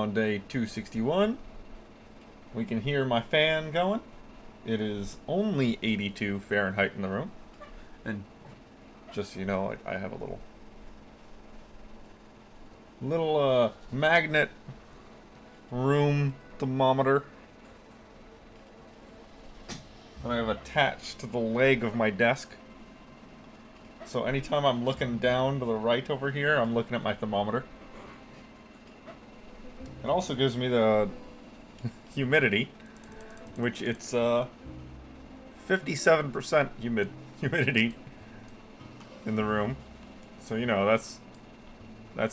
on day 261. We can hear my fan going. It is only 82 Fahrenheit in the room. And just so you know, I have a little magnet room thermometer that I have attached to the leg of my desk. So anytime I'm looking down to the right over here, I'm looking at my thermometer. It also gives me the humidity, which it's 57% humidity in the room. So you know that's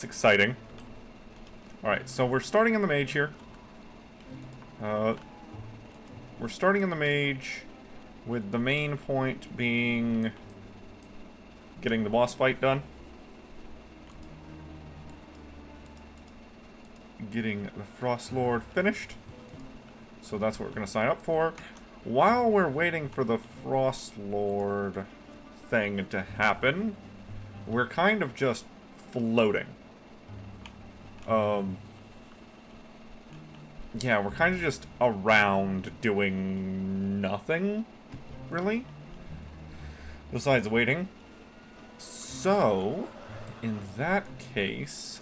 exciting. All right, so we're starting in the mage here. We're starting in the mage with the main point being getting the boss fight done. Getting the Frost Lord finished. So that's what we're going to sign up for. While we're waiting for the Frost Lord thing to happen, we're kind of just floating. Yeah, we're kind of just around doing nothing, really, besides waiting. So, in that case,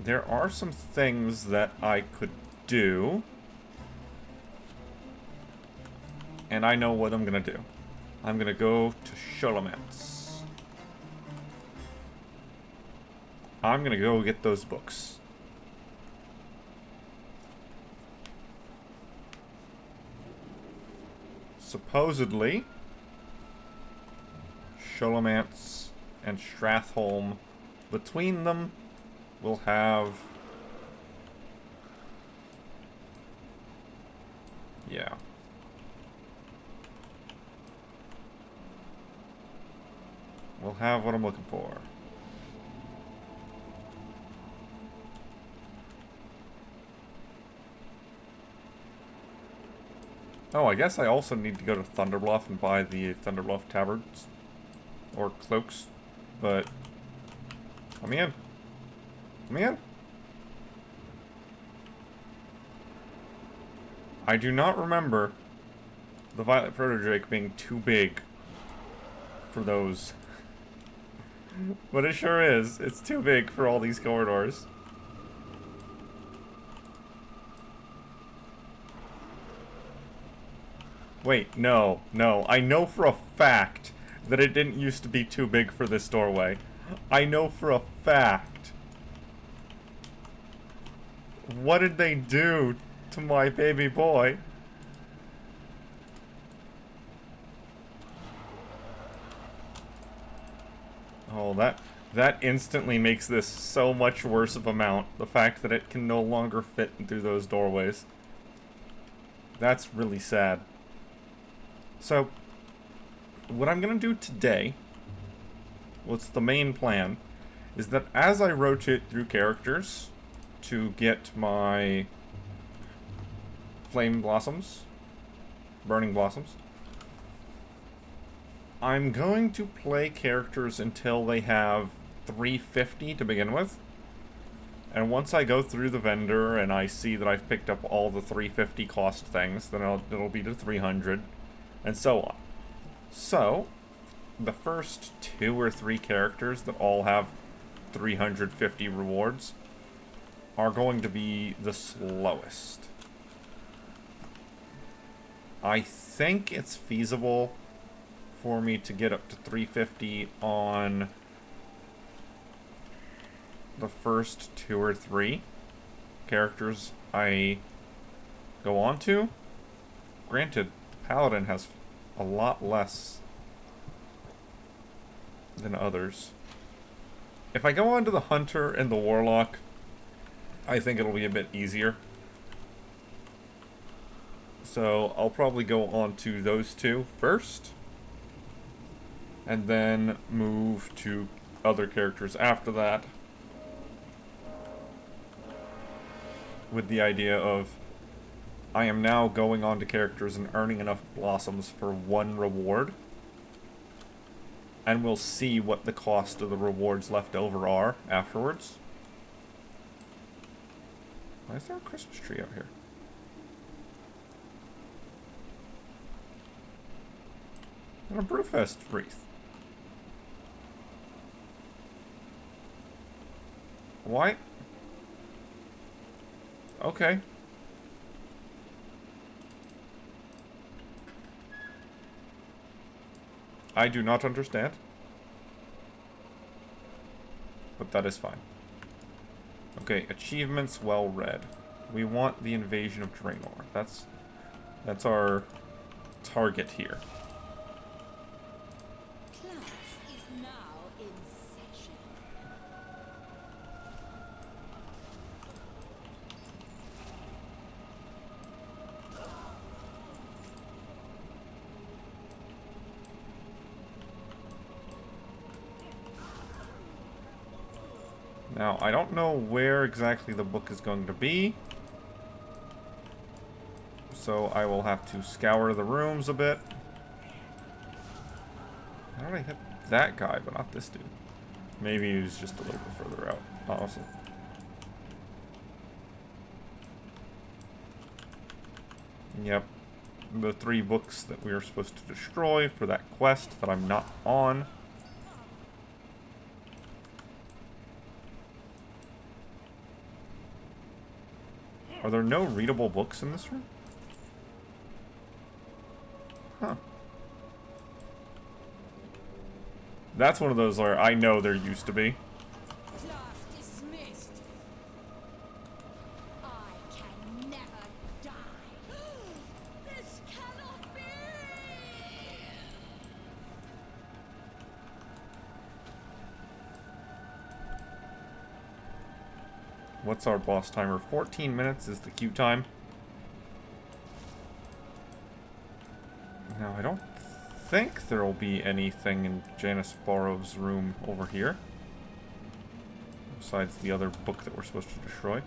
there are some things that I could do, and I know what I'm gonna do. I'm gonna go to Sholomance. I'm gonna go get those books. Supposedly, Sholomance and Strathholm, between them, will have... yeah. We'll have what I'm looking for. Oh, I guess I also need to go to Thunderbluff and buy the Thunderbluff tabards. Or cloaks. But... let me in. Let me in. I do not remember the Violet Protodrake being too big for those. But it sure is. It's too big for all these corridors. Wait, no. I know for a fact that it didn't used to be too big for this doorway. I know for a fact. What did they do to my baby boy? Oh, that instantly makes this so much worse of a mount. The fact that it can no longer fit through those doorways. That's really sad. So, what I'm gonna do today, what's the main plan, is that as I rotate through characters to get my Flame Blossoms, Burning Blossoms, I'm going to play characters until they have 350 to begin with. And once I go through the vendor and I see that I've picked up all the 350 cost things, then it'll be to 300, and so on. So, the first 2 or 3 characters that all have 350 rewards are going to be the slowest. I think it's feasible for me to get up to 350 on the first 2 or 3 characters I go on to. Granted, the Paladin has a lot less than others. If I go on to the Hunter and the Warlock, I think it'll be a bit easier. So I'll probably go on to those 2 first, and then move to other characters after that, with the idea of I am now going on to characters and earning enough blossoms for 1 reward, and we'll see what the cost of the rewards left over are afterwards. Why is there a Christmas tree out here? And a Brewfest wreath. Why? Okay. I do not understand. But that is fine. Okay, achievements well read. We want the invasion of Draenor. That's our target here. Class is now in session. Now, I don't know where exactly the book is going to be. So I will have to scour the rooms a bit. How did I hit that guy, but not this dude? Maybe he was just a little bit further out, honestly. Yep. The 3 books that we are supposed to destroy for that quest that I'm not on. Are there no readable books in this room? Huh. That's one of those where I know there used to be. Class dismissed. I can never die. This cannot be. What's our boss timer? 14 minutes is the queue time. Now, I don't think there will be anything in Janice Borrow's room over here. Besides the other book that we're supposed to destroy.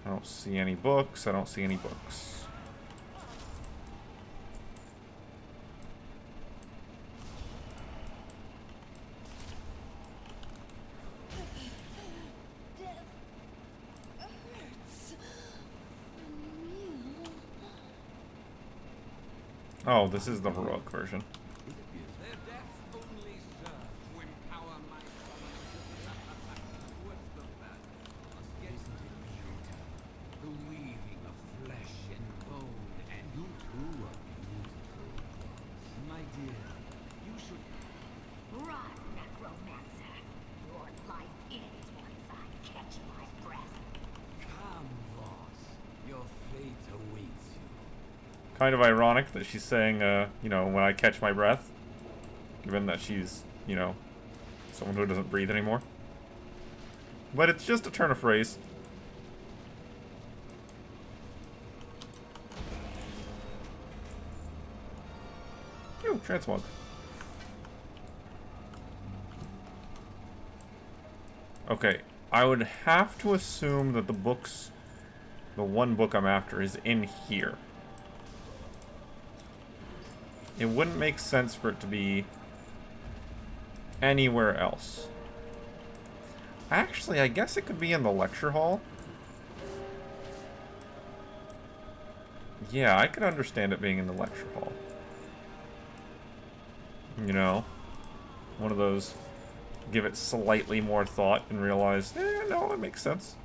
I don't see any books. I don't see any books. Oh, this is the heroic version. Their deaths only serve to empower my What's the matter? Isn't it beautiful? The weaving of flesh and bone, and you too are beautiful. My dear, you should Run, necromancer. Your life ends once I catch my breath. come, boss. Your fate awaits you. Kind of ironic that she's saying, you know, when I catch my breath. Given that she's, you know, someone who doesn't breathe anymore. But it's just a turn of phrase. Ew, transmog. Okay, I would have to assume that the books, the one book I'm after, is in here. It wouldn't make sense for it to be anywhere else. Actually, I guess it could be in the lecture hall. Yeah, I could understand it being in the lecture hall. You know, one of those, give it slightly more thought and realize, no, it makes sense.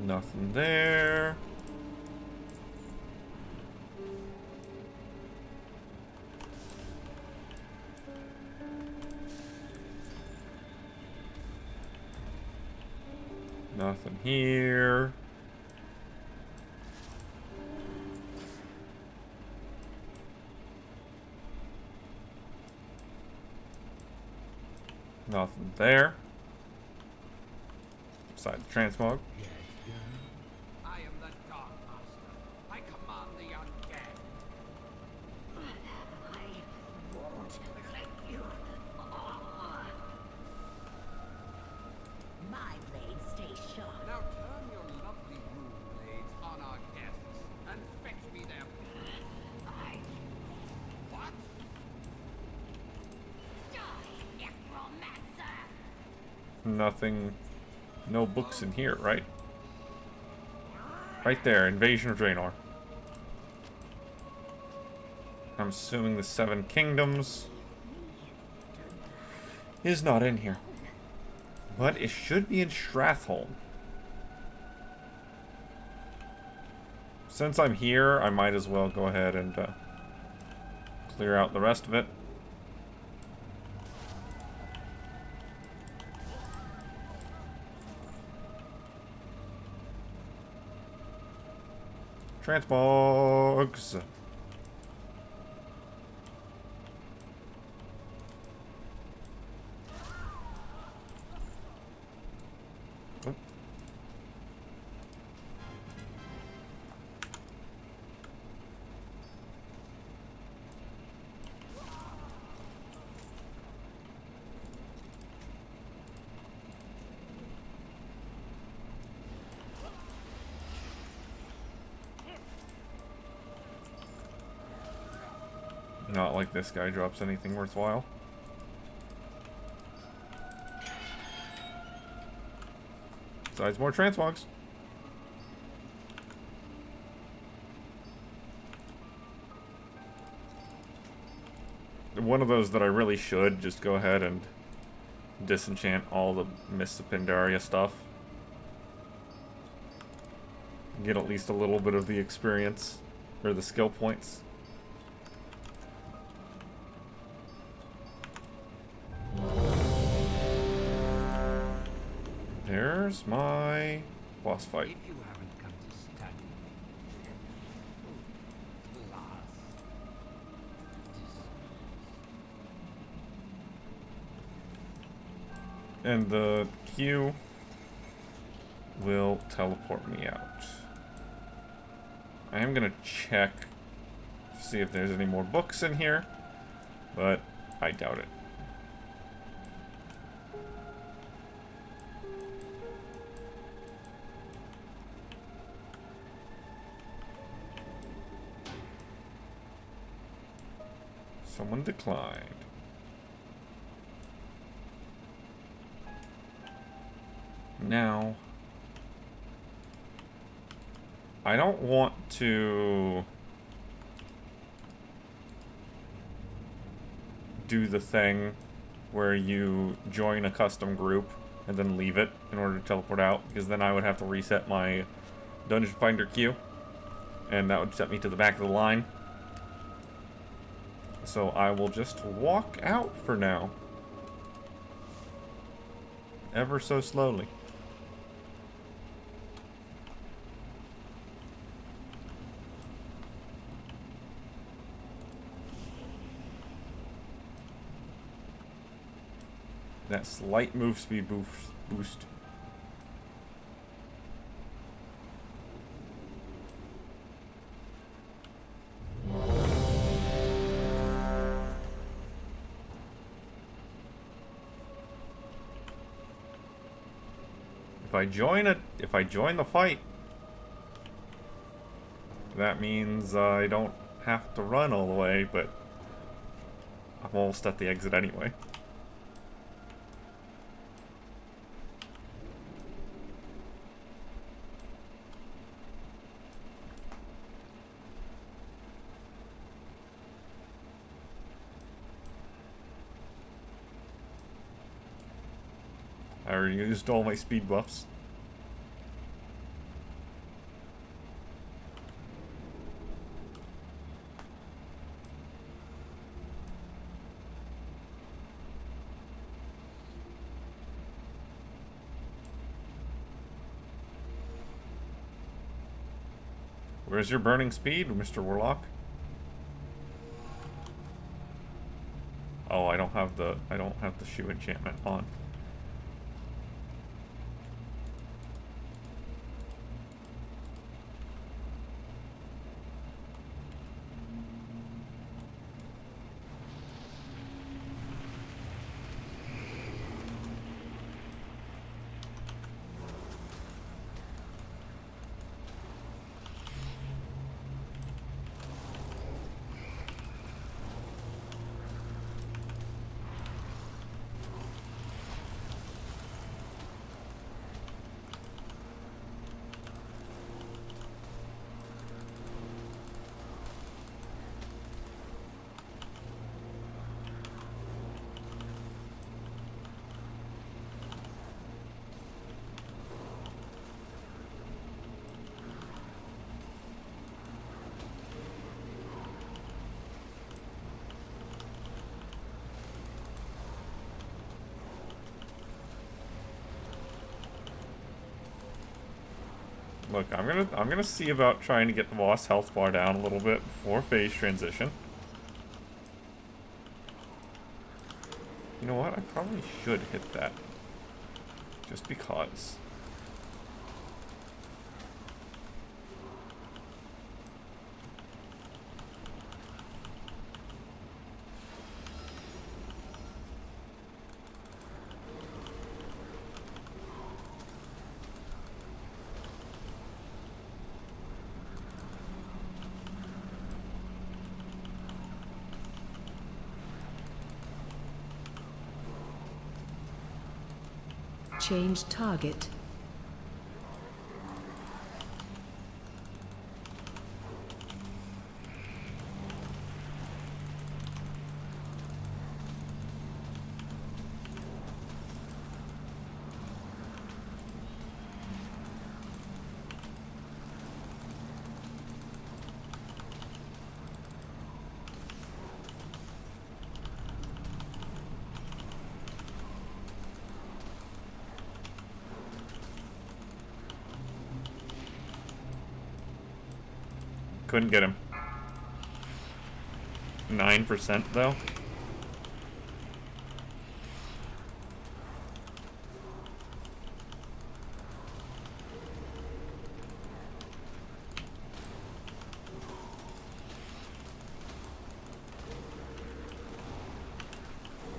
Nothing there. Nothing here. Nothing there. Besides the transmog. I am the Dark Master. I command the undead. nothing, no books in here, right? Right there, Invasion of Draenor. I'm assuming the Seven Kingdoms is not in here. But it should be in Strathholm. Since I'm here, I might as well go ahead and clear out the rest of it. Transmogs! Oh. Not like this guy drops anything worthwhile. Besides more transmogs. One of those that I really should just go ahead and disenchant all the Mists of Pandaria stuff. Get at least a little bit of the experience, or the skill points. There's my boss fight. If you haven't come to study, class dismissed. And the Q will teleport me out. I am gonna check to see if there's any more books in here, but I doubt it. Someone declined. Now, I don't want to do the thing where you join a custom group and then leave it in order to teleport out, because then I would have to reset my Dungeon Finder queue, and that would set me to the back of the line. So I will just walk out for now. Ever so slowly. That slight move speed boost. If I join the fight, that means I don't have to run all the way, but I'm almost at the exit anyway. I already used all my speed buffs. Where's your burning speed, Mr. Warlock? Oh, I don't have the shoe enchantment on. Look, I'm gonna see about trying to get the boss health bar down a little bit before phase transition. You know what? I probably should hit that. Just because. Change target. Couldn't get him. 9% though.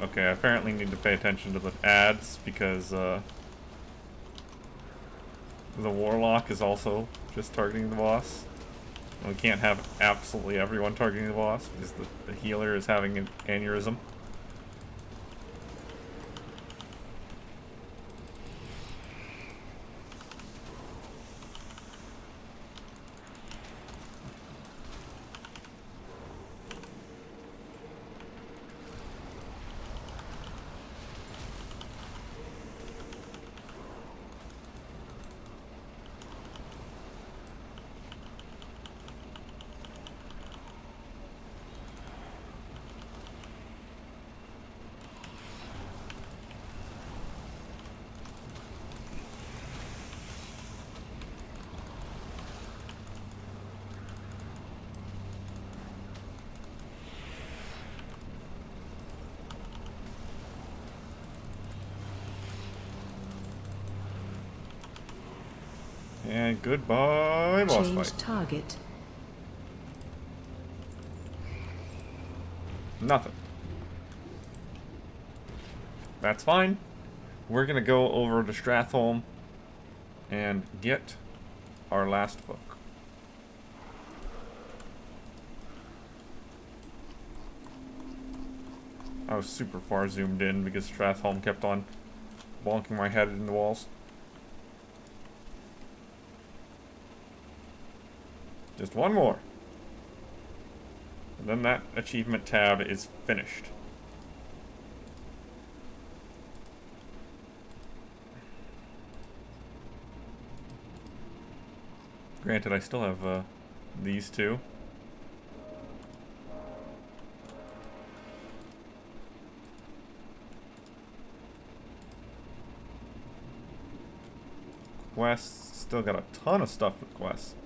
Okay, I apparently need to pay attention to the ads because the warlock is also just targeting the boss. And we can't have absolutely everyone targeting the boss because the healer is having an aneurysm. And goodbye, boss Change fight. target. Nothing. That's fine. We're gonna go over to Stratholme and get our last book. I was super far zoomed in because Stratholme kept on bonking my head into walls. Just one more. And then that achievement tab is finished. Granted, I still have these two. Quests, still got a ton of stuff with quests.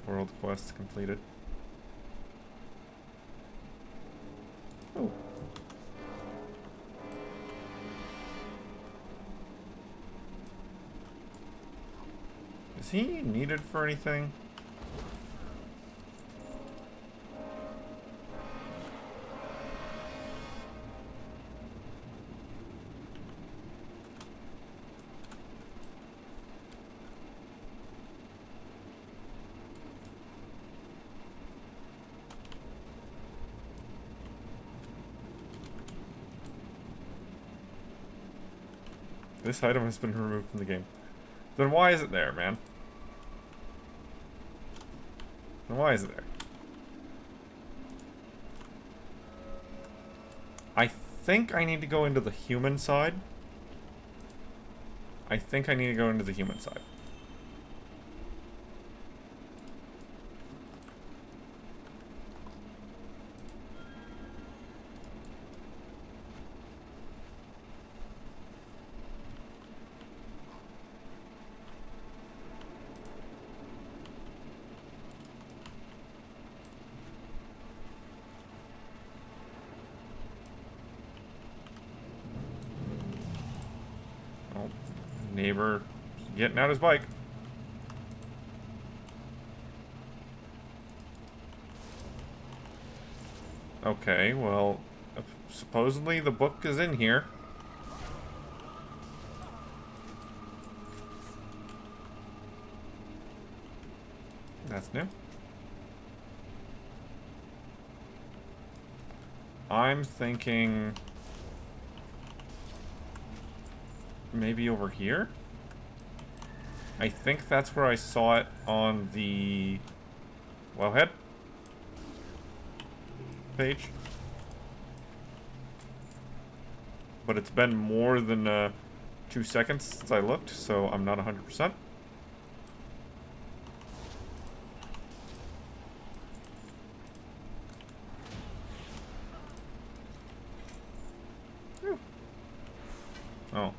World quests completed. Oh. Is he needed for anything? This item has been removed from the game. Then why is it there, man? Then why is it there? I think I need to go into the human side. I think I need to go into the human side. Neighbor getting out his bike. Okay, well, supposedly the book is in here. That's new. I'm thinking maybe over here? I think that's where I saw it on the wellhead page. But it's been more than 2 seconds since I looked, so I'm not 100%. Oh.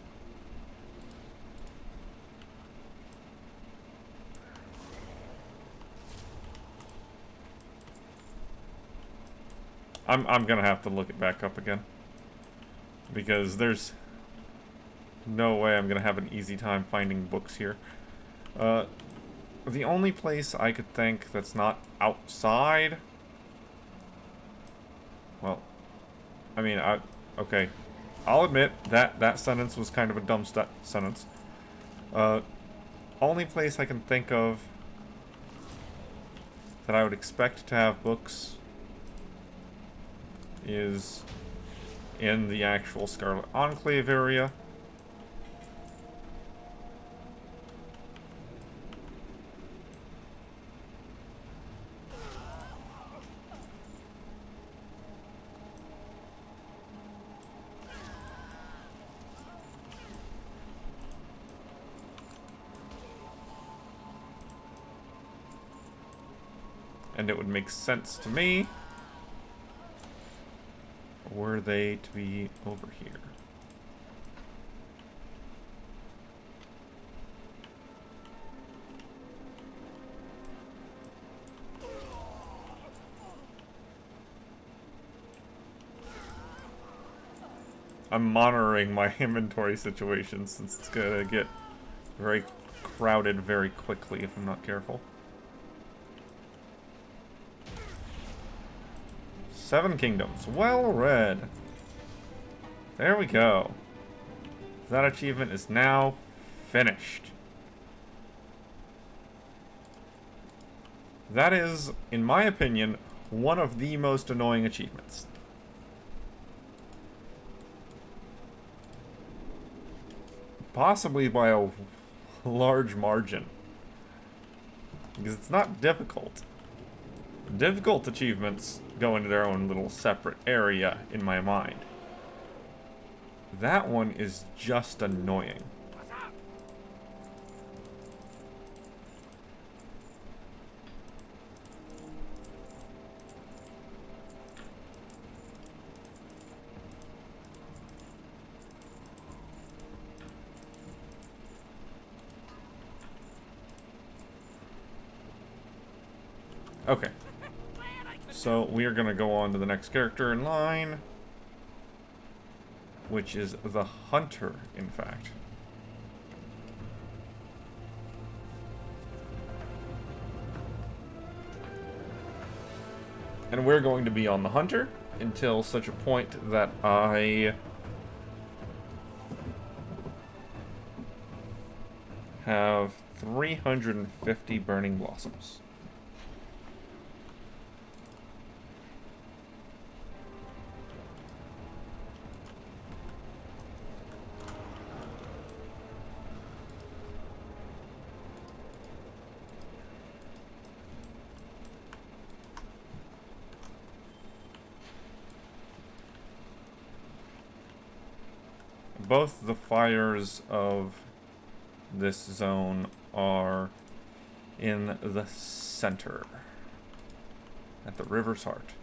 I'm gonna have to look it back up again. Because there's no way I'm gonna have an easy time finding books here. The only place I could think that's not outside... Well, I mean, okay. I'll admit that sentence was kind of a dumb sentence. Only place I can think of that I would expect to have books is in the actual Scarlet Enclave area. And it would make sense to me were they to be over here. I'm monitoring my inventory situation since it's gonna get very crowded very quickly if I'm not careful. 7 Kingdoms. Well read. There we go. That achievement is now finished. That is, in my opinion, one of the most annoying achievements. Possibly by a large margin. Because it's not difficult. Difficult achievements go into their own little separate area in my mind. That one is just annoying. Okay. So we are going to go on to the next character in line, which is the Hunter, in fact. And we're going to be on the Hunter until such a point that I have 350 Burning Blossoms. Both the fires of this zone are in the center, at the river's heart.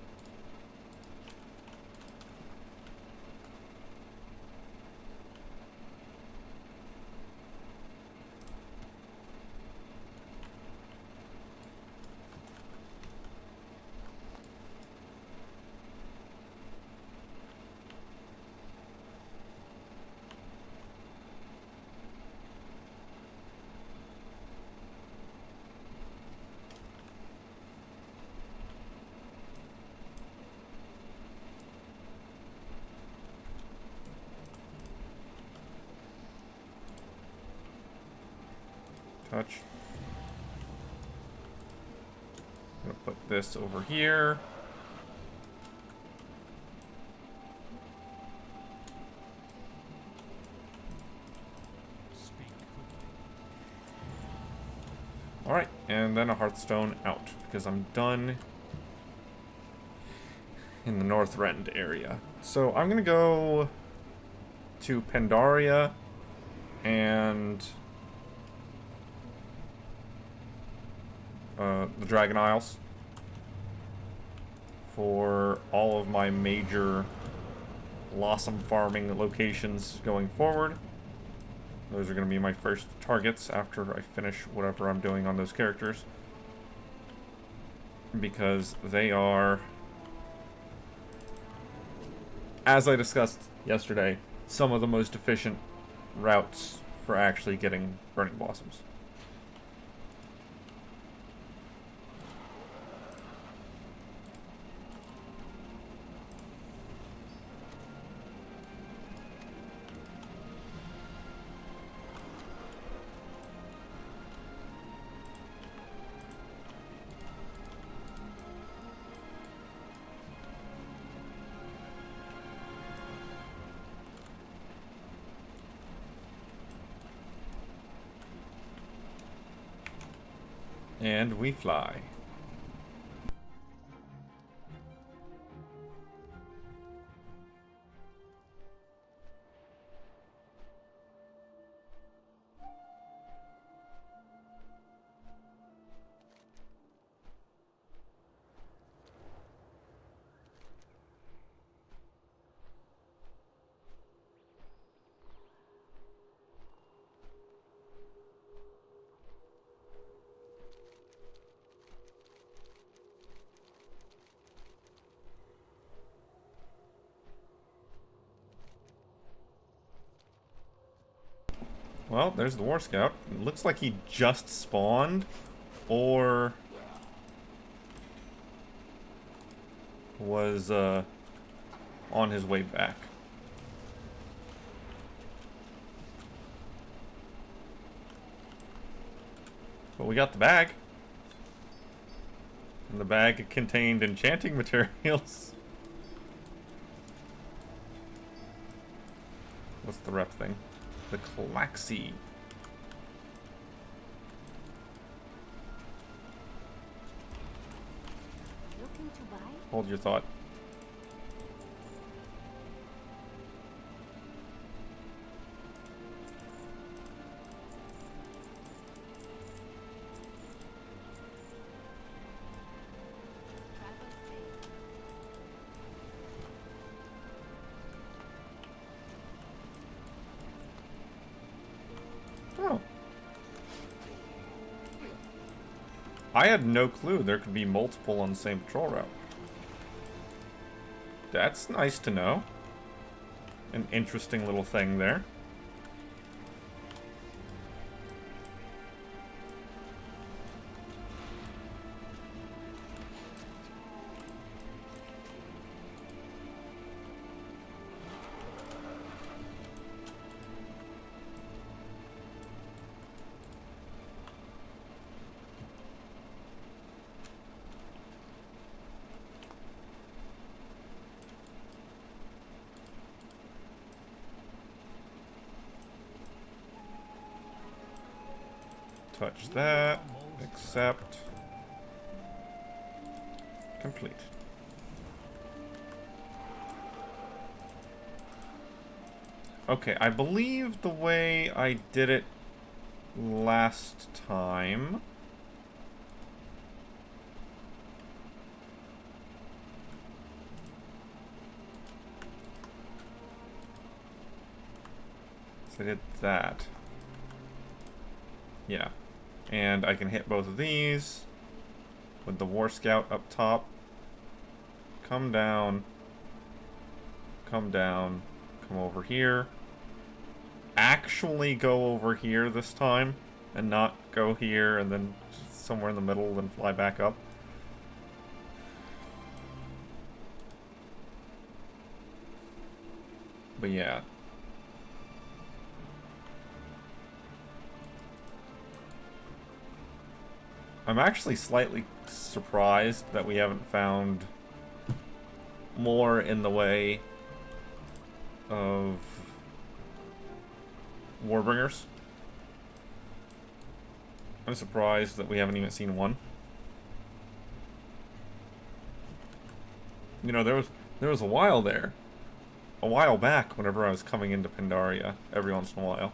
touch. I'm gonna put this over here. Alright, and then a Hearthstone out, because I'm done in the North Rend area. So I'm gonna go to Pandaria and the Dragon Isles for all of my major blossom farming locations going forward. Those are going to be my first targets after I finish whatever I'm doing on those characters, because they are, as I discussed yesterday, some of the most efficient routes for actually getting Burning Blossoms. And we fly. Well, there's the War Scout. It looks like he just spawned, or was on his way back. But we got the bag. And the bag contained enchanting materials. What's the rep thing? The Klaxi. Looking to buy? Hold your thought. Oh. I had no clue there could be multiple on the same patrol route. That's nice to know. An interesting little thing there. Touch that. Accept. Complete. Okay, I believe the way I did it last time so I did that. Yeah. And I can hit both of these with the War Scout up top. Come down. Come down. Come over here. Actually go over here this time. And not go here and then somewhere in the middle and fly back up. But yeah. I'm actually slightly surprised that we haven't found more in the way of Warbringers. I'm surprised that we haven't even seen one. You know, there was a while there. A while back, whenever I was coming into Pandaria, every once in a while.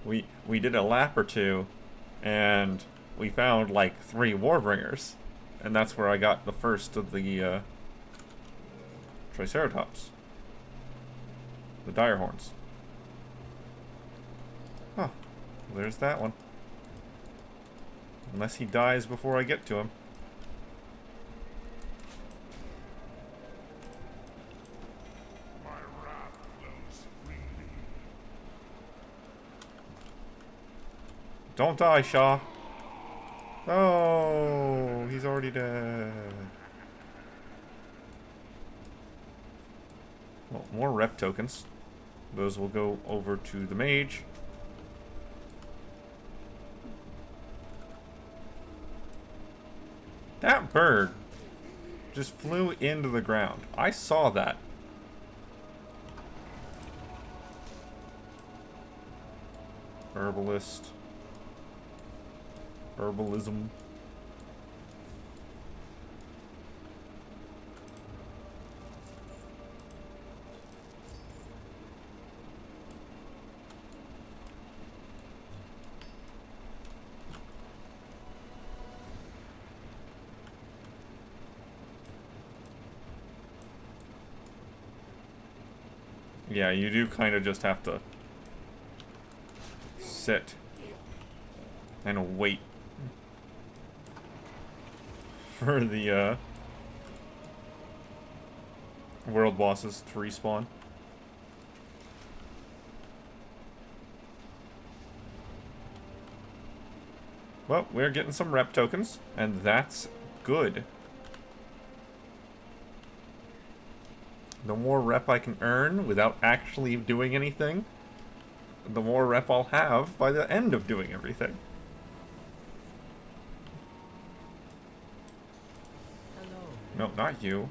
We did a lap or two, and we found like 3 Warbringers. And that's where I got the first of the Triceratops. The Direhorns. Huh. Well, there's that one. Unless he dies before I get to him. My wrath flows freely. Don't die, Shaw. Oh, he's already dead. Well, more rep tokens. Those will go over to the mage. That bird just flew into the ground. I saw that. Herbalist. Herbalism. Yeah, you do kind of just have to sit and wait for the world bosses to respawn. Well, we're getting some rep tokens, and that's good. The more rep I can earn without actually doing anything, the more rep I'll have by the end of doing everything. Hello. No, not you.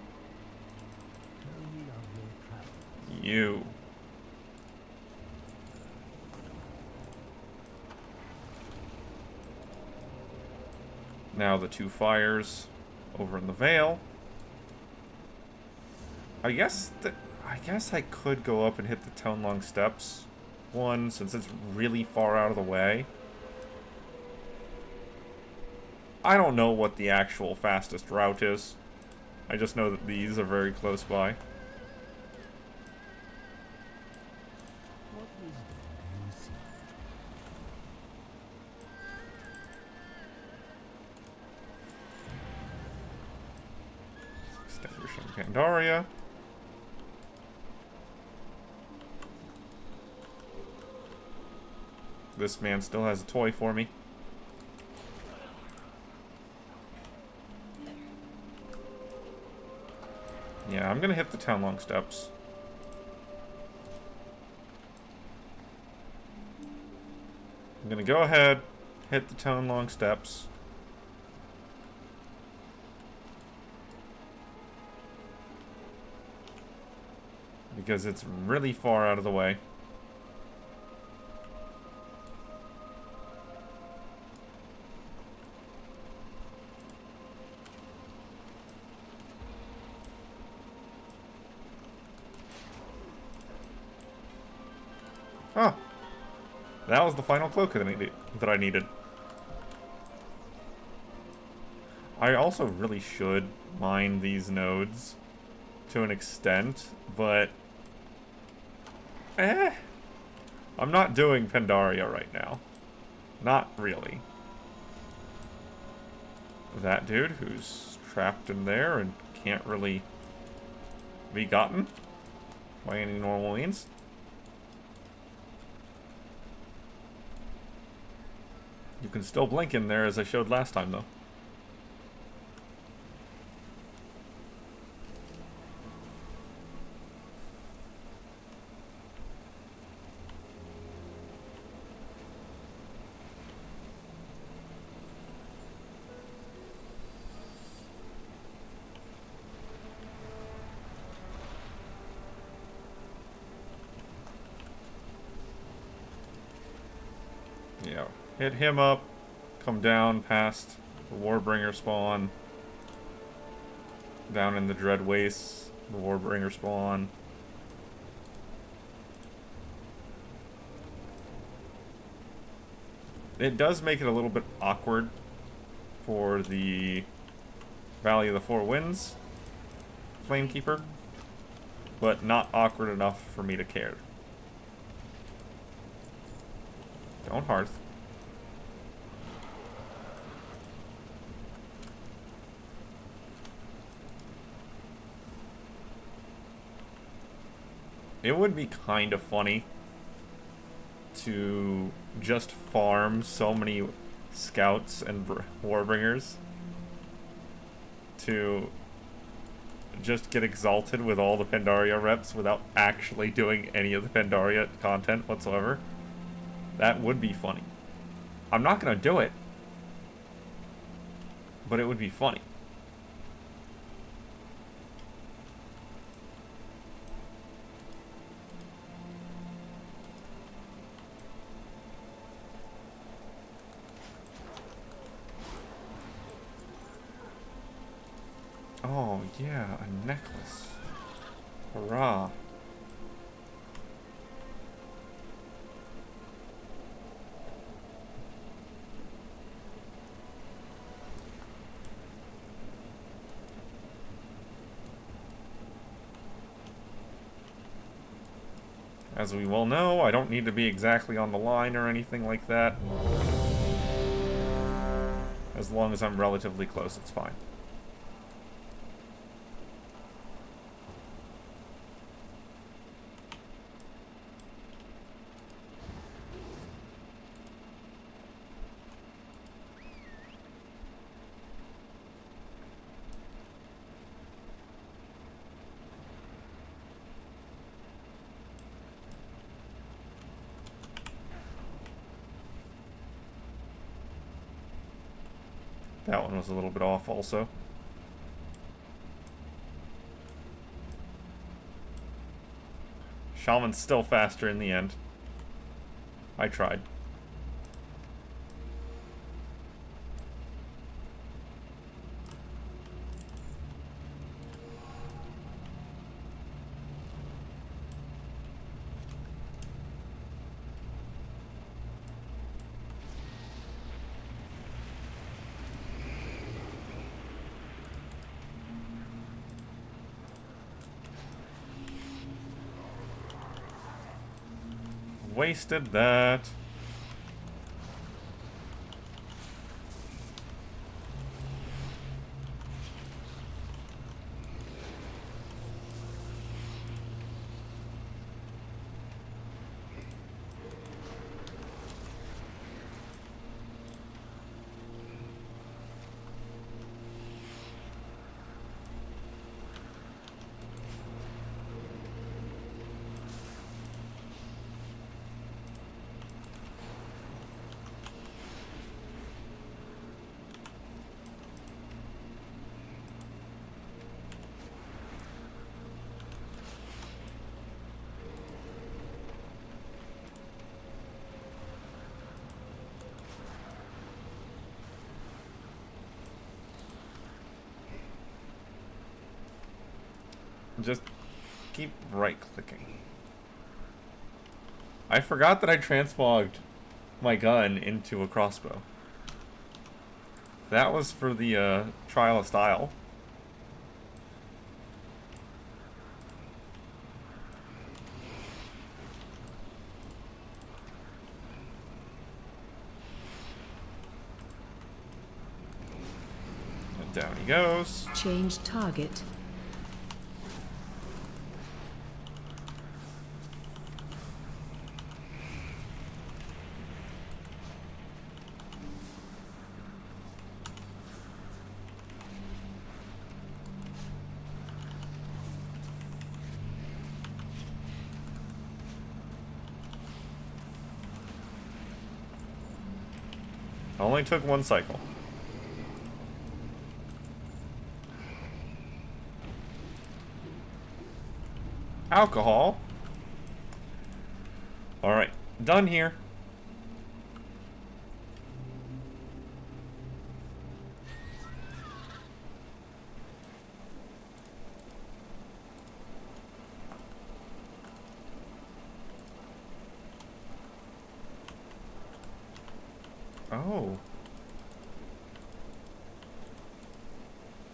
Tell me of your travels. You. Now the 2 fires over in the Vale. I guess I could go up and hit the Townlong Steps one, since it's really far out of the way. I don't know what the actual fastest route is. I just know that these are very close by. What wisdom do you seek? Extinguishing Pandaria. This man still has a toy for me. Yeah, I'm gonna hit the Townlong Steps. I'm gonna go ahead, hit the Townlong Steps. Because it's really far out of the way. Oh. That was the final cloak that I needed. I also really should mine these nodes to an extent, but I'm not doing Pandaria right now. Not really. That dude who's trapped in there and can't really be gotten by any normal means. You can still blink in there, as I showed last time, though. Hit him up. Come down past the Warbringer spawn. Down in the Dread Wastes, the Warbringer spawn. It does make it a little bit awkward for the Valley of the Four Winds Flamekeeper, but not awkward enough for me to care. Don't hearth. It would be kind of funny to just farm so many scouts and warbringers to just get exalted with all the Pandaria reps without actually doing any of the Pandaria content whatsoever. That would be funny. I'm not gonna do it, but it would be funny. Oh, yeah, a necklace. Hurrah. As we well know, I don't need to be exactly on the line or anything like that. As long as I'm relatively close, it's fine. That one was a little bit off also. Shaman's still faster in the end. I tried. Wasted that. Just keep right-clicking. I forgot that I transmogged my gun into a crossbow. That was for the Trial of Style. And down he goes. Change target. Only took one cycle. Alcohol. Alright, done here. Oh.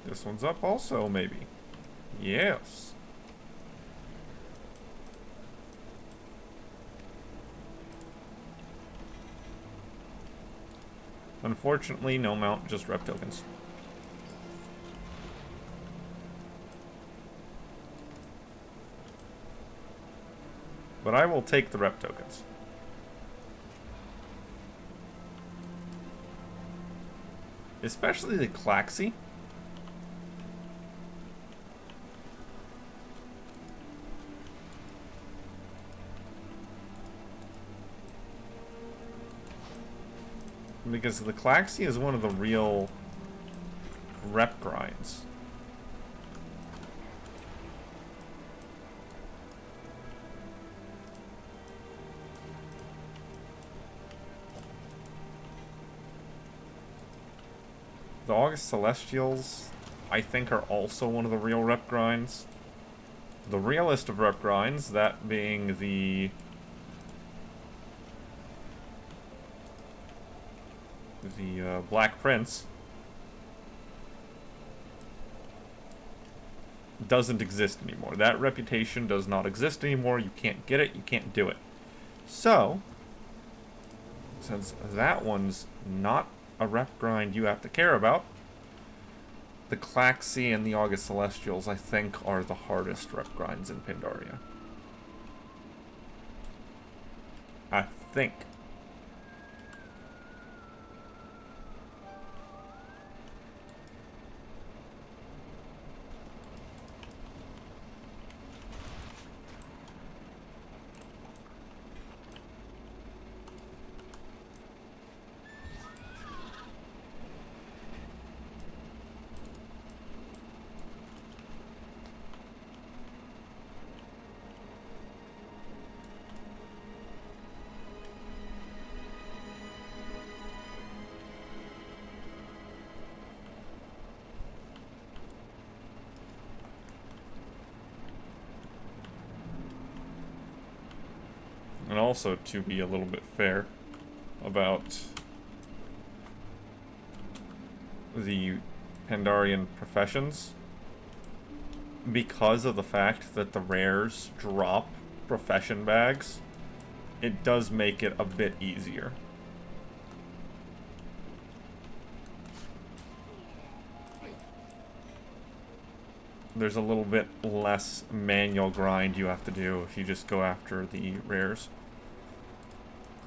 This one's up also, maybe. Yes. Unfortunately, no mount, just rep tokens. But I will take the rep tokens. Especially the Klaxi. Because the Klaxi is one of the real rep grinds. The August Celestials, I think, are also one of the real rep grinds. The realest of rep grinds, that being the Black Prince, doesn't exist anymore. That reputation does not exist anymore. You can't get it, you can't do it. So, since that one's not a rep grind you have to care about, the Klaxi and the August Celestials, I think, are the hardest rep grinds in Pandaria. I think. And also, to be a little bit fair about the Pandarian professions, because of the fact that the rares drop profession bags, it does make it a bit easier. There's a little bit less manual grind you have to do if you just go after the rares.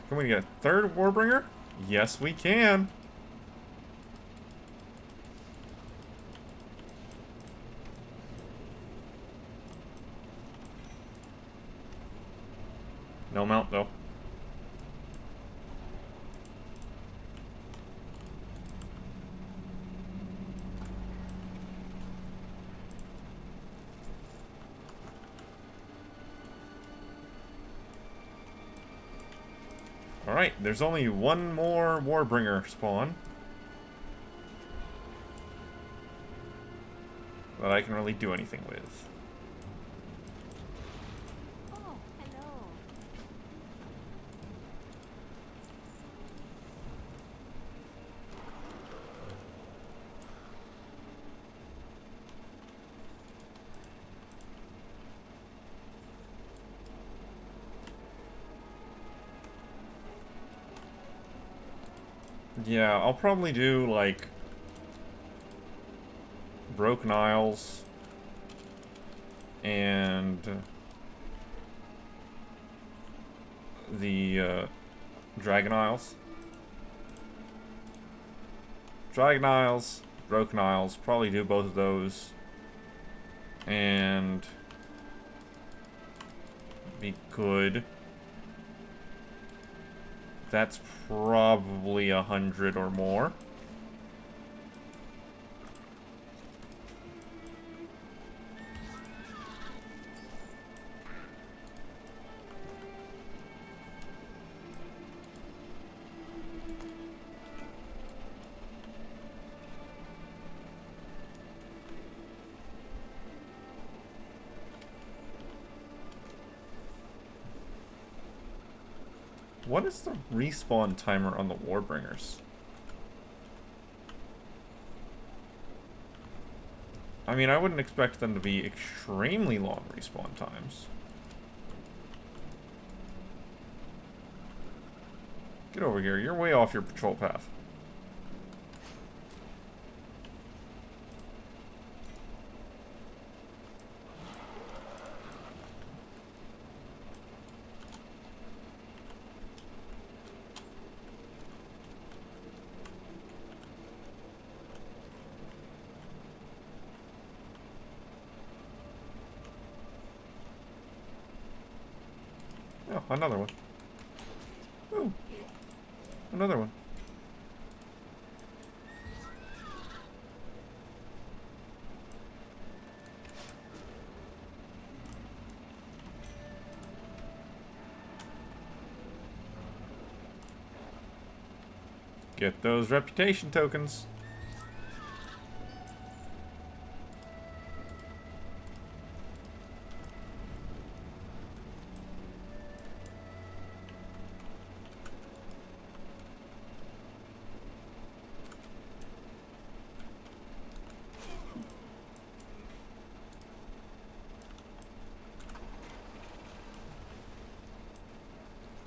Can we get a third Warbringer? Yes, we can. No mount, though. Alright, there's only one more Warbringer spawn that I can really do anything with. Oh, hello. Yeah, I'll probably do, like, Broken Isles and the Dragon Isles. Dragon Isles, Broken Isles, probably do both of those. And be good. That's probably 100 or more. What is the respawn timer on the Warbringers? I mean, I wouldn't expect them to be extremely long respawn times. Get over here. You're way off your patrol path. Oh, another one. Ooh. Another one. Get those reputation tokens.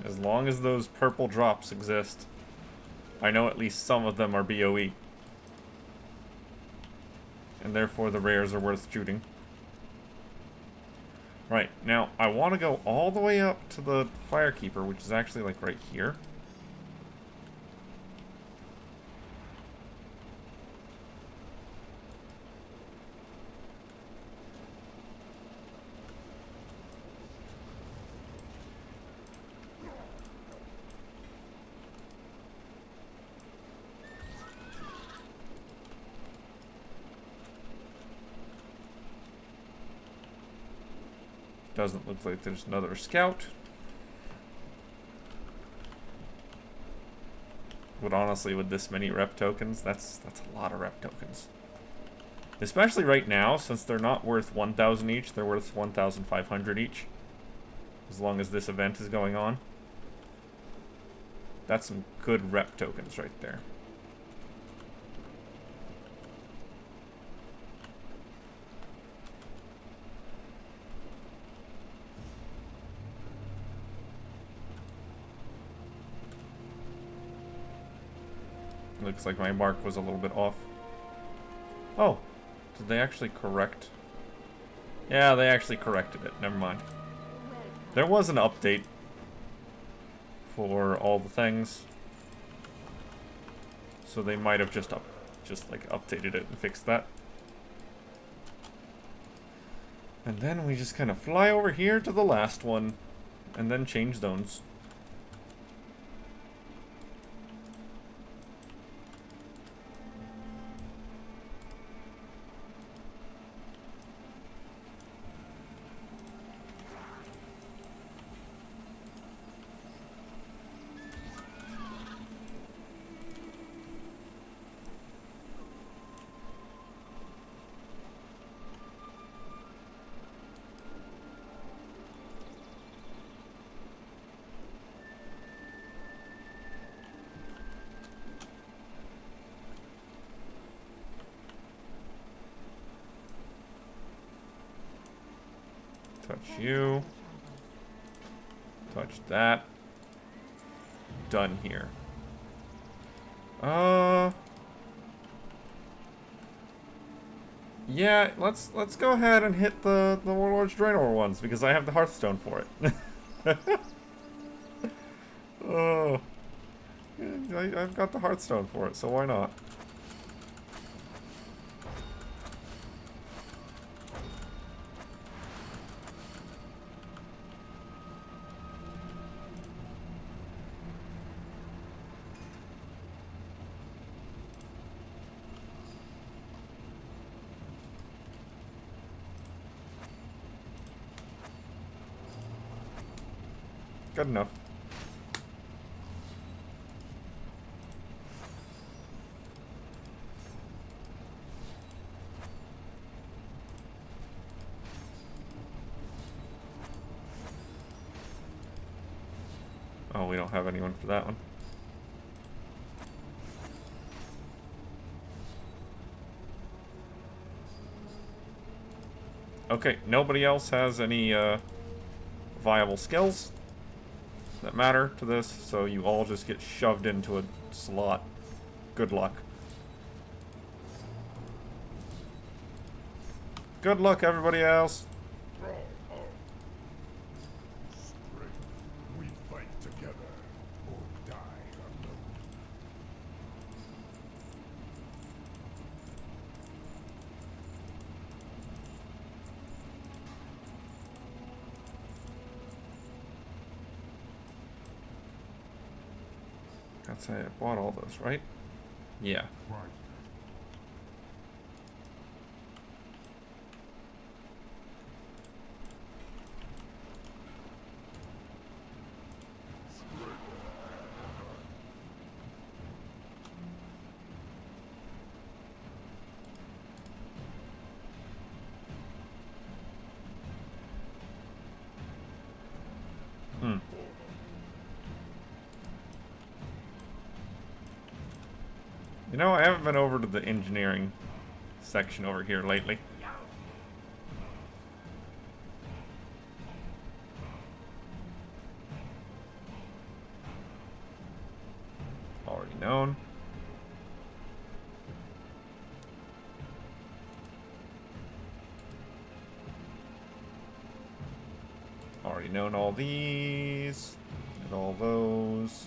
As long as those purple drops exist, I know at least some of them are BOE. And therefore the rares are worth shooting. Right, now I want to go all the way up to the Firekeeper, which is actually like right here. Doesn't look like there's another scout. But honestly, with this many rep tokens, that's a lot of rep tokens. Especially right now, since they're not worth 1,000 each, they're worth 1,500 each. As long as this event is going on. That's some good rep tokens right there. Looks like my mark was a little bit off. Oh, did they actually correct? Yeah, they actually corrected it. Never mind. There was an update for all the things, so they might have just updated it and fixed that. And then we just kind of fly over here to the last one, and then change zones. Touch you. Touch that. Done here. Yeah, let's go ahead and hit the Warlord's Draenor ones because I have the Hearthstone for it. Oh, I've got the Hearthstone for it, so why not? Good enough. Oh, we don't have anyone for that one. Okay, nobody else has any viable skills that matter to this, so you all just get shoved into a slot. Good luck. Good luck, everybody else. Strength. We fight together or die alone. I'd say I bought all those, right? Yeah. Right. Hmm. You know, I haven't been over to the engineering section over here lately. Already known. Already known all these. And all those.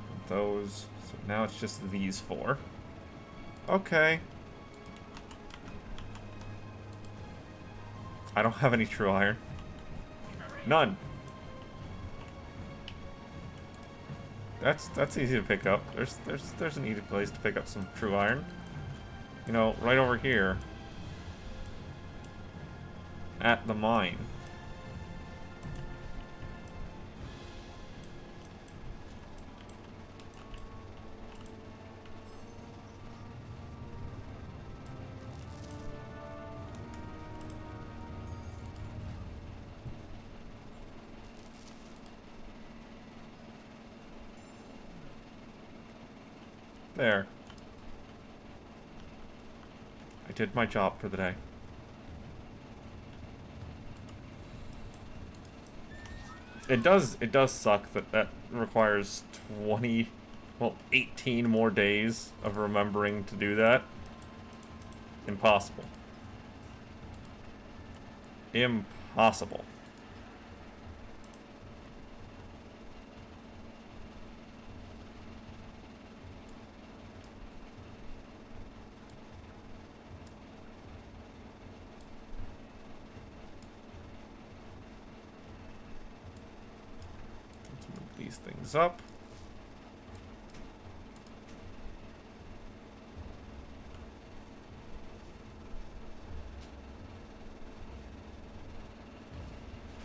And those. So now it's just these four. Okay. I don't have any true iron. None. That's easy to pick up. There's an easy place to pick up some true iron. You know, right over here. At the mine. There. I did my job for the day. It does suck that requires 20, well, 18 more days of remembering to do that. Impossible. Impossible. These things up.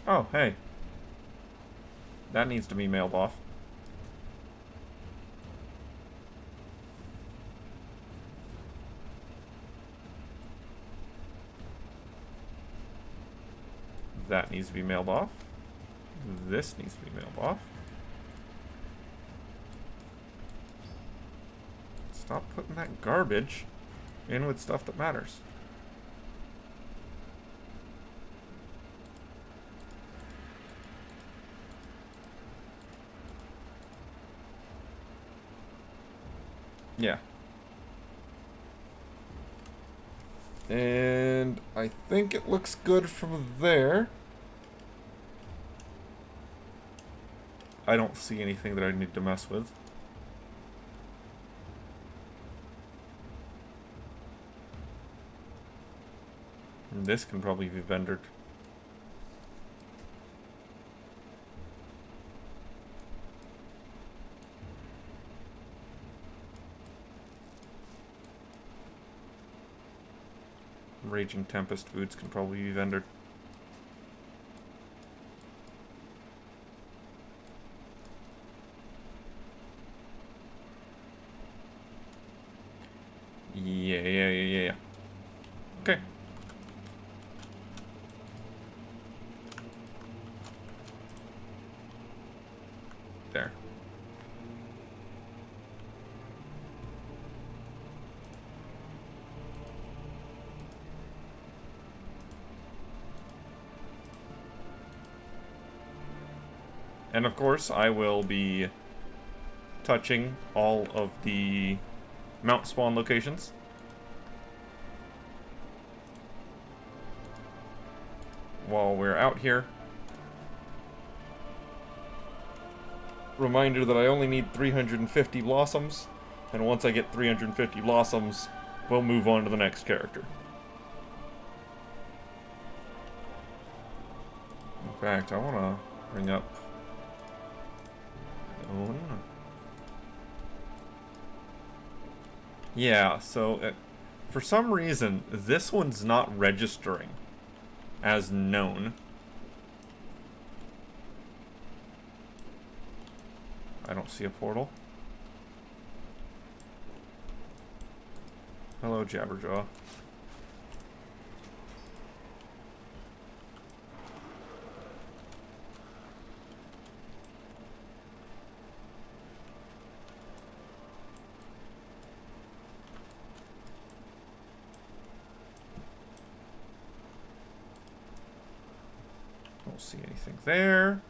Oh, hey. That needs to be mailed off. That needs to be mailed off. This needs to be mailed off. Stop putting that garbage in with stuff that matters. Yeah. And I think it looks good from there. I don't see anything that I need to mess with. And this can probably be vendored. Raging Tempest boots can probably be vendored. Yeah. Okay. There. And of course, I will be touching all of the mount spawn locations. While we're out here. Reminder that I only need 350 blossoms, and once I get 350 blossoms, we'll move on to the next character. In fact, I want to bring up... Oh, no. Yeah, so for some reason, this one's not registering as known. I don't see a portal. Hello, Jabberjaw. Don't see anything there.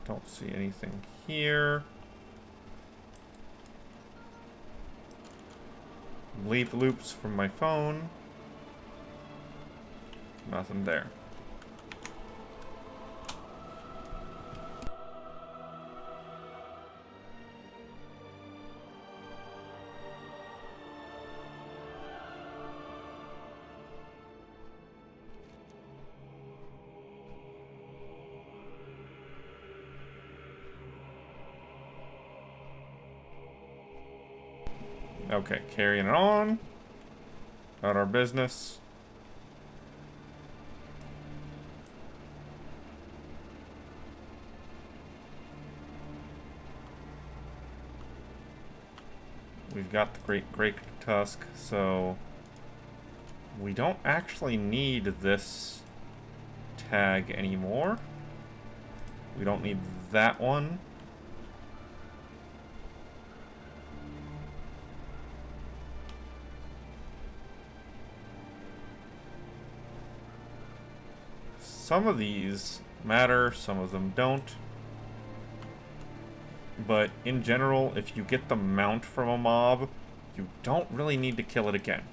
Don't see anything here. Leap loops from my phone. Nothing there. Okay, carrying it on. Not our business. We've got the Great Tusk, so we don't actually need this tag anymore. We don't need that one. Some of these matter, some of them don't. But in general, if you get the mount from a mob, you don't really need to kill it again.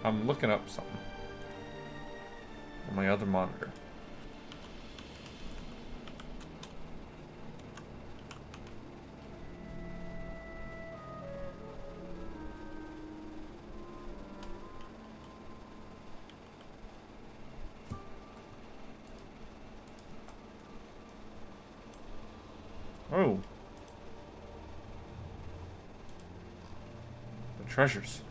I'm looking up something on my other monitor. Oh. The treasures.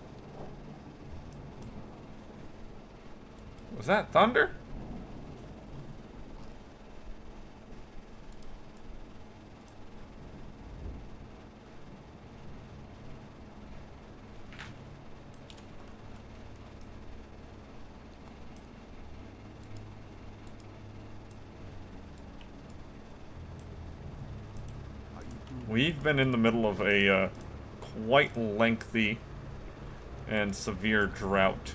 Was that thunder? We've been in the middle of a quite lengthy and severe drought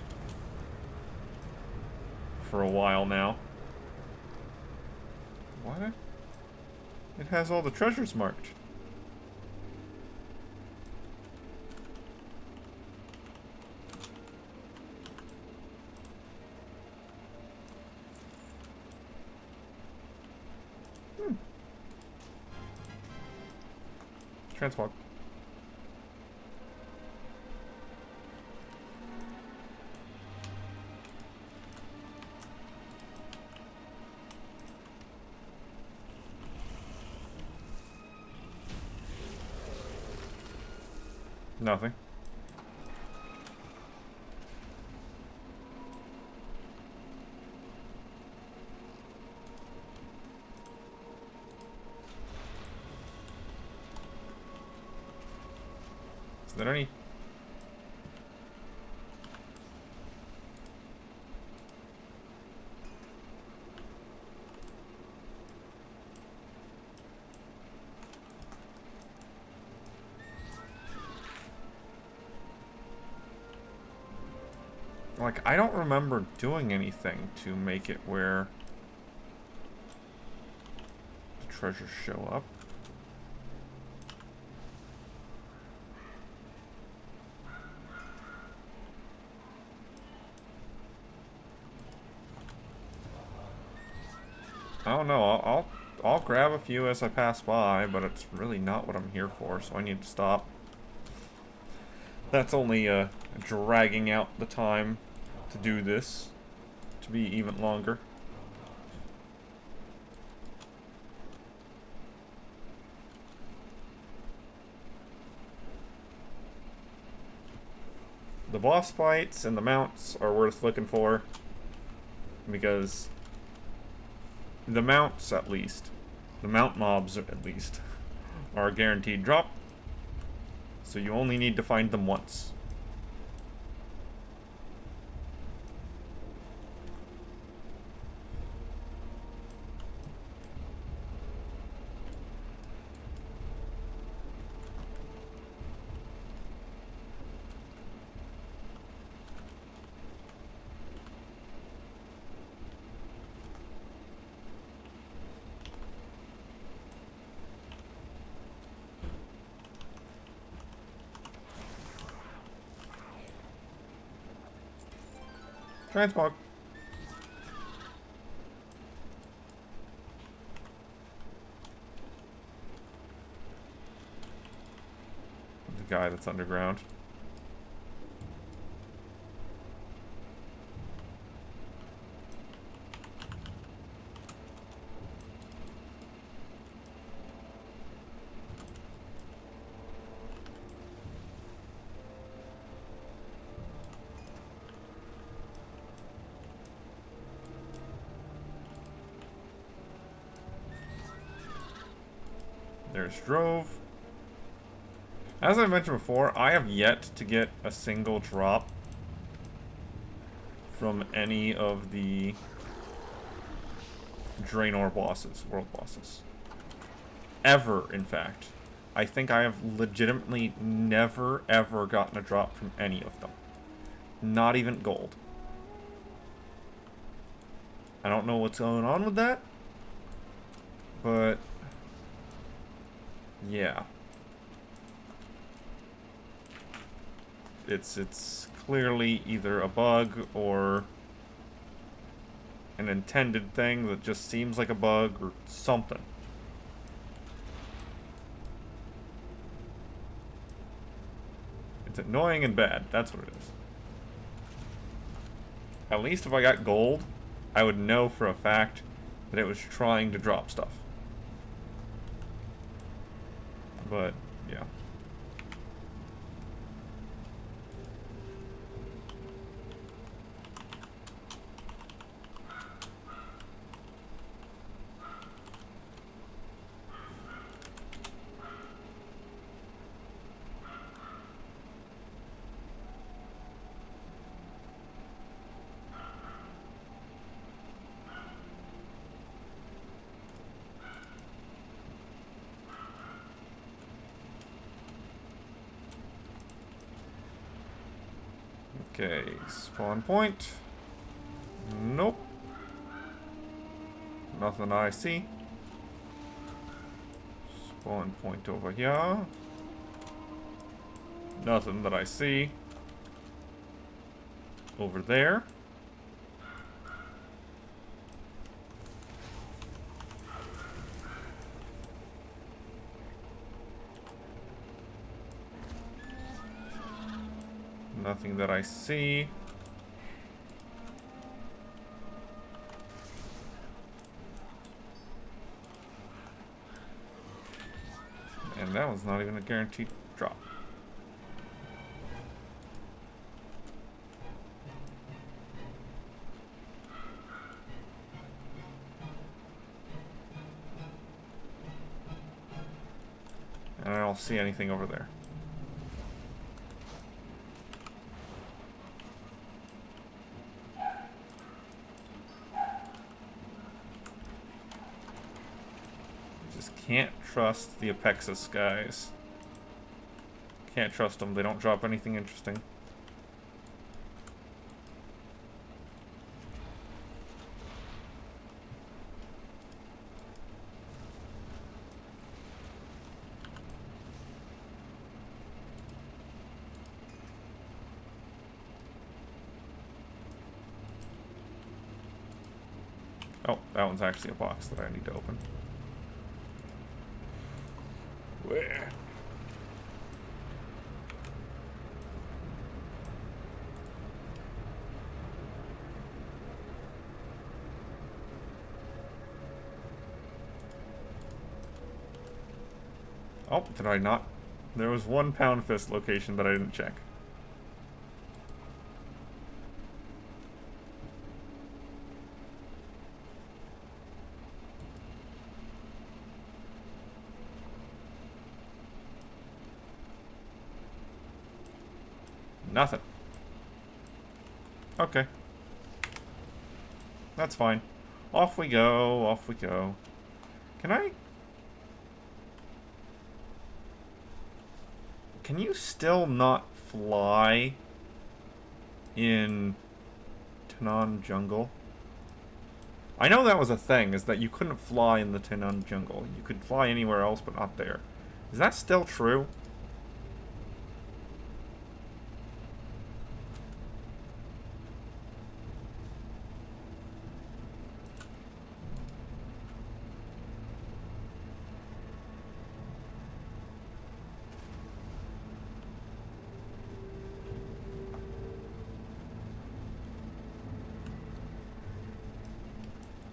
for a while now. What? It has all the treasures marked. Transmog. Nothing. there any... Like, I don't remember doing anything to make it where the treasures show up. I don't know. I'll grab a few as I pass by, but it's really not what I'm here for, so I need to stop. That's only dragging out the time to do this to be even longer. The boss fights and the mounts are worth looking for, because the mounts, at least, the mount mobs at least, are a guaranteed drop, so you only need to find them once. Transmog. The guy that's underground. There's Drove. As I mentioned before, I have yet to get a single drop from any of the Draenor bosses, world bosses. Ever, in fact. I think I have legitimately never, ever gotten a drop from any of them. Not even gold. I don't know what's going on with that, but yeah. It's clearly either a bug or an intended thing that just seems like a bug or something. It's annoying and bad, that's what it is. At least if I got gold, I would know for a fact that it was trying to drop stuff. But, yeah. Okay, spawn point. Nope. Nothing I see. Spawn point over here. Nothing that I see. Over there. Nothing that I see. And that was not even a guaranteed drop. And I don't see anything over there. Can't trust the Apexis guys. Can't trust them. They don't drop anything interesting. Oh, that one's actually a box that I need to open. Where? Oh, did I not? There was one Pound Fist location that I didn't check. Nothing. Okay. That's fine. Off we go, off we go. Can I... Can you still not fly in Tanan Jungle? I know that was a thing, is that you couldn't fly in the Tanan Jungle. You could fly anywhere else, but not there. Is that still true?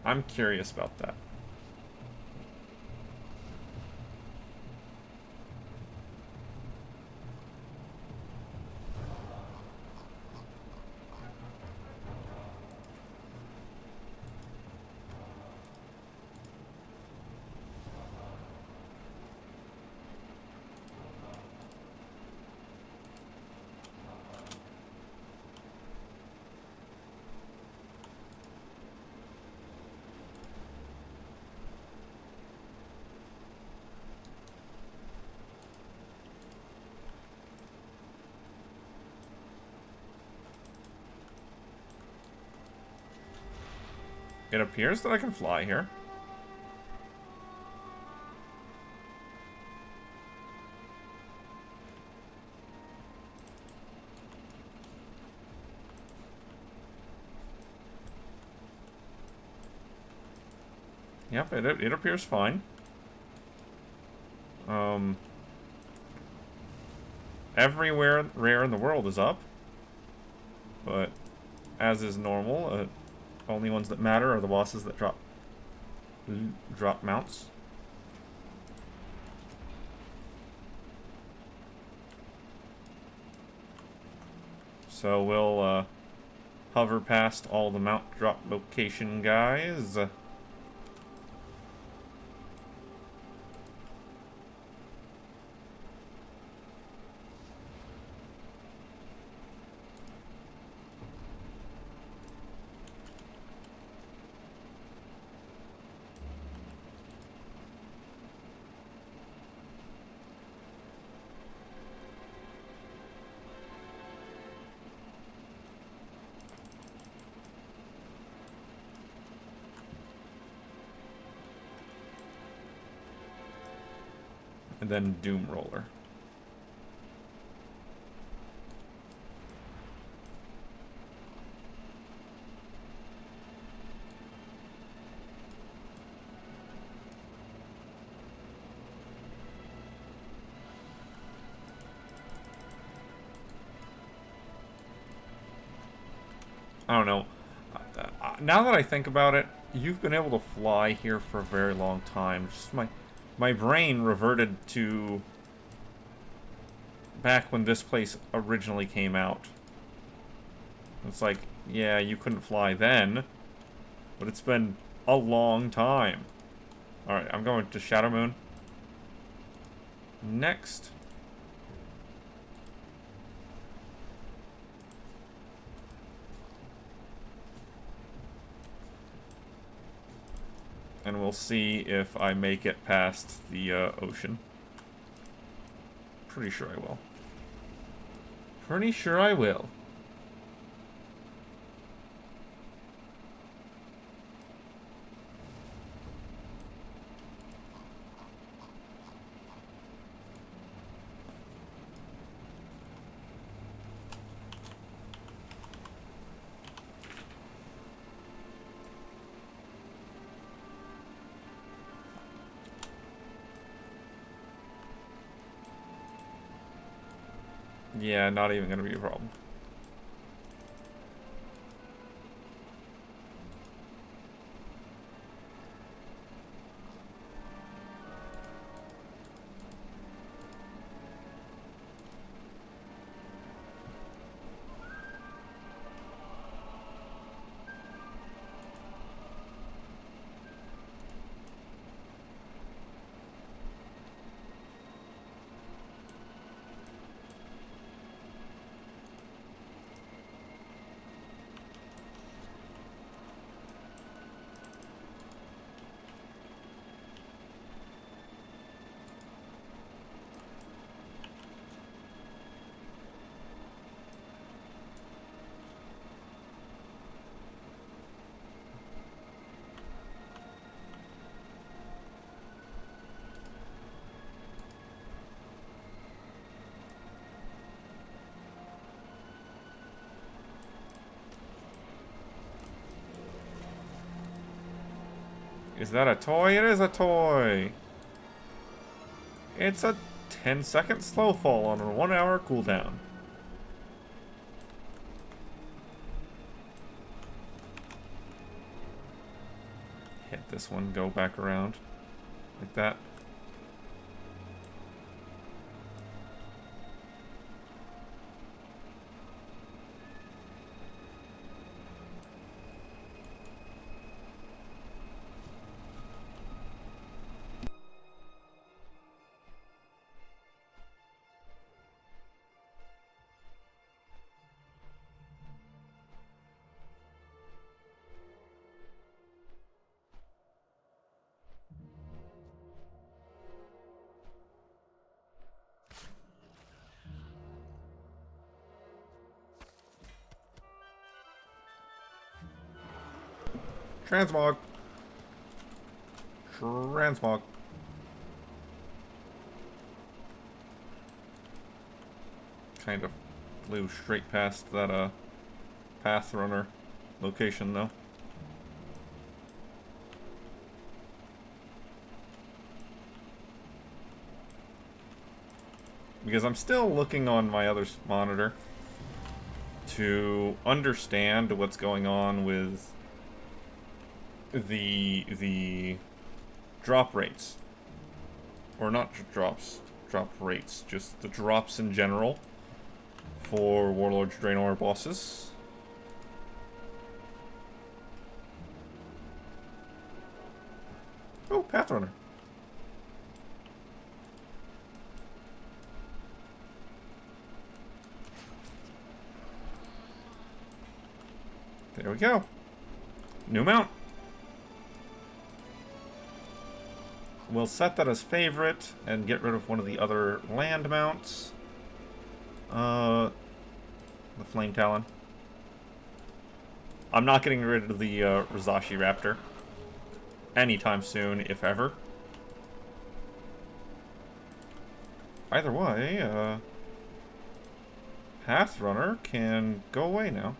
I'm curious about that. It appears that I can fly here. Yep, it appears fine. Everywhere rare in the world is up. But, as is normal, only ones that matter are the bosses that drop mounts. So we'll hover past all the mount drop location guys. And then Doom Roller. I don't know. Now that I think about it, you've been able to fly here for a very long time. Just my brain reverted to back when this place originally came out. It's like, yeah, you couldn't fly then, but it's been a long time. Alright, I'm going to Shadow Moon. Next. And we'll see if I make it past the ocean. Pretty sure I will. Pretty sure I will. Yeah, not even gonna be a problem. Is that a toy? It is a toy! It's a 10-second slow fall on a 1-hour cooldown. Hit this one, go back around. Like that. Transmog. Transmog. Kind of flew straight past that path runner location though. Because I'm still looking on my other monitor to understand what's going on with the drop rates, or not drop rates, just the drops in general for Warlords Draenor bosses. Oh, Pathrunner. There we go. New mount. We'll set that as favorite and get rid of one of the other land mounts. The Flame Talon. I'm not getting rid of the Rizashi Raptor anytime soon, if ever. Either way, Pathrunner can go away now.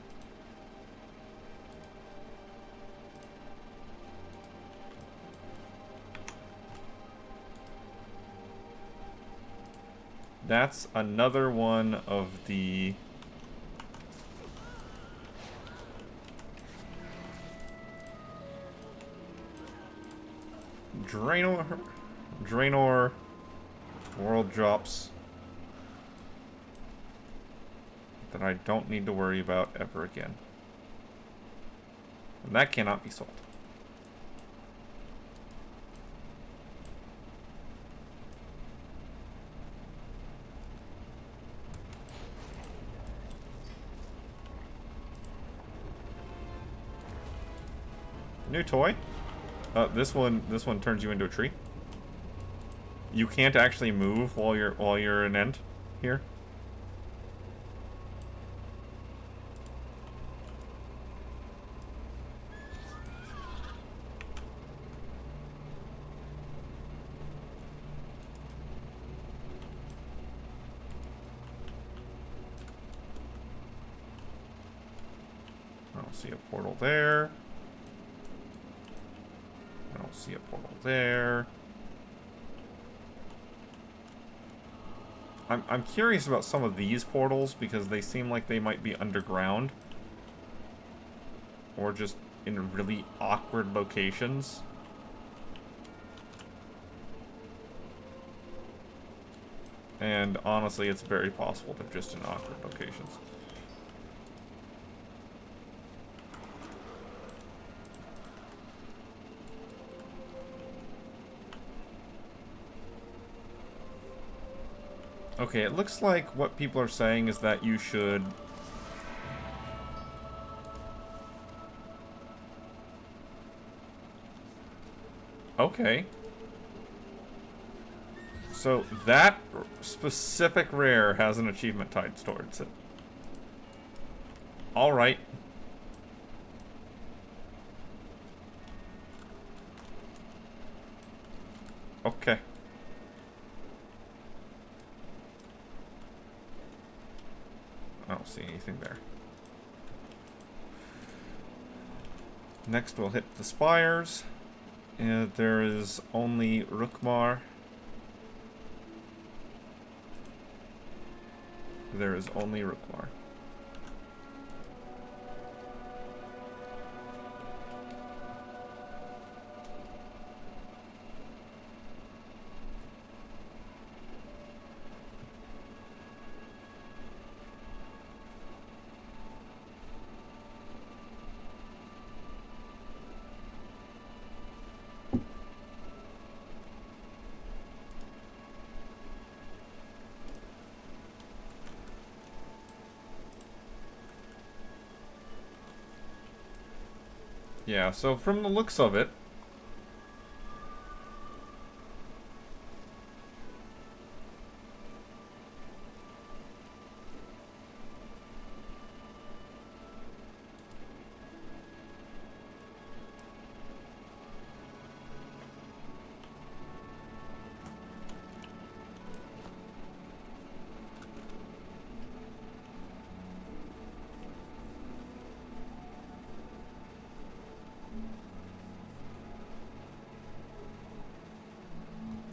That's another one of the Draenor world drops that I don't need to worry about ever again. And that cannot be sold. New toy. This one turns you into a tree. You can't actually move while you're in end here. I don't see a portal there. I don't see a portal there. I'm curious about some of these portals because they seem like they might be underground. Or just in really awkward locations. And honestly, it's very possible they're just in awkward locations. Okay, it looks like what people are saying is that you should... Okay. So that specific rare has an achievement tied towards it. Alright. Okay. I don't see anything there. Next we'll hit the spires. And there is only Rukmar. There is only Rukmar. Yeah, so from the looks of it,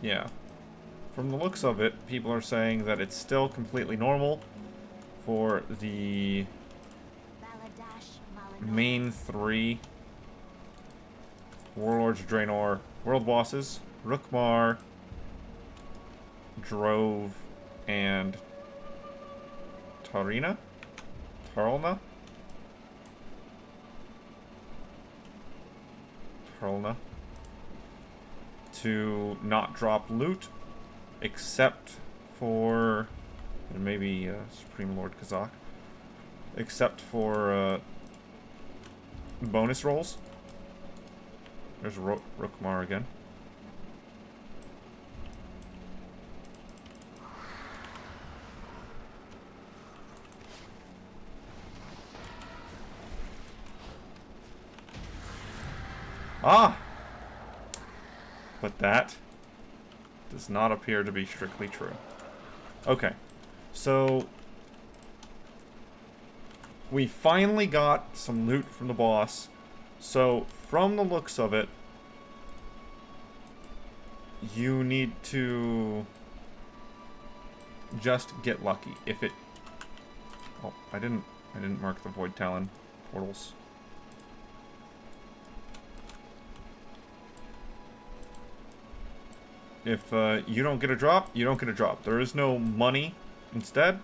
yeah. From the looks of it, people are saying that it's still completely normal for the main three Warlords of Draenor world bosses, Rukmar, Drove, and Tarina? Tarlna? Tarlna. To not drop loot, except for, and maybe Supreme Lord Kazak, except for bonus rolls. There's Rukmar again. Ah! But that does not appear to be strictly true. Okay, so we finally got some loot from the boss. So from the looks of it, you need to just get lucky. If it... Oh, I didn't mark the Void Talon portals. If you don't get a drop, you don't get a drop. There is no money instead.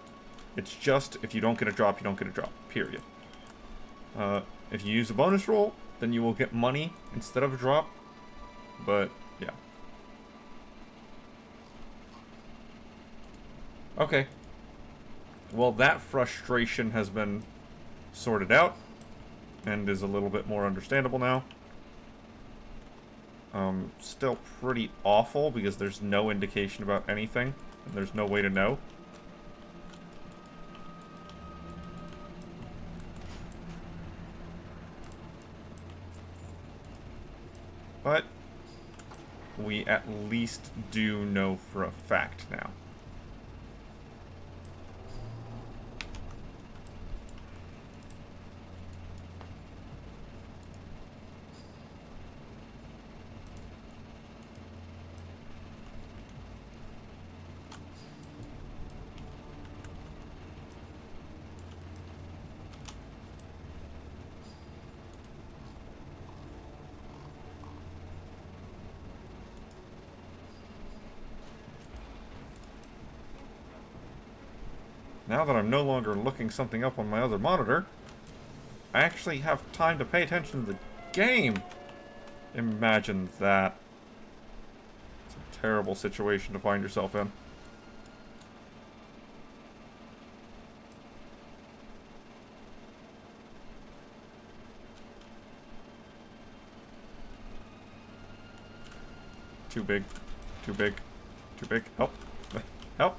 It's just, if you don't get a drop, you don't get a drop. Period. If you use a bonus roll, then you will get money instead of a drop. But, yeah. Okay. Well, that frustration has been sorted out. And is a little bit more understandable now. Still pretty awful because there's no indication about anything, and there's no way to know. But we at least do know for a fact now. Now that I'm no longer looking something up on my other monitor, I actually have time to pay attention to the game. Imagine that. It's a terrible situation to find yourself in. Too big. Too big. Too big. Help. Help.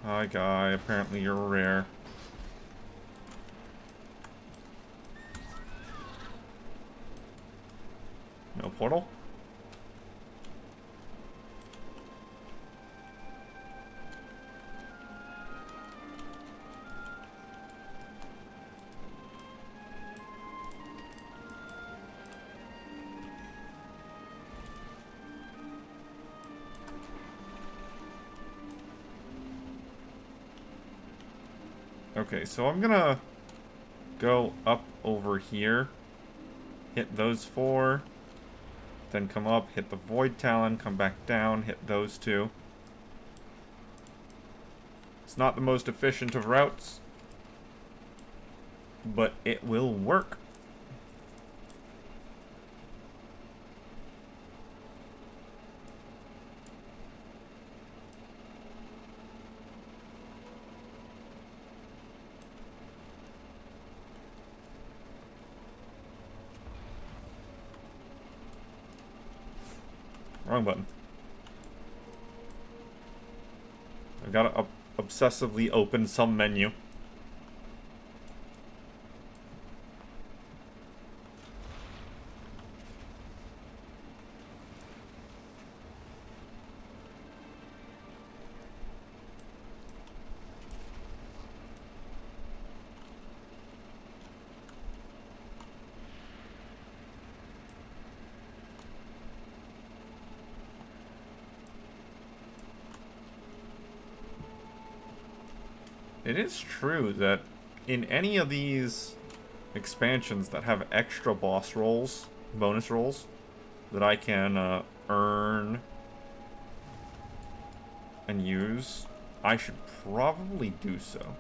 Hi, guy. Apparently you're rare. No portal? Okay, so I'm gonna go up over here, hit those 4, then come up, hit the Void Talon, come back down, hit those 2. It's not the most efficient of routes, but it will work. Wrong button. I've got to obsessively open some menu. It is true that in any of these expansions that have extra boss rolls, bonus rolls, that I can earn and use, I should probably do so.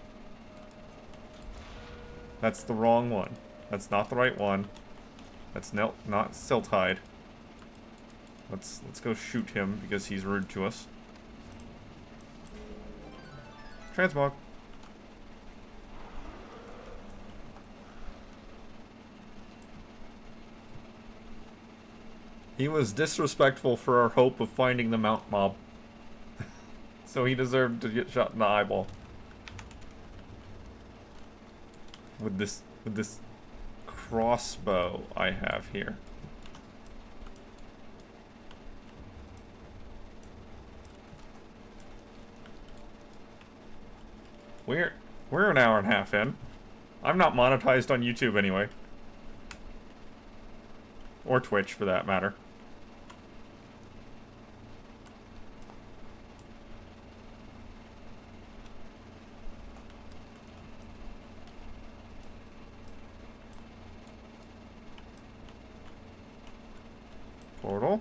That's the wrong one. That's not the right one. That's not Siltide. Let's go shoot him because he's rude to us. Transmog. He was disrespectful for our hope of finding the Mount Mob. So he deserved to get shot in the eyeball. With this crossbow I have here. We're an hour and a half in. I'm not monetized on YouTube anyway. Or Twitch for that matter. Portal?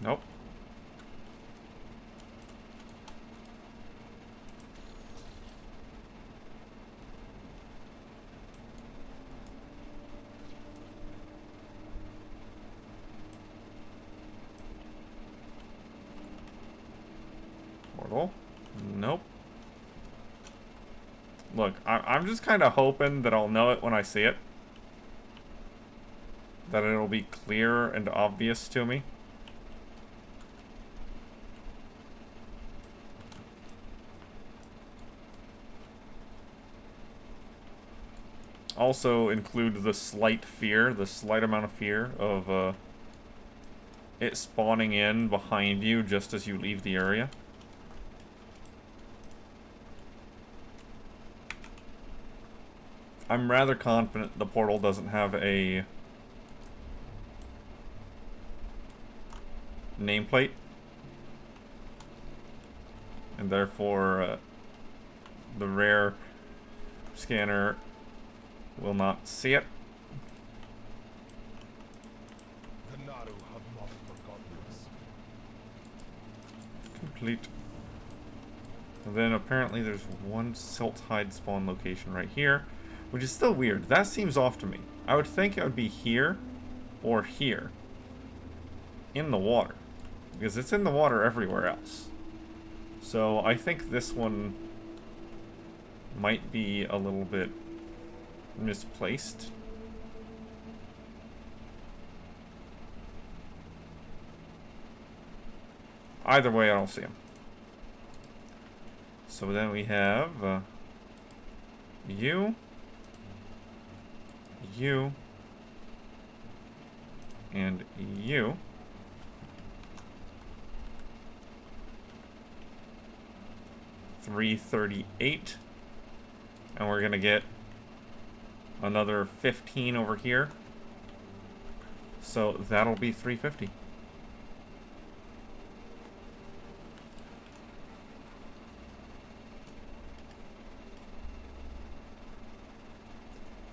Nope. Portal? Nope. Look, I'm just kind of hoping that I'll know it when I see it. that it'll be clear and obvious to me. Also include the slight amount of fear of it spawning in behind you just as you leave the area. I'm rather confident the portal doesn't have a nameplate, and therefore the rare scanner will not see it. The Naru have not forgotten us. Complete. And then apparently there's one silt hide spawn location right here, which is still weird. That seems off to me. I would think it would be here or here in the water, because it's in the water everywhere else. So I think this one might be a little bit misplaced. Either way, I don't see him. So then we have you, and you. $338, and we're gonna get another 15 over here, so that'll be 350.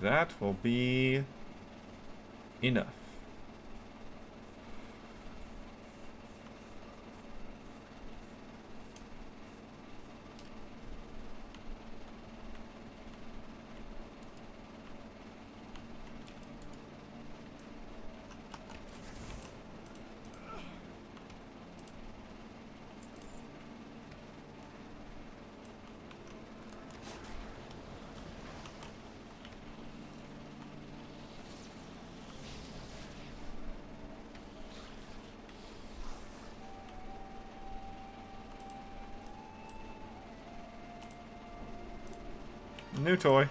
That will be enough. New toy.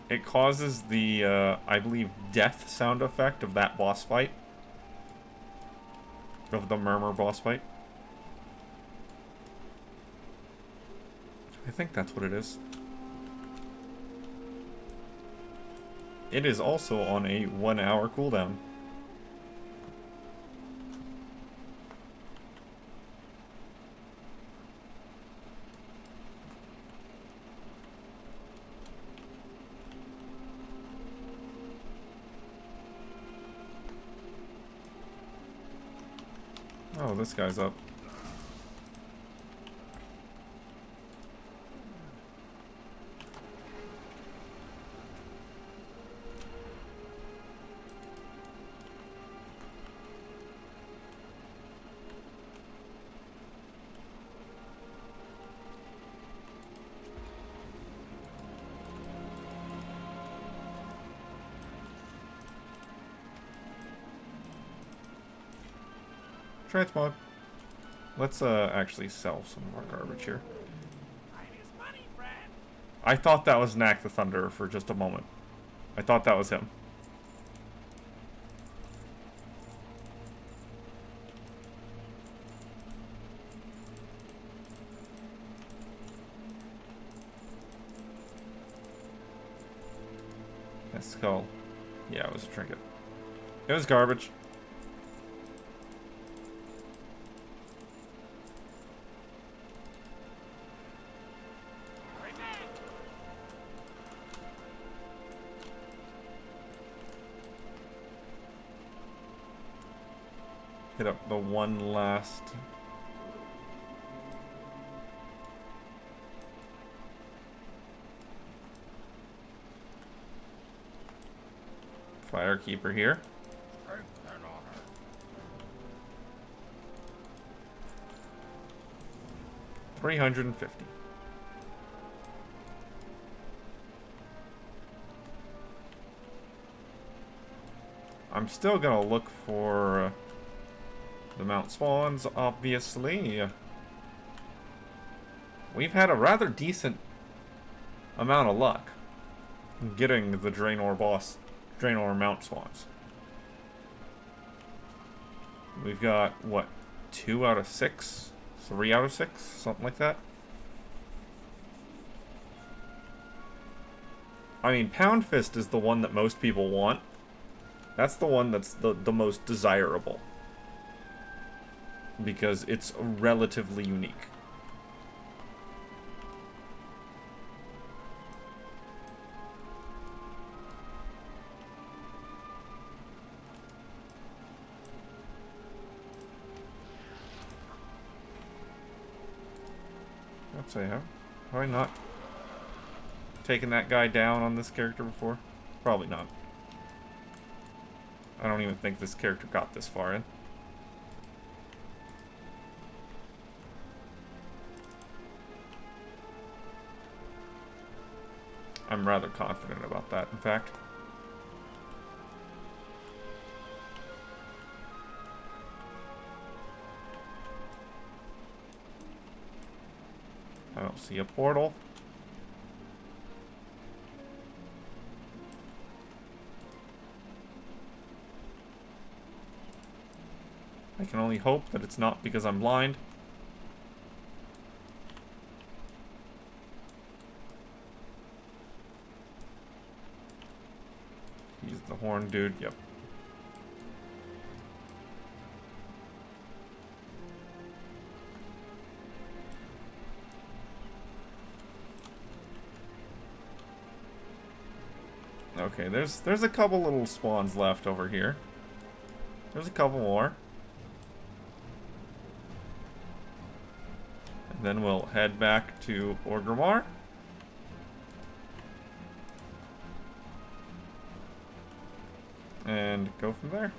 It causes the, I believe, death sound effect of that boss fight. Of the Murmur boss fight. I think that's what it is. It is also on a 1 hour cooldown. Oh, this guy's up. Transmog. Let's actually sell some of our garbage here. I thought that was Knack the Thunderer for just a moment. I thought that was him. That skull. Yeah, it was a trinket. It was garbage. Hit up the one last. Firekeeper here. 350. I'm still gonna look for the mount spawns, obviously. We've had a rather decent amount of luck getting the Draenor mount spawns. We've got, what, 2 out of 6? 3 out of 6? Something like that. I mean, Pound Fist is the one that most people want. That's the one that's the most desirable. Because it's relatively unique. Let's say, have I not taken that guy down on this character before? Probably not. I don't even think this character got this far in. I'm rather confident about that, in fact. I don't see a portal. I can only hope that it's not because I'm blind. He's the horn dude, yep. Okay, there's a couple little spawns left over here. There's a couple more. And then we'll head back to Orgrimmar. And go from there.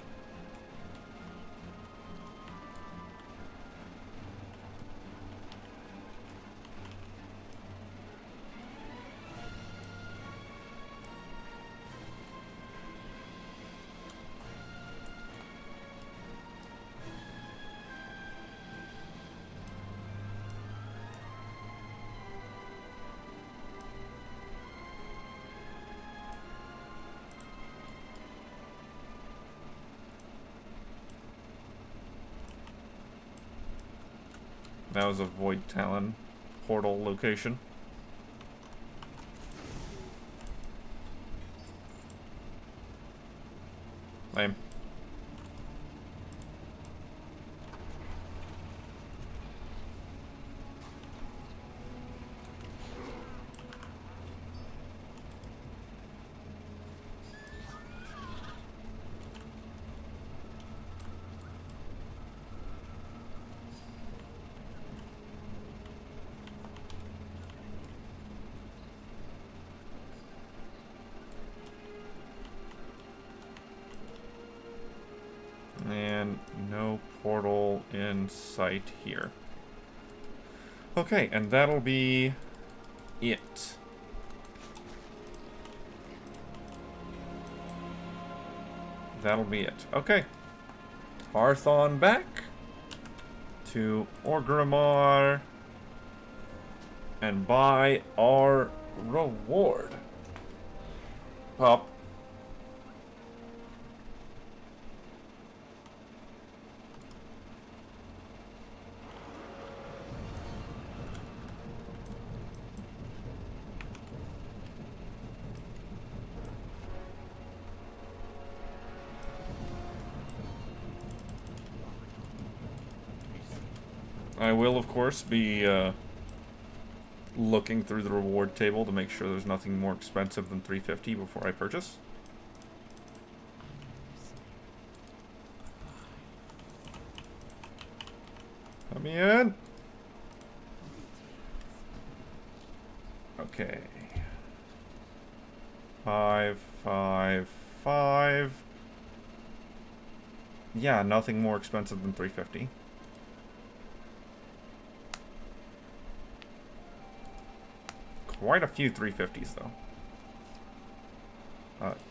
That was a Void Talon portal location. Lame. And no portal in sight here. Okay, and that'll be it. That'll be it. Okay. Hearthon back to Orgrimmar and buy our reward. Pop. I will, of course, be looking through the reward table to make sure there's nothing more expensive than $350 before I purchase. Let me in. Okay. 5, 5, 5. Yeah, nothing more expensive than $350. Quite a few 350s, though.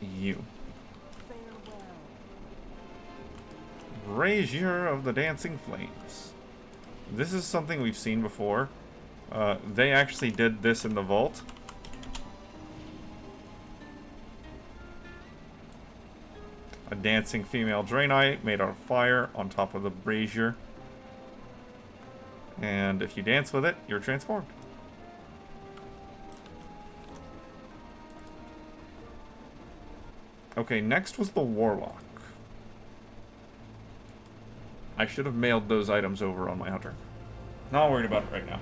You. Brazier of the Dancing Flames. This is something we've seen before. They actually did this in the vault. A dancing female Draenei made out of fire on top of the brazier. And if you dance with it, you're transformed. Okay, next was the Warlock. I should have mailed those items over on my hunter. Not worried about it right now.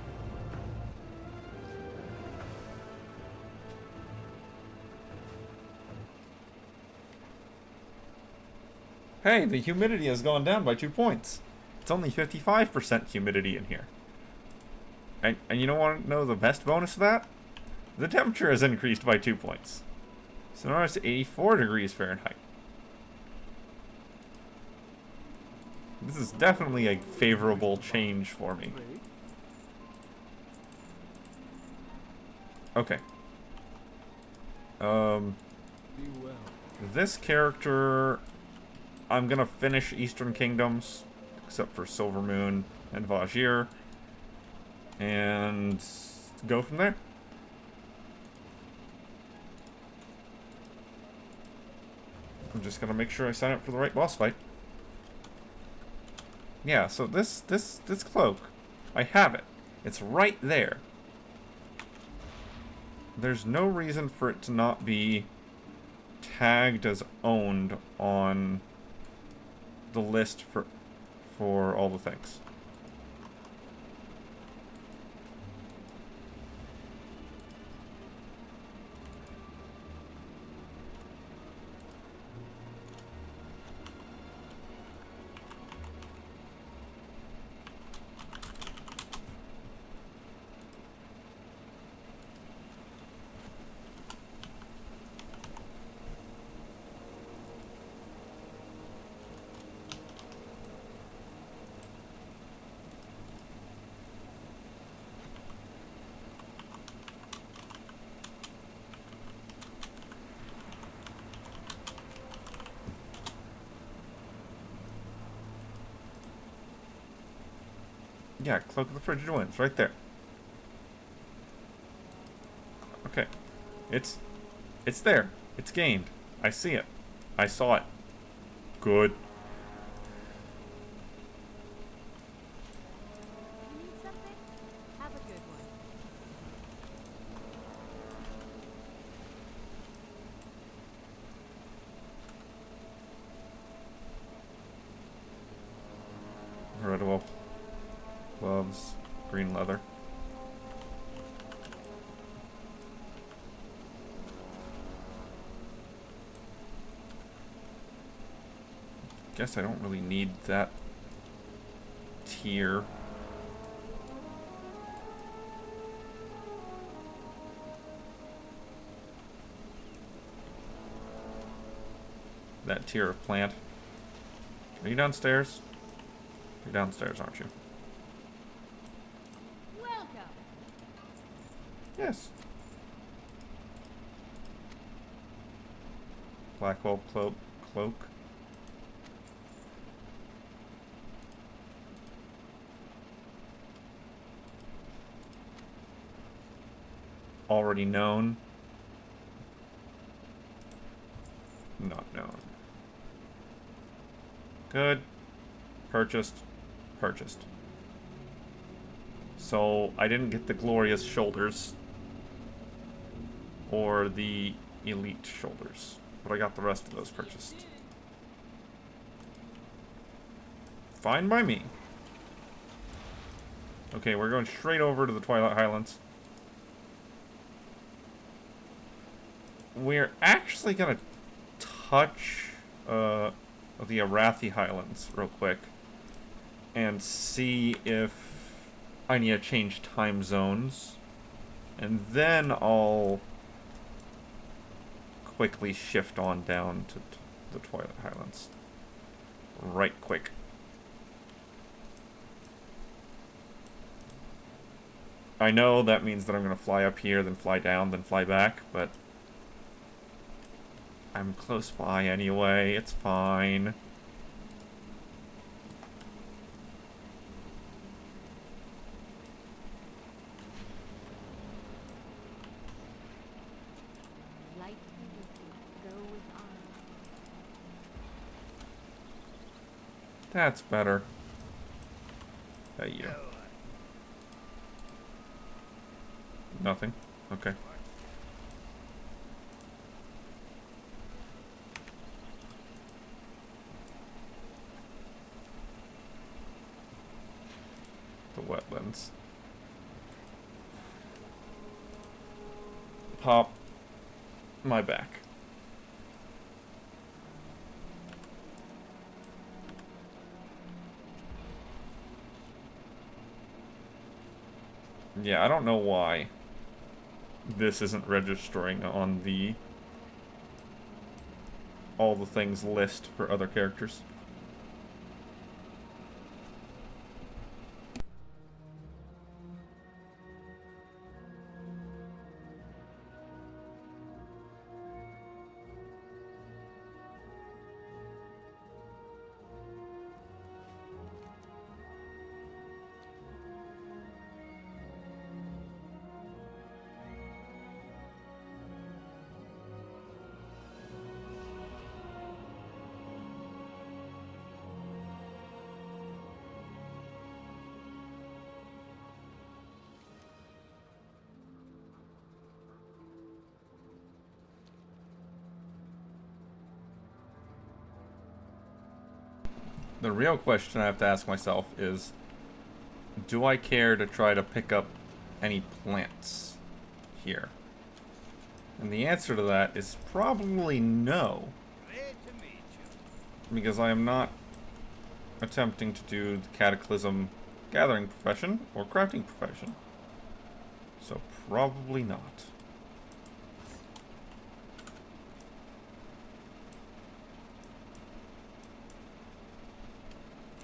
Hey, the humidity has gone down by 2 points. It's only 55% humidity in here. And you don't want to know the best bonus of that? The temperature has increased by 2 points. So now it's 84 degrees Fahrenheit. This is definitely a favorable change for me. Okay. This character, I'm gonna finish Eastern Kingdoms, except for Silver Moon and Vajir, and go from there. I'm just gonna make sure I sign up for the right boss fight. Yeah, so this cloak, I have it. It's right there. There's no reason for it to not be tagged as owned on the list for all the things. Yeah, Cloak of the Frigid Winds, right there. Okay. It's there. It's gained. I see it. I saw it. Good. You need something? Have a good one. Red wolf. Gloves. Green leather. Guess I don't really need that tier. That tier of plant. Are you downstairs? You're downstairs, aren't you? Welcome. Yes. Blackwell cloak. Already known. Not known. Good. Purchased. Purchased. So, I didn't get the glorious shoulders. Or the elite shoulders. But I got the rest of those purchased. Fine by me. Okay, we're going straight over to the Twilight Highlands. We're actually gonna touch the Arathi Highlands real quick and see if I need to change time zones, and then I'll quickly shift on down to the Twilight Highlands. Right quick. I know that means that I'm going to fly up here, then fly down, then fly back, but I'm close by anyway. It's fine. Light be with you. Go with honor. That's better. Hey, you. Nothing? Okay. The wetlands. Pop my back. Yeah, I don't know why this isn't registering on the all the things list for other characters. The real question I have to ask myself is, do I care to try to pick up any plants here? And the answer to that is probably no. Because I am not attempting to do the Cataclysm gathering profession or crafting profession. So probably not.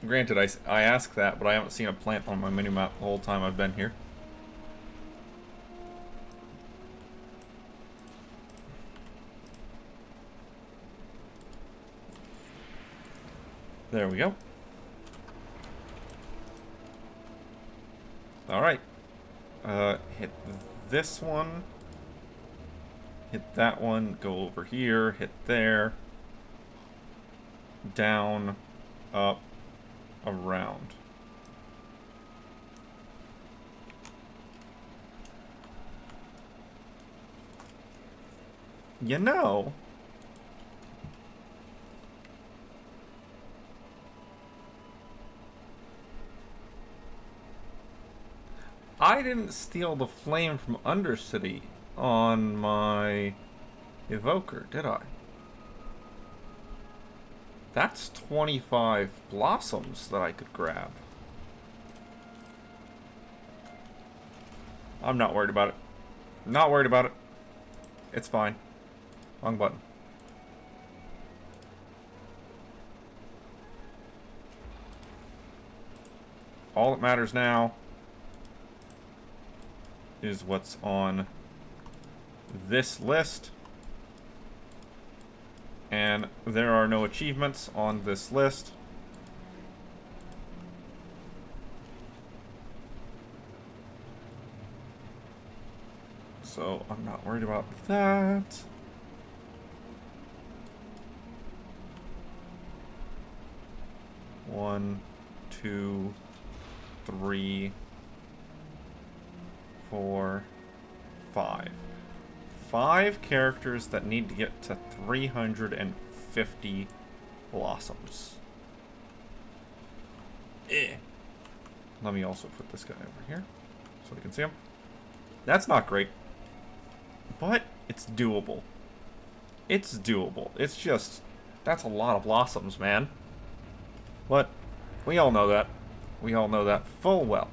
Granted, I ask that, but I haven't seen a plant on my minimap the whole time I've been here. There we go. Alright. Hit this one. Hit that one. Go over here. Hit there. Down. Up. Around. You know, I didn't steal the flame from Undercity on my evoker, did I? That's 25 blossoms that I could grab. I'm not worried about it. Not worried about it. It's fine. Wrong button. All that matters now is what's on this list. And there are no achievements on this list. So I'm not worried about that. One, two, three, four, five. 5 characters that need to get to 350 blossoms. Let me also put this guy over here so we can see him. That's not great, but it's doable. It's doable. It's just, that's a lot of blossoms, man. But we all know that. We all know that full well.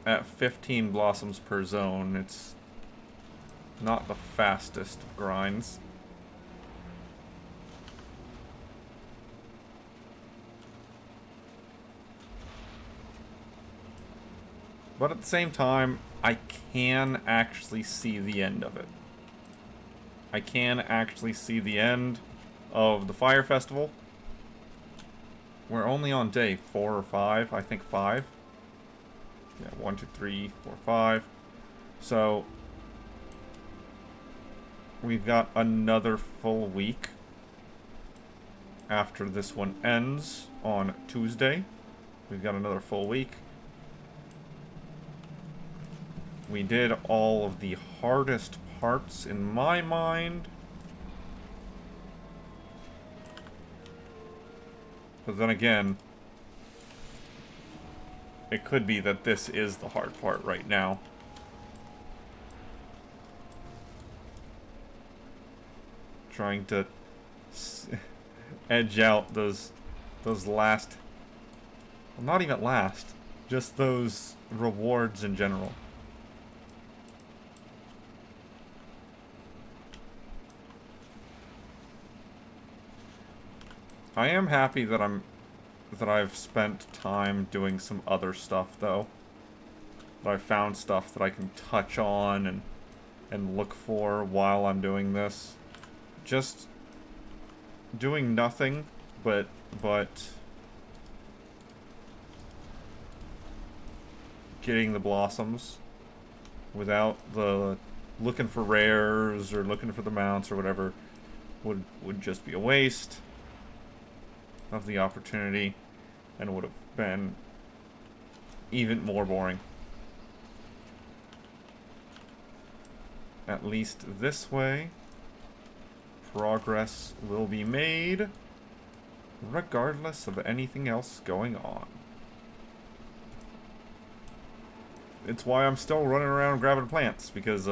at 15 blossoms per zone, it's not the fastest of grinds. But at the same time, I can actually see the end of it. I can actually see the end of the Fire Festival. We're only on day 4 or 5. I think 5. Yeah, 1, 2, 3, 4, 5. So, we've got another full week after this one ends on Tuesday. We've got another full week. We did all of the hardest parts in my mind. But then again, it could be that this is the hard part right now. Trying to edge out those last, well, not even last, just those rewards in general. I am happy that I've spent time doing some other stuff though. That I've found stuff that I can touch on and look for while I'm doing this. Just doing nothing but getting the blossoms without the looking for rares or looking for the mounts or whatever would just be a waste of the opportunity and would have been even more boring. At least this way, progress will be made regardless of anything else going on. It's why I'm still running around grabbing plants, because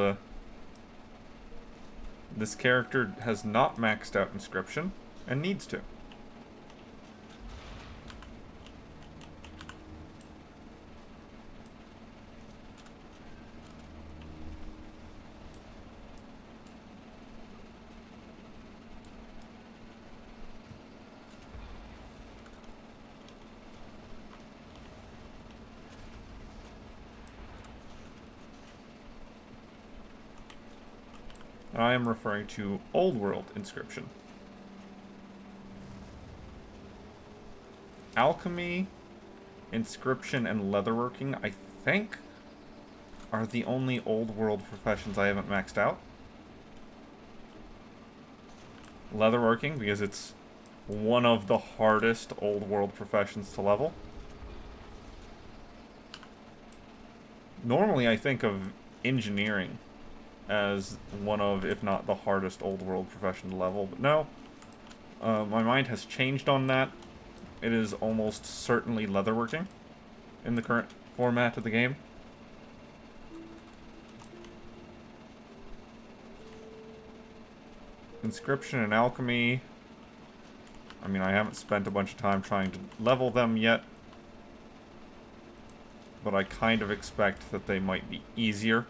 this character has not maxed out Inscription and needs to. I am referring to Old World Inscription. Alchemy, Inscription, and Leatherworking, I think, are the only Old World professions I haven't maxed out. Leatherworking, because it's one of the hardest Old World professions to level. Normally I think of engineering as one of, if not the hardest Old World profession to level, but no. My mind has changed on that. It is almost certainly leatherworking in the current format of the game. Inscription and Alchemy. I mean, I haven't spent a bunch of time trying to level them yet, but I kind of expect that they might be easier.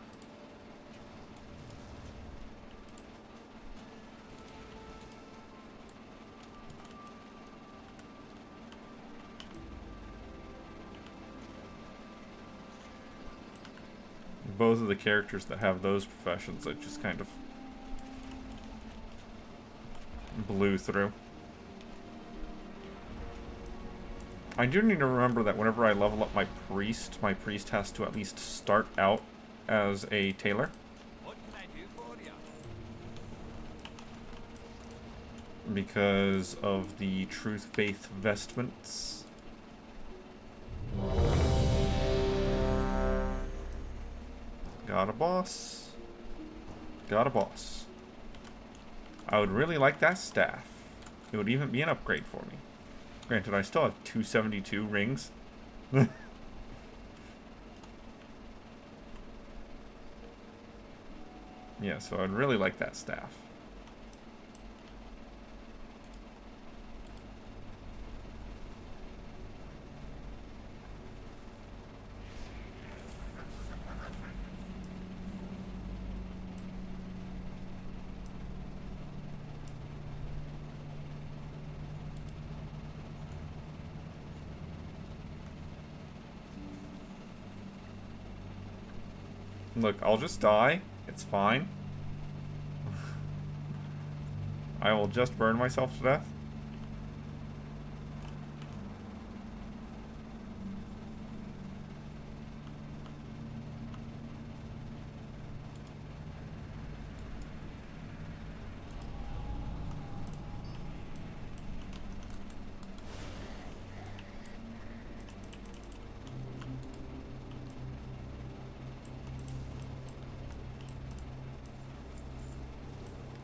Both of the characters that have those professions, I just kind of blew through. I do need to remember that whenever I level up my priest has to at least start out as a tailor. What can I do for you? Because of the truth faith vestments. Got a boss. Got a boss. I would really like that staff. It would even be an upgrade for me. Granted, I still have 272 rings. Yeah, so I'd really like that staff. Look, I'll just die. It's fine. I will just burn myself to death.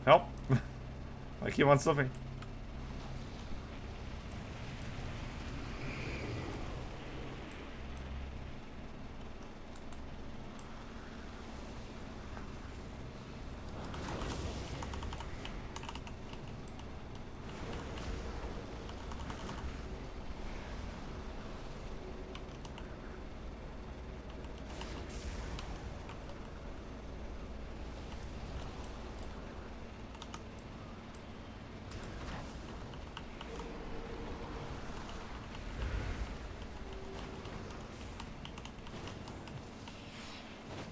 Help! I keep on slipping.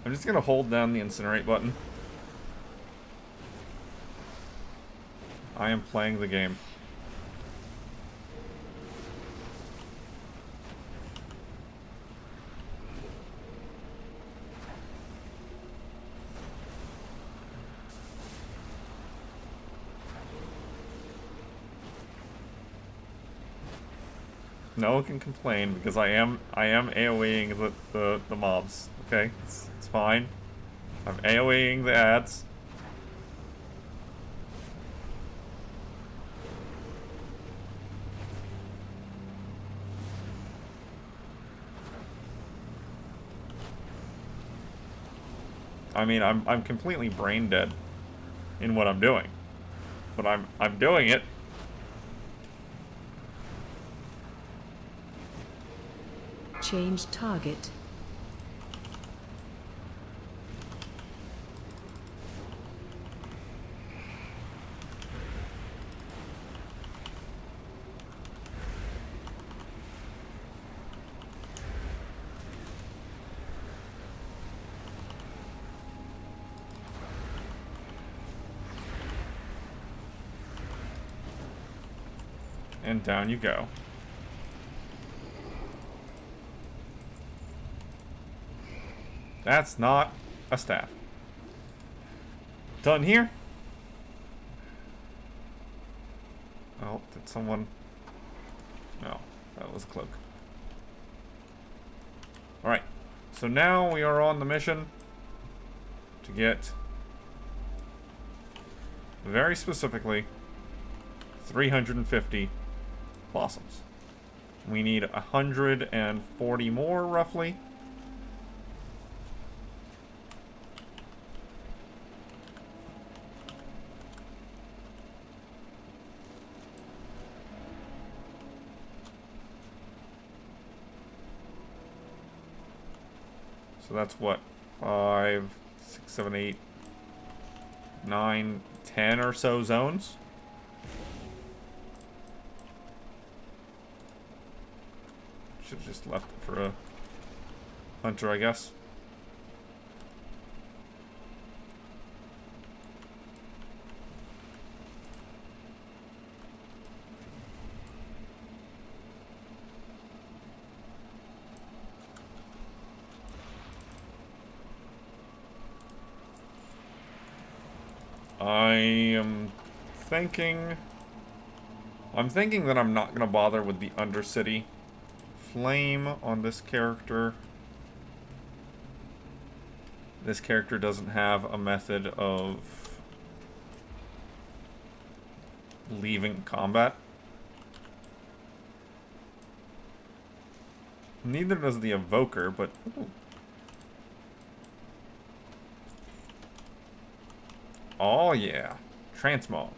I'm just gonna hold down the incinerate button. I am playing the game. No one can complain because I am AoEing the mobs. Okay, it's fine. I'm AoEing the ads. I mean, I'm completely brain dead in what I'm doing, but I'm doing it. Change target. And down you go. That's not a staff. Done here. Oh, did someone... No, that was a cloak. Alright, so now we are on the mission to get, very specifically, 350 blossoms. We need 140 more, roughly. So that's what, 5, 6, 7, 8, 9, 10 or so zones. Should have just left it for a hunter, I guess. I'm thinking that I'm not gonna bother with the Undercity flame on this character. This character doesn't have a method of leaving combat. Neither does the Evoker, but... Ooh. Oh yeah, Transmog.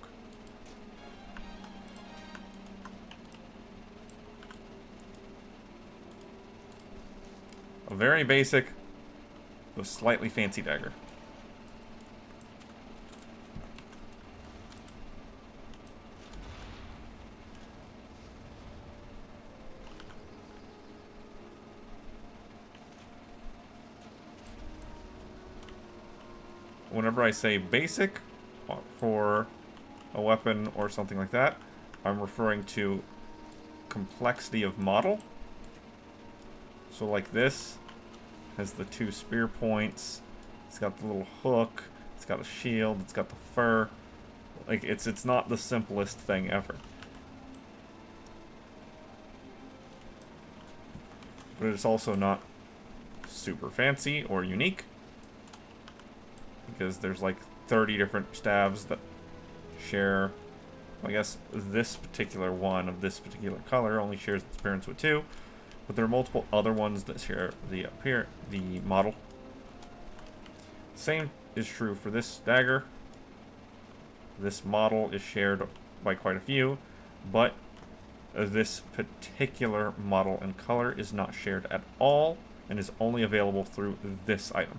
A very basic, but slightly fancy dagger. whenever I say basic for a weapon or something like that, I'm referring to complexity of model. So like this has the 2 spear points. It's got the little hook. It's got a shield. It's got the fur. Like it's not the simplest thing ever. But it's also not super fancy or unique, because there's like 30 different stabs that share, I guess this particular one of this particular color only shares its appearance with 2, but there are multiple other ones that share the model. Same is true for this dagger. This model is shared by quite a few, but this particular model and color is not shared at all and is only available through this item.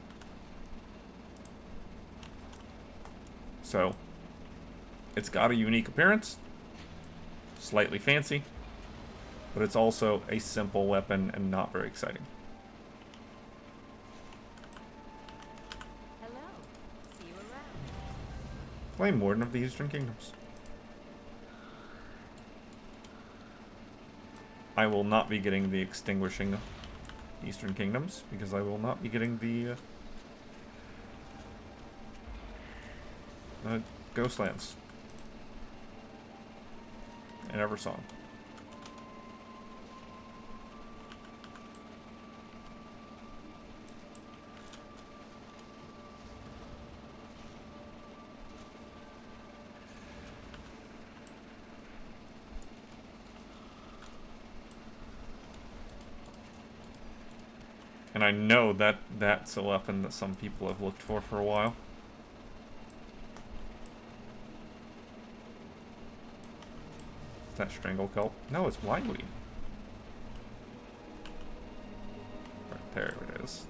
So, it's got a unique appearance, slightly fancy, but it's also a simple weapon and not very exciting. Hello. See you around. Flame Warden of the Eastern Kingdoms. I will not be getting the Extinguishing Eastern Kingdoms, because I will not be getting the Ghostlands in Eversong. And I know that that's a weapon that some people have looked for a while. Is that Strangle Kelp? No, it's Windweed. Right there it is.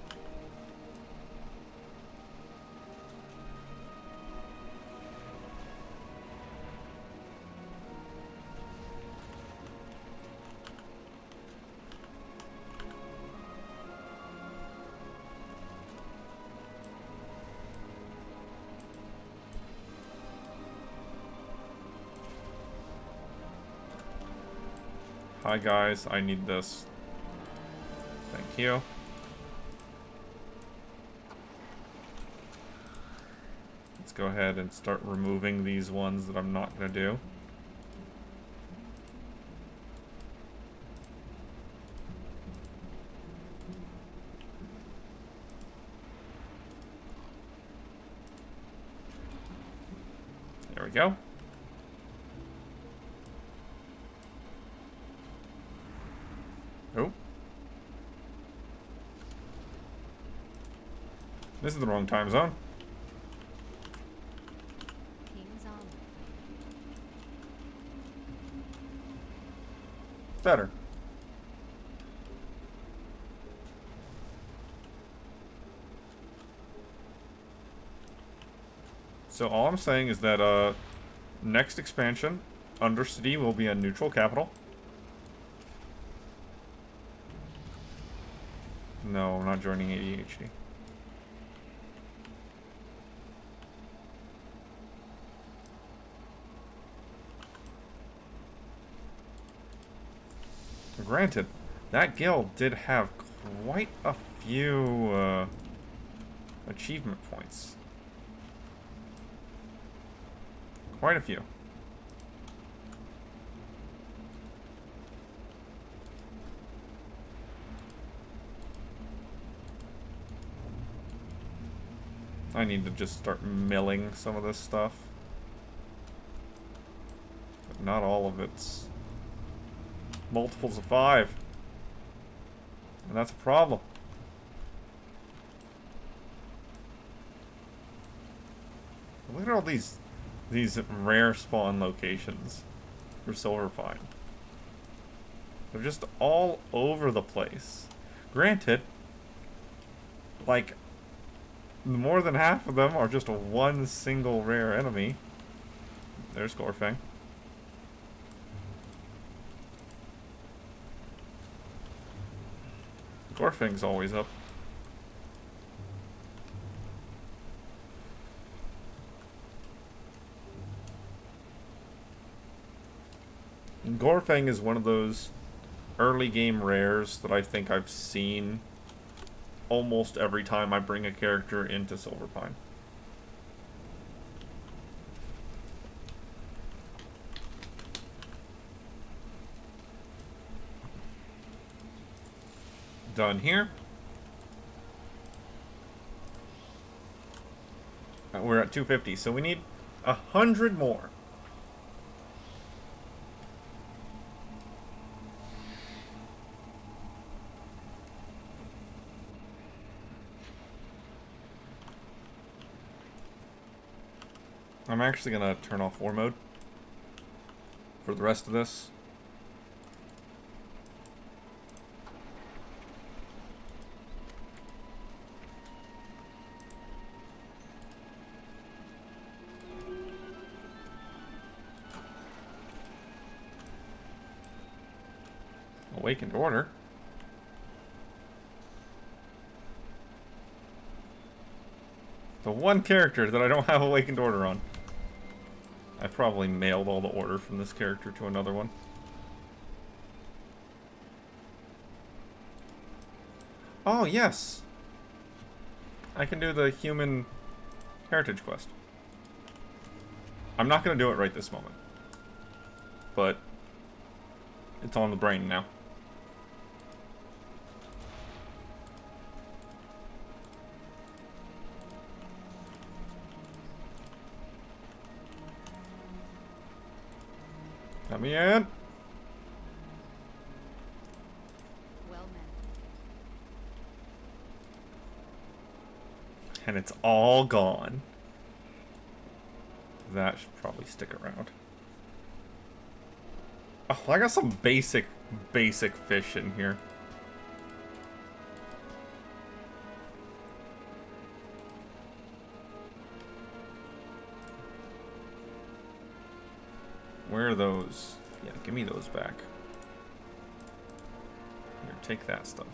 Hi guys, I need this. Thank you. Let's go ahead and start removing these ones that I'm not going to do. There we go. Oh. This is the wrong time zone. King's on. Better. So all I'm saying is that next expansion, Undercity will be a neutral capital. No, I'm not joining ADHD. Granted, that guild did have quite a few achievement points. Quite a few. I need to just start milling some of this stuff. But not all of it's multiples of 5. And that's a problem. Look at all these rare spawn locations for Silverpine. They're just all over the place. Granted, like, more than half of them are just one single rare enemy. There's Gorfang. Gorfang's always up. Gorfang is one of those early game rares that I think I've seen almost every time I bring a character into Silverpine. Done here. We're at 250, so we need 100 more. I'm actually gonna turn off war mode for the rest of this. Awakened Order. The one character that I don't have Awakened Order on. I probably mailed all the order from this character to another one. Oh, yes! I can do the human heritage quest. I'm not going to do it right this moment. But it's on the brain now. Let me in. Well met. And it's all gone. That should probably stick around. Oh, I got some basic fish in here. Where are those? Yeah, give me those back. Here, take that stuff.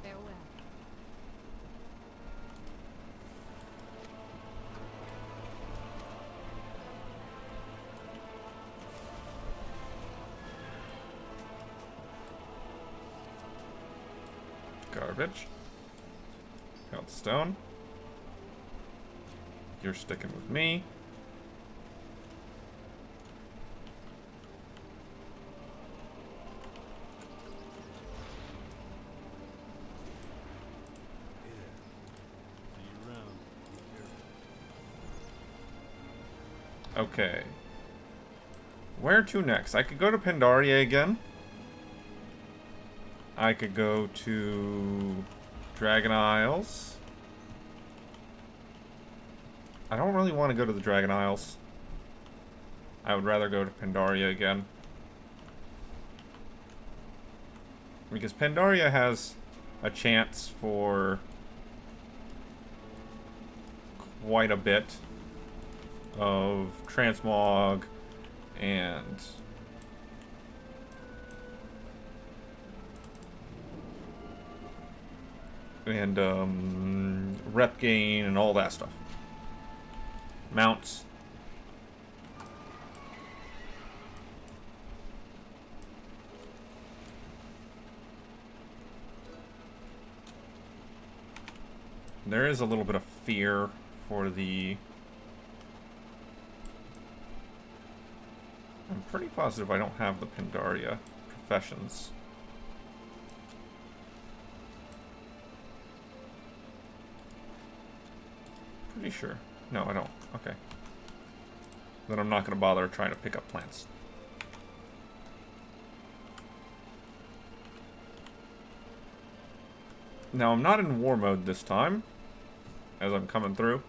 Farewell. Garbage. Got stone. You're sticking with me. Okay. Where to next? I could go to Pandaria again. I could go to Dragon Isles. I don't really want to go to the Dragon Isles. I would rather go to Pandaria again. Because Pandaria has a chance for quite a bit of transmog and rep gain and all that stuff. Mounts. There is a little bit of fear for the... I'm pretty positive I don't have the Pandaria professions. Pretty sure. No, I don't. Okay. Then I'm not going to bother trying to pick up plants. Now, I'm not in war mode this time, as I'm coming through.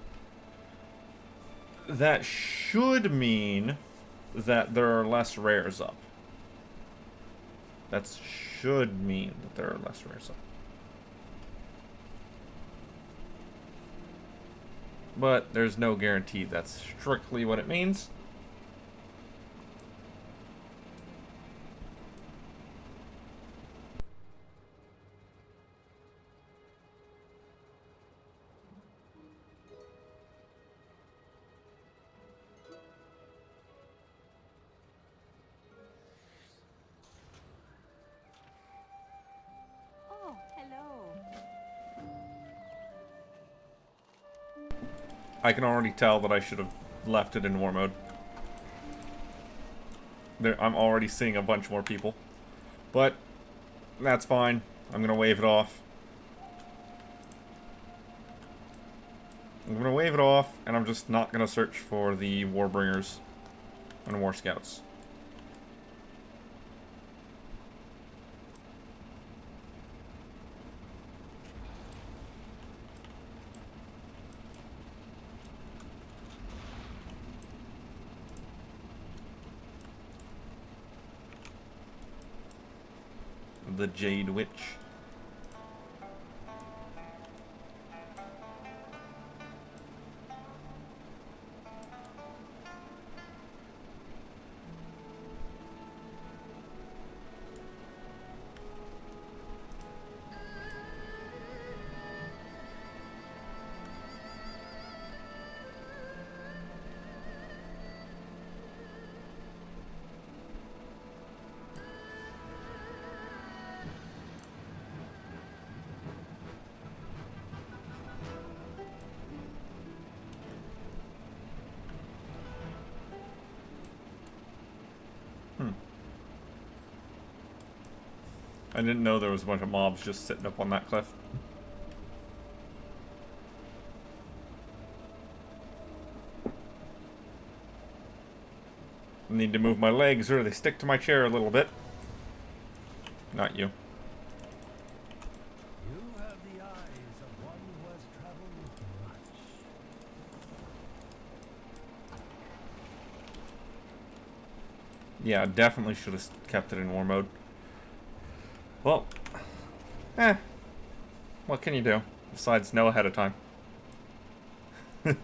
That should mean that there are less rares up. That should mean that there are less rares up. But there's no guarantee that's strictly what it means. I can already tell that I should have left it in war mode. I'm already seeing a bunch more people. But, that's fine. I'm gonna wave it off. I'm gonna wave it off, and I'm just not gonna search for the Warbringers and War Scouts. The Jade Witch. I didn't know there was a bunch of mobs just sitting up on that cliff. I need to move my legs or they stick to my chair a little bit. Not you. You have the eyes of one who has traveled much. Yeah, definitely should have kept it in war mode. Well, what can you do? Besides know ahead of time. Tell me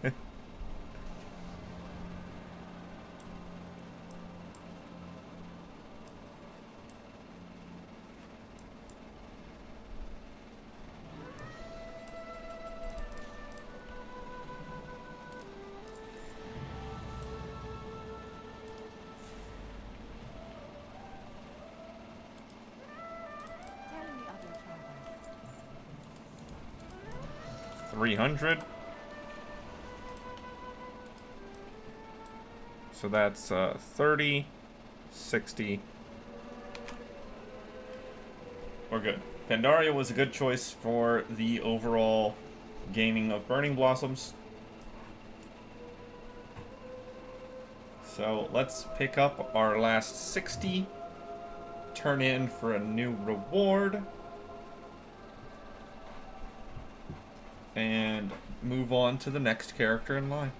of your travels. 300. So that's 30, 60. We're good. Pandaria was a good choice for the overall gaining of Burning Blossoms. So let's pick up our last 60. Turn in for a new reward. And move on to the next character in line.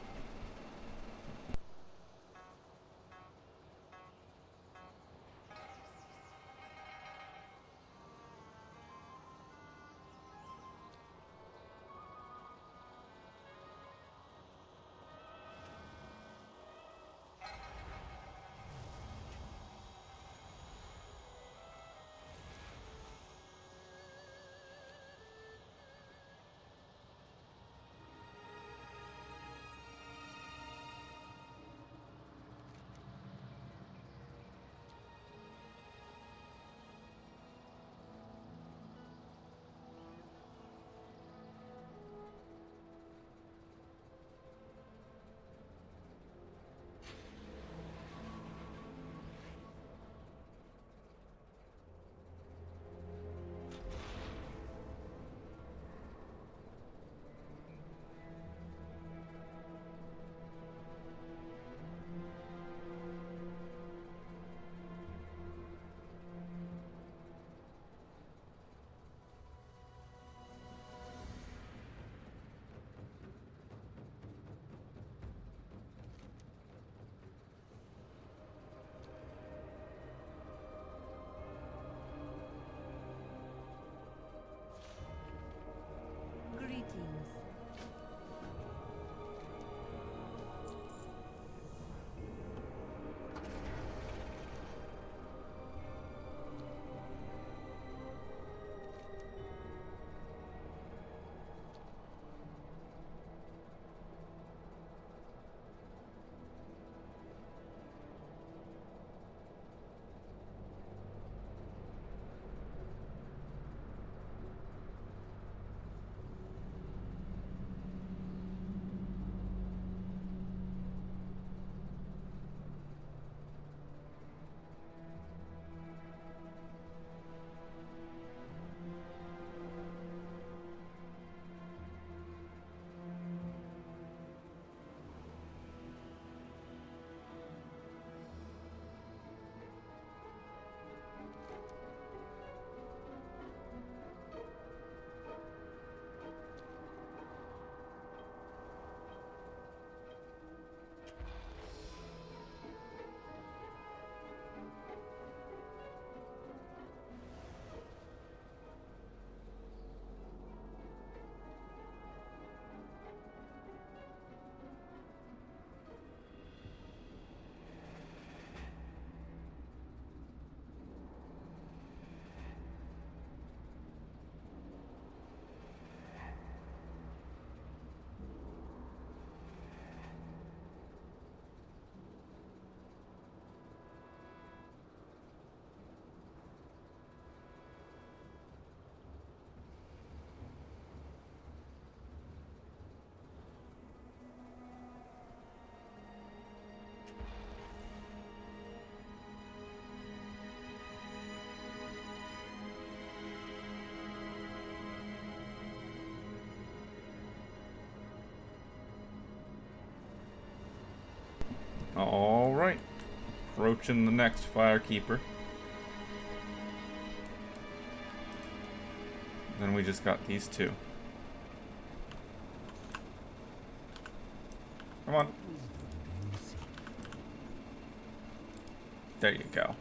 Alright. Approaching the next Firekeeper. Then we just got these two. Come on. There you go.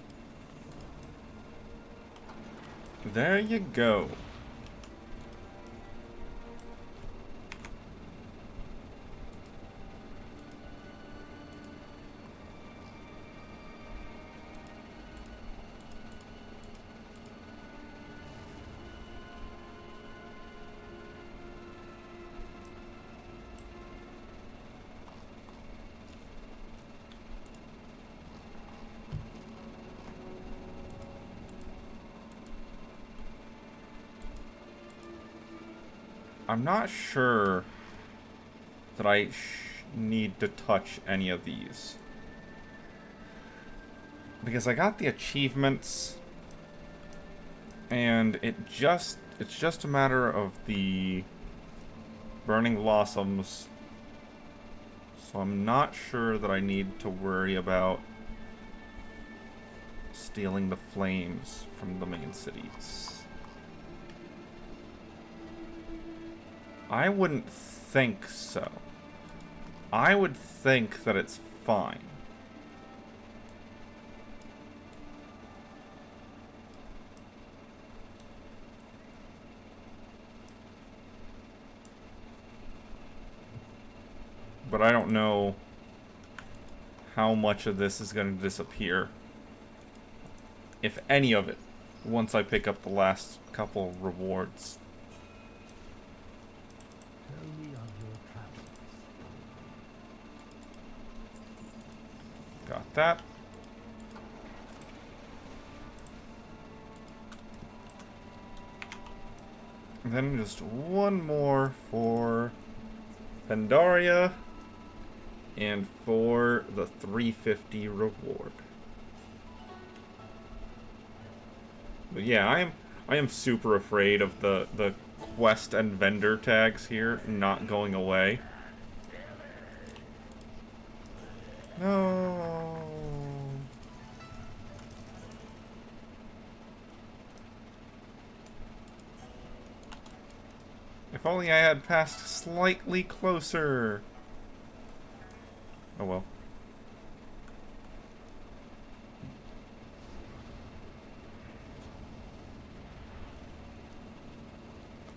There you go. I'm not sure that I need to touch any of these. Because I got the achievements, and it's just a matter of the burning blossoms. So I'm not sure that I need to worry about stealing the flames from the main cities. I wouldn't think so. I would think that it's fine. But I don't know how much of this is going to disappear. If any of it, once I pick up the last couple rewards. Tell me of your travels. Got that. And then just one more for Pandaria and for the 350 reward. But yeah, I am super afraid of the quest and vendor tags here not going away. No. If only I had passed slightly closer. Oh well.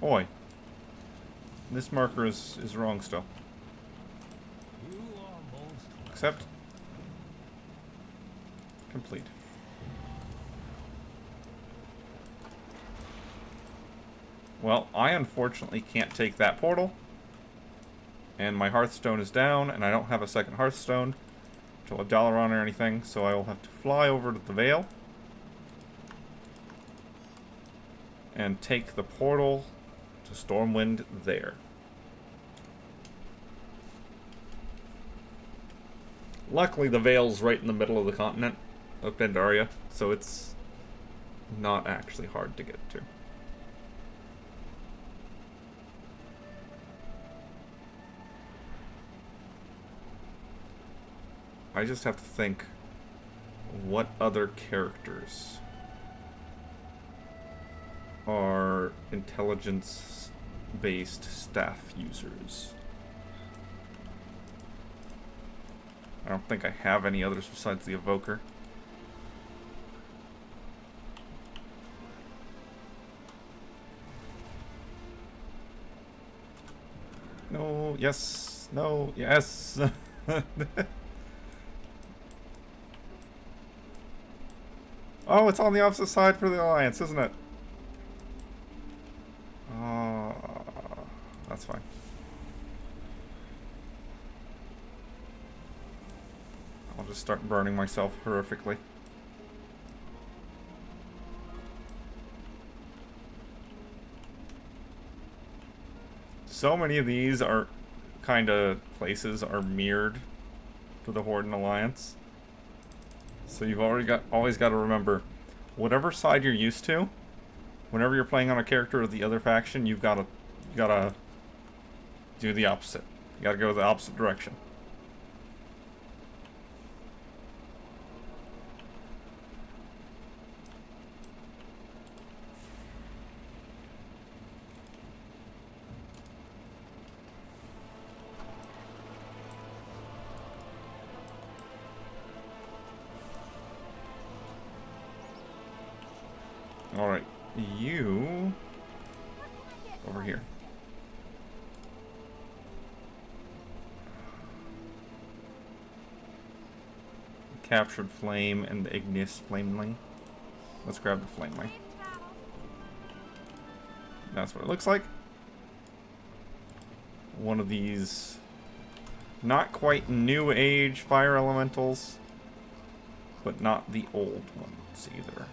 Oi. This marker is wrong still. You are most Accept. Complete. Well, I unfortunately can't take that portal. And my Hearthstone is down, and I don't have a second Hearthstone to a Dalaran or anything, so I will have to fly over to the Vale and take the portal to Stormwind there. Luckily, the Vale's right in the middle of the continent of Pandaria, so it's not actually hard to get to. I just have to think what other characters are intelligence-based staff users. I don't think I have any others besides the Evoker. No, yes, no, yes. Oh, it's on the opposite side for the Alliance, isn't it? That's fine. I'll just start burning myself horrifically. So many of these are places are mirrored to the Horde and Alliance. So you've always got to remember, whatever side you're used to, whenever you're playing on a character of the other faction, you gotta do the opposite. You gotta go the opposite direction. Alright, you... over here. Captured flame and the igneous flameling. Let's grab the flameling. That's what it looks like. One of these not quite new age fire elementals, but not the old ones either.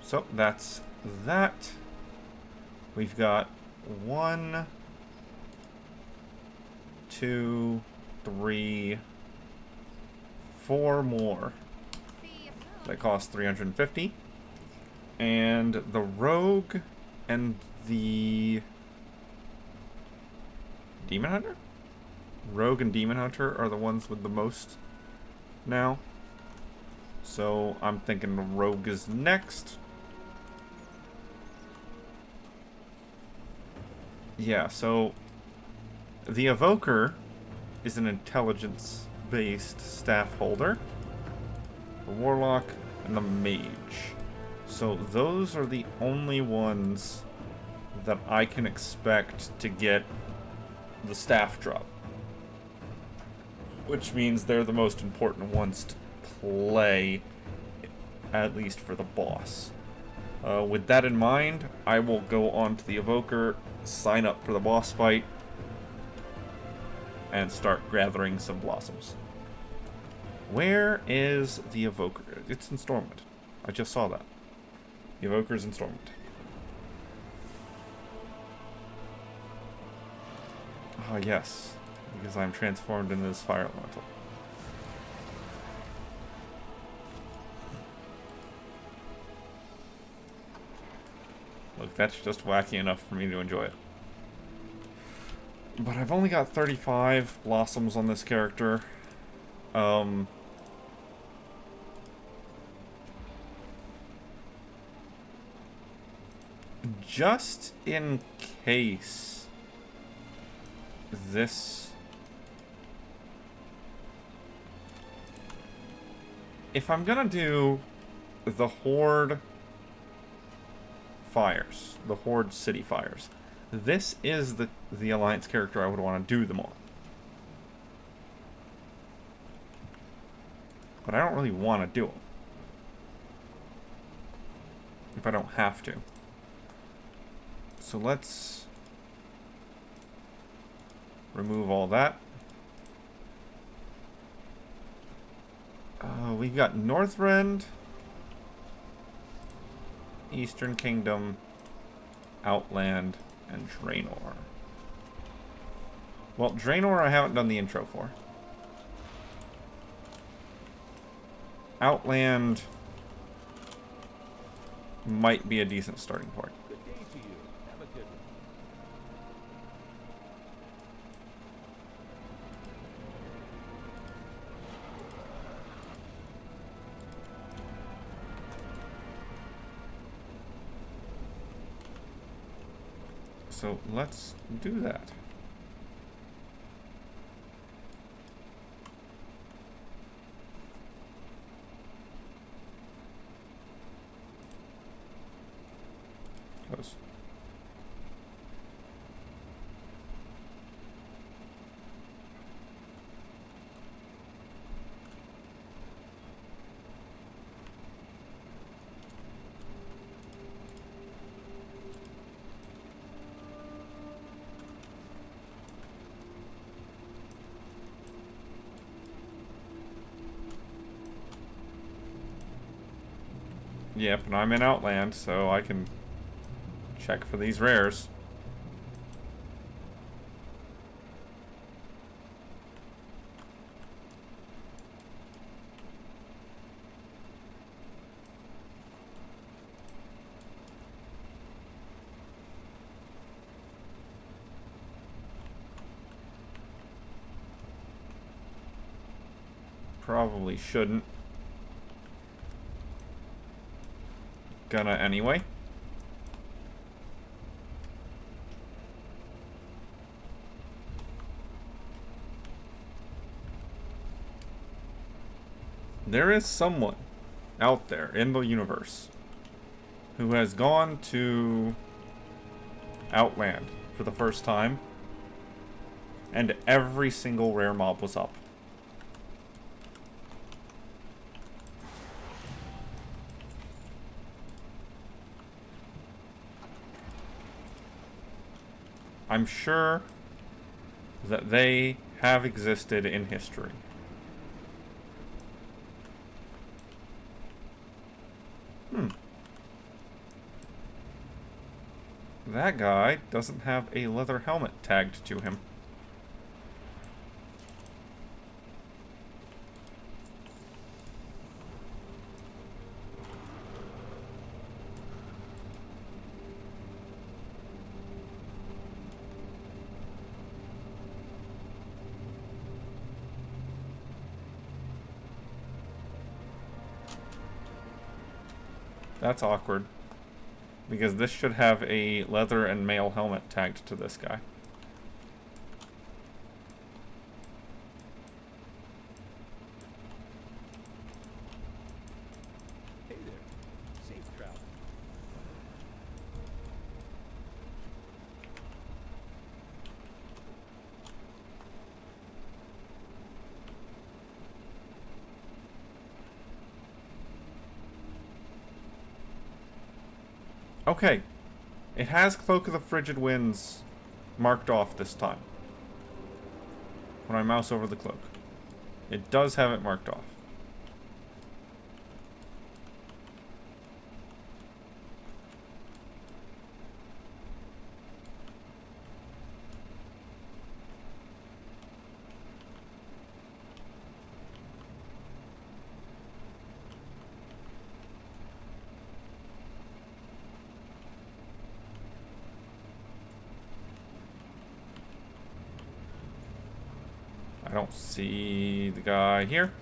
So that's that. We've got 1, 2, 3, 4 more that cost 350. And the rogue and the demon hunter? Rogue and demon hunter are the ones with the most now. So I'm thinking the rogue is next. Yeah, so the evoker is an intelligence-based staff holder. The warlock and the mage. So those are the only ones that I can expect to get the staff drop. Which means they're the most important ones to play, at least for the boss. With that in mind, I will go on to the evoker, sign up for the boss fight, and start gathering some blossoms. Where is the evoker? It's in Stormwind. I just saw that. The evoker's in Stormwind. Ah, yes. Because I'm transformed into this fire elemental. Look, that's just wacky enough for me to enjoy it. But I've only got 35 blossoms on this character. Just in case this... If I'm gonna do the Horde fires, the Horde city fires, this is the Alliance character I would want to do them on. But I don't really want to do them. If I don't have to. So let's remove all that. We've got Northrend, Eastern Kingdom, Outland, and Draenor. Well, Draenor I haven't done the intro for. Outland might be a decent starting point. Good day to you. Have a good one. So let's do that. Close. Yep, and I'm in Outland, so I can check for these rares. Probably shouldn't. Gonna anyway. There is someone out there in the universe who has gone to Outland for the first time, and every single rare mob was up. I'm sure that they have existed in history. That guy doesn't have a leather helmet tagged to him. That's awkward. Because this should have a leather and mail helmet tagged to this guy. Hey there. Safe travel. Okay. It has Cloak of the Frigid Winds marked off this time. When I mouse over the cloak. It does have it marked off. I don't see the guy here.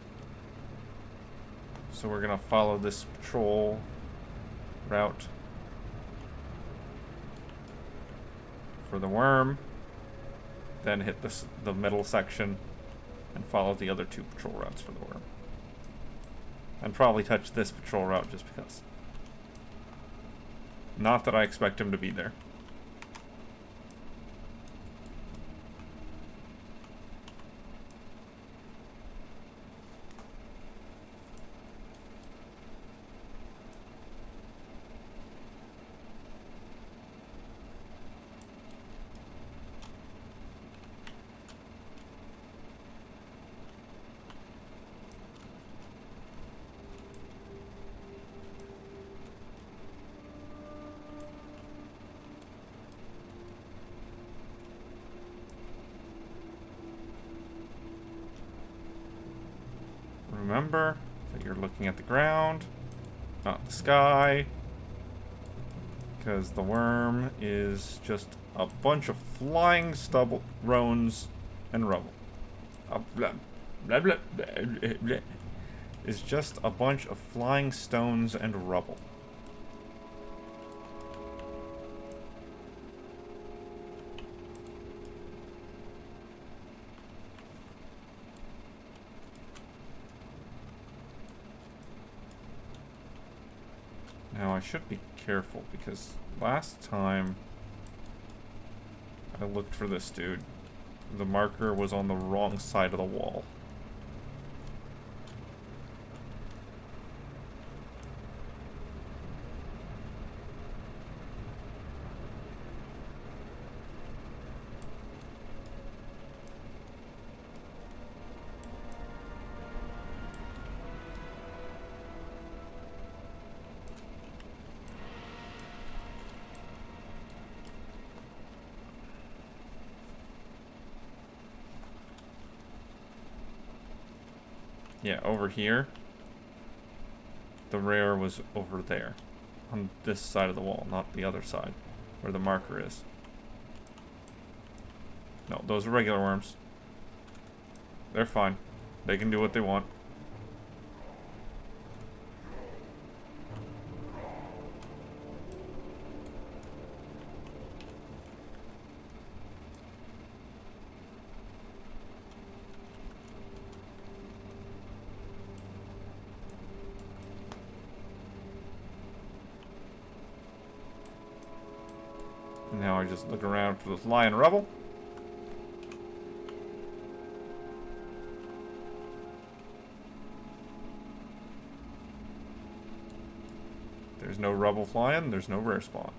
So we're gonna follow this patrol route for the worm. Then hit the middle section and follow the other two patrol routes for the worm. And probably touch this patrol route just because. Not that I expect him to be there. Remember that you're looking at the ground, not the sky, because the worm is just a bunch of flying stubble, roans, and rubble. Blah, blah, blah, blah, blah. Is just a bunch of flying stones and rubble. Now I should be careful because last time I looked for this dude, the marker was on the wrong side of the wall. Yeah, over here. The rare was over there. On this side of the wall, not the other side. Where the marker is. No, those are regular worms. They're fine. They can do what they want. just look around for this lion rebel. There's no rebel flying, there's no rare spawn.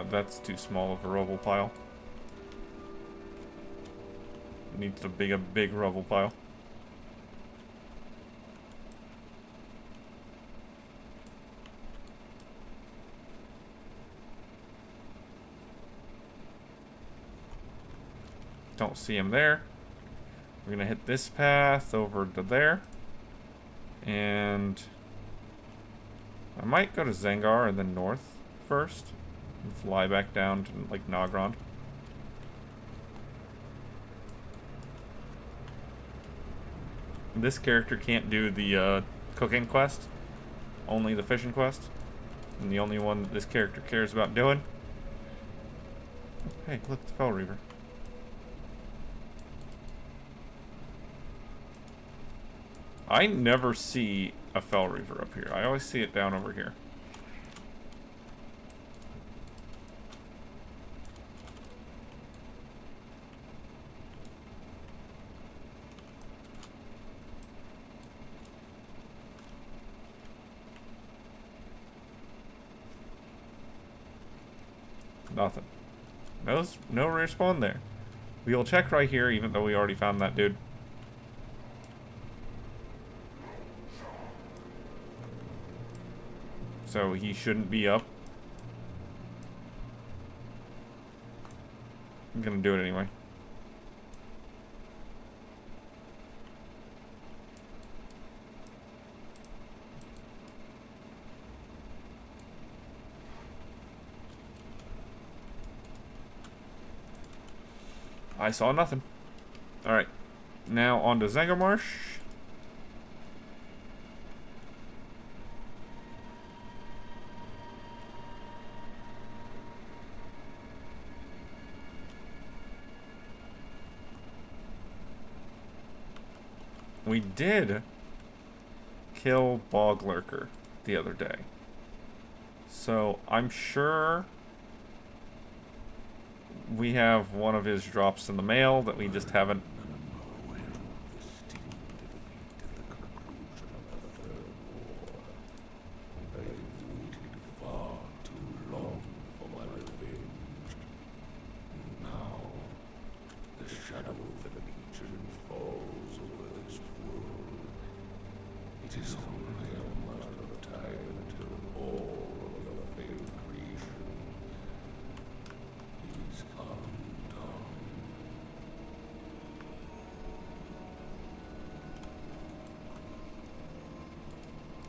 That's too small of a rubble pile. Needs to be a big rubble pile. Don't see him there. We're gonna hit this path over to there. And I might go to Zengar and then north first. And fly back down to, like, Nagrand. This character can't do the cooking quest. Only the fishing quest. And the only one that this character cares about doing. Hey, look, the Fell Reaver. I never see a Fell Reaver up here. I always see it down over here. Nothing. No rare spawn there. We will check right here, even though we already found that dude. So he shouldn't be up. I'm gonna do it anyway. I saw nothing. Alright. Now on to Zangarmarsh. We did kill Bog Lurker the other day. So I'm sure we have one of his drops in the mail that we just haven't.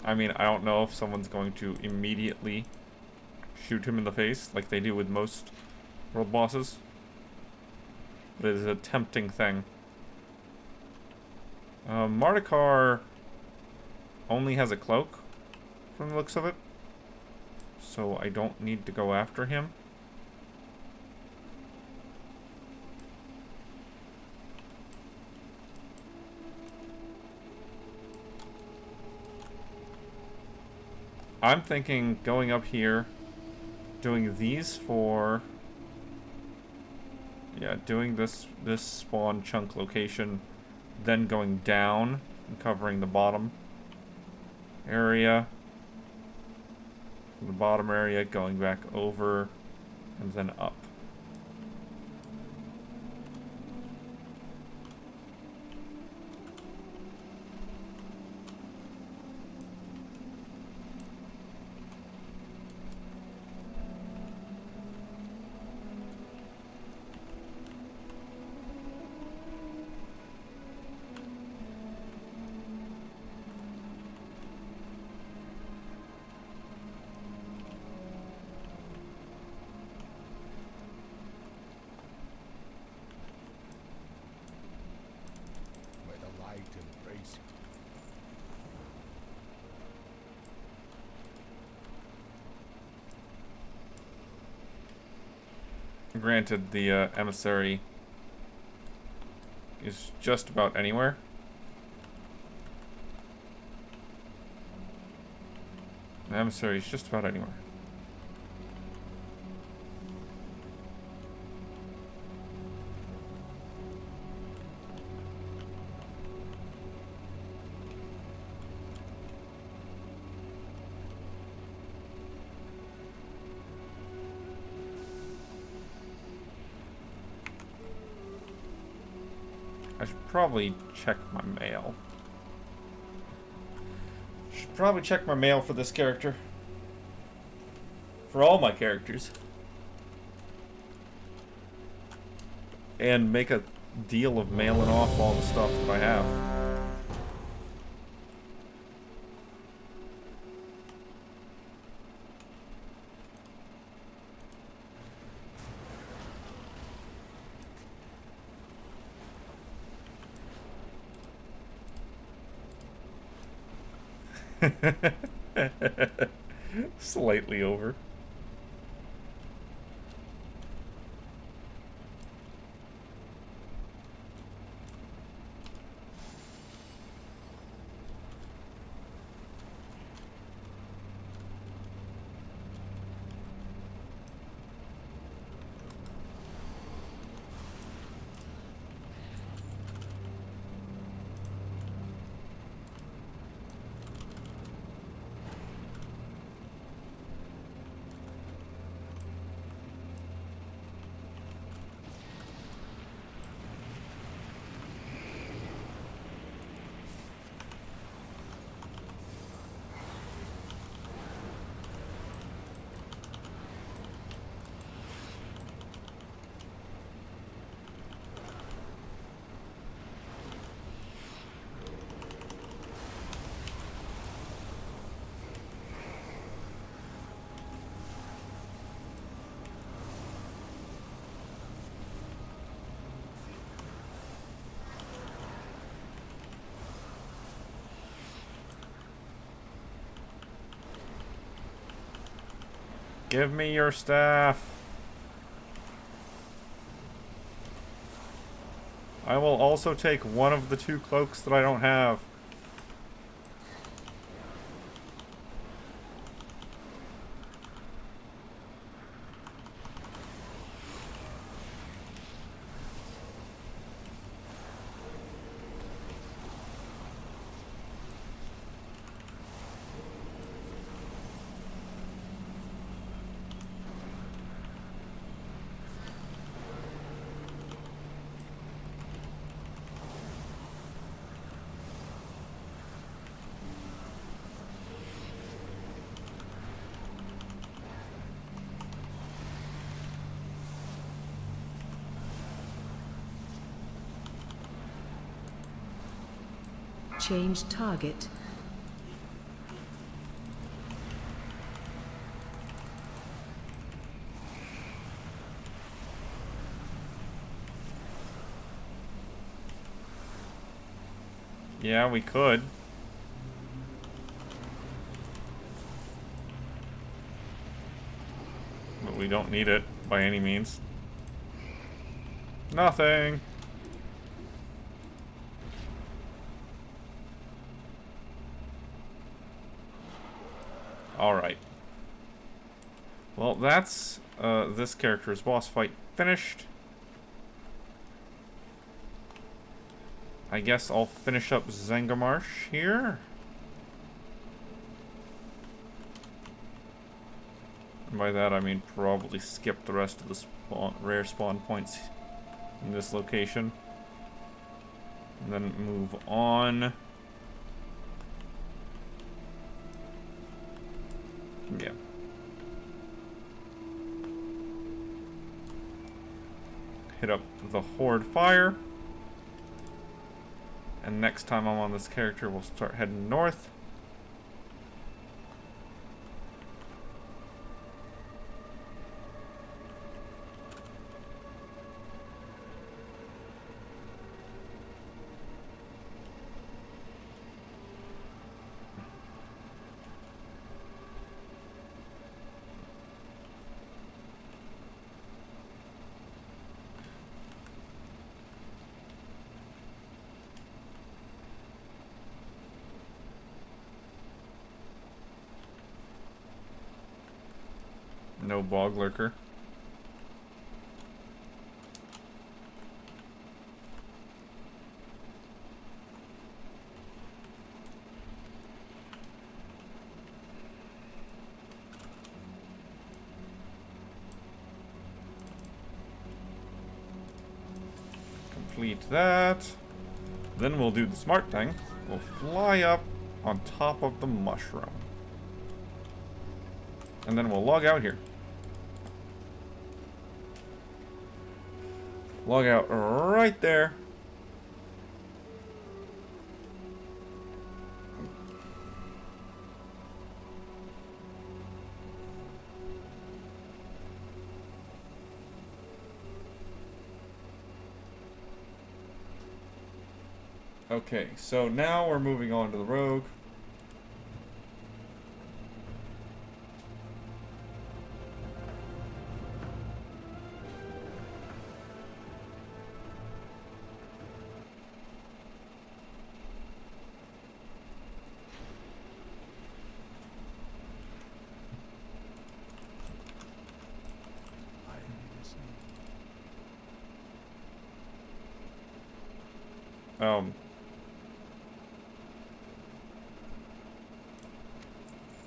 I mean, I don't know if someone's going to immediately shoot him in the face like they do with most world bosses. But it is a tempting thing. Mardukar only has a cloak from the looks of it. So I don't need to go after him. I'm thinking going up here, doing these four, yeah, doing this spawn chunk location, then going down and covering the bottom area, the bottom area, going back over, and then up. Granted, the emissary is just about anywhere. The emissary is just about anywhere. I should probably check my mail. Should probably check my mail for this character. For all my characters. And make a deal of mailing off all the stuff that I have. Slightly over. Give me your staff. I will also take one of the 2 cloaks that I don't have. Change target. Yeah, we could. But we don't need it by any means. Nothing. Alright. Well, that's this character's boss fight finished. I guess I'll finish up Zangarmarsh here. And by that I mean probably skip the rest of the rare spawn points in this location. And then move on. Yeah. Hit up the Horde Fire. And next time I'm on this character, we'll start heading north. No bog lurker. Complete that. Then we'll do the smart thing. We'll fly up on top of the mushroom. And then we'll log out here. Log out right there. Okay, so now we're moving on to the rogue.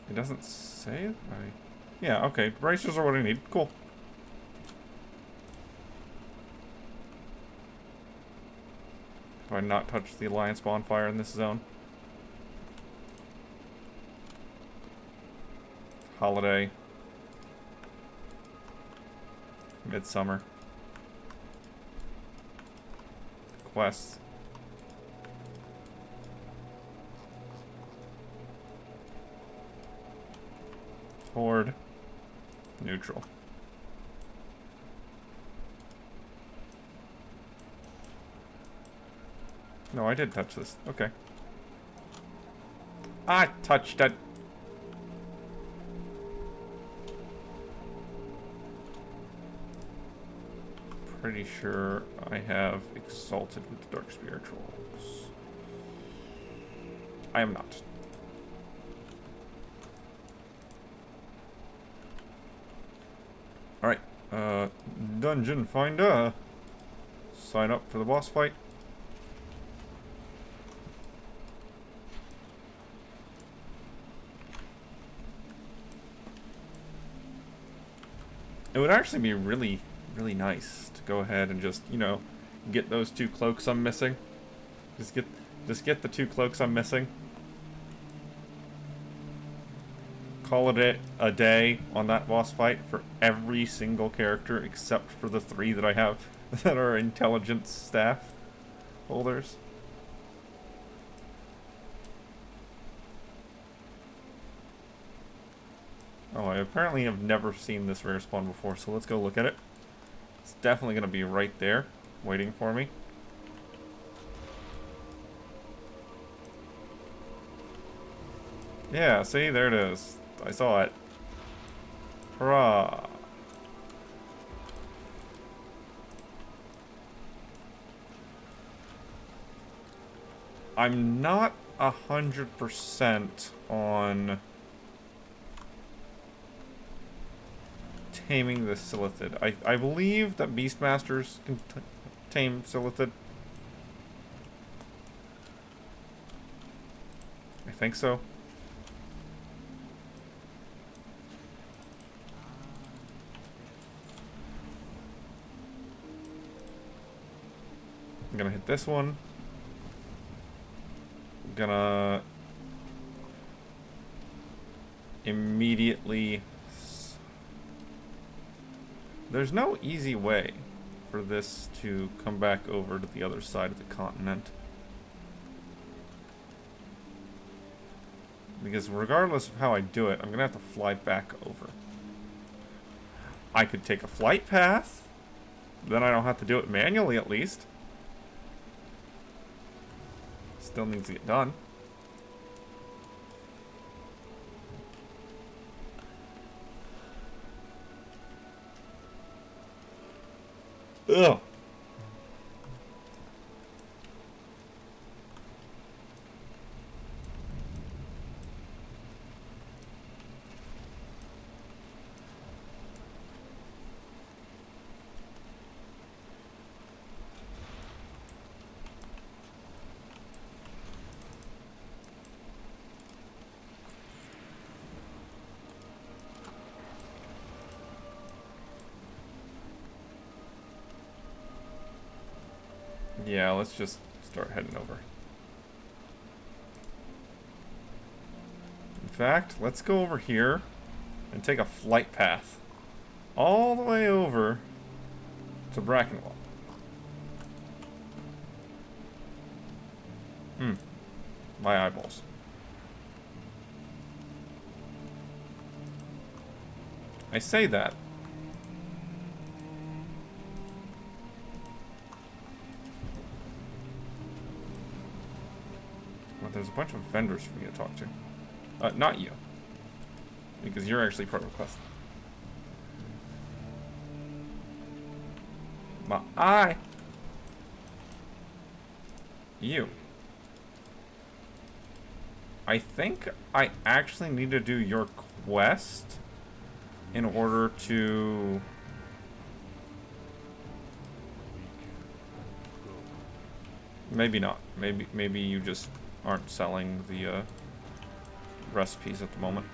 It doesn't say it? Yeah, okay. Bracers are what I need. Cool. Do I not touch the Alliance bonfire in this zone? Holiday. Midsummer. Quests. Horde. Neutral. No, I did touch this. Okay. I touched it. Pretty sure I have exalted with the Dark Spirituals. I am not. Alright, Dungeon Finder. Sign up for the boss fight. It would actually be really nice to go ahead and just, you know, get those 2 cloaks I'm missing. Just get the 2 cloaks I'm missing. Call it a day on that boss fight for every single character except for the 3 that I have that are intelligence staff holders. Oh, I apparently have never seen this rare spawn before, so let's go look at it. It's definitely going to be right there, waiting for me. Yeah, see? There it is. I saw it. Hurrah! I'm not 100% on taming the Silithid. I believe that Beastmasters can tame Silithid. I think so. I'm gonna hit this one. I'm gonna immediately... There's no easy way for this to come back over to the other side of the continent. Because regardless of how I do it, I'm gonna have to fly back over. I could take a flight path. Then I don't have to do it manually, at least. Still needs to get done. Ugh. Yeah, let's just start heading over. In fact, let's go over here and take a flight path all the way over to Brackenwell. My eyeballs. I say that. Well, there's a bunch of vendors for me to talk to. Not you. Because you're actually part of the quest. My eye! You. I think I actually need to do your quest in order to... Maybe not. Maybe you just aren't selling the recipes at the moment.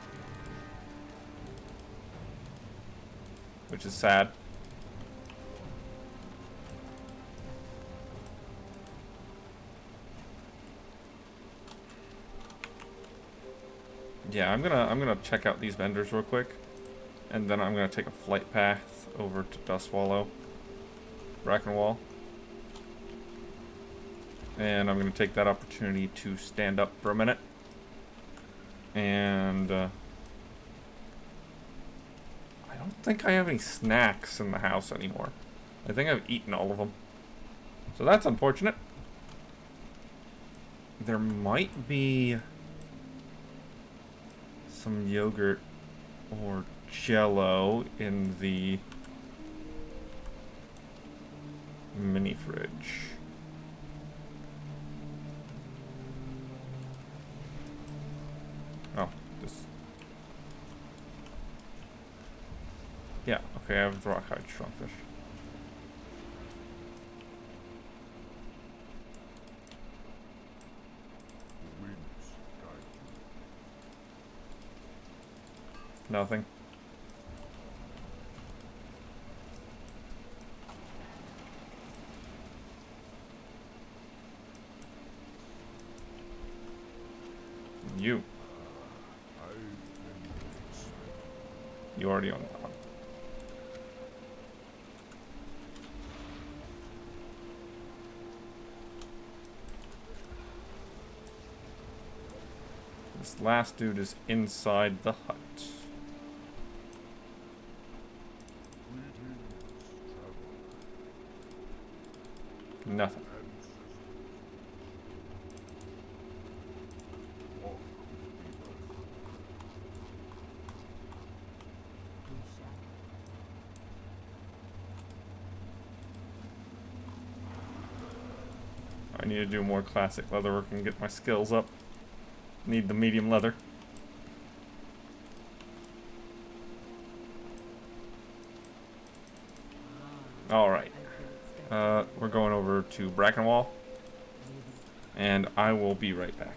Which is sad. Yeah, I'm gonna check out these vendors real quick, and then I'm gonna take a flight path over to Dustwallow, Brackenwall, and I'm gonna take that opportunity to stand up for a minute, and I don't think I have any snacks in the house anymore. I think I've eaten all of them, so that's unfortunate. There might be some yogurt or jello in the mini fridge. Oh, this. Yeah, okay, I have the rock hide strongfish. Nothing. You. You already own that one. This last dude is inside the hut. Nothing. I need to do more classic leatherwork and get my skills up. Need the medium leather. Alright. We're going over to Brackenwall. And I will be right back.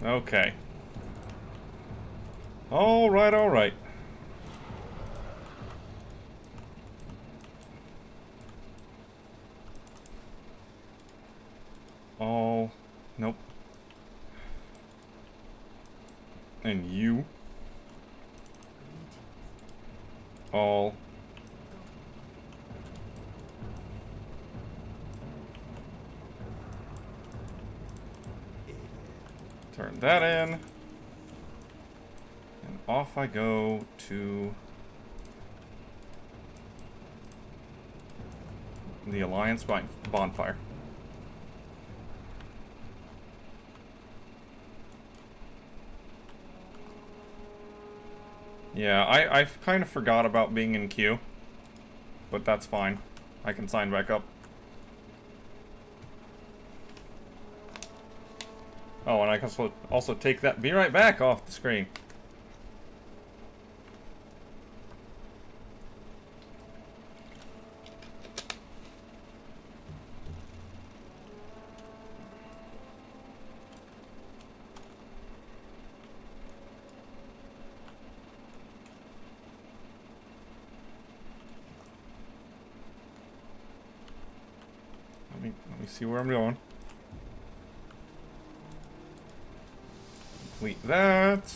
Okay. Alright, alright. All... Nope. And you. All... Turn that in. And off I go to the Alliance bonfire. Yeah, I kind of forgot about being in queue. But that's fine. I can sign back up. Oh, and I can also take that "be right back" off the screen. Let me see where I'm going. Complete that.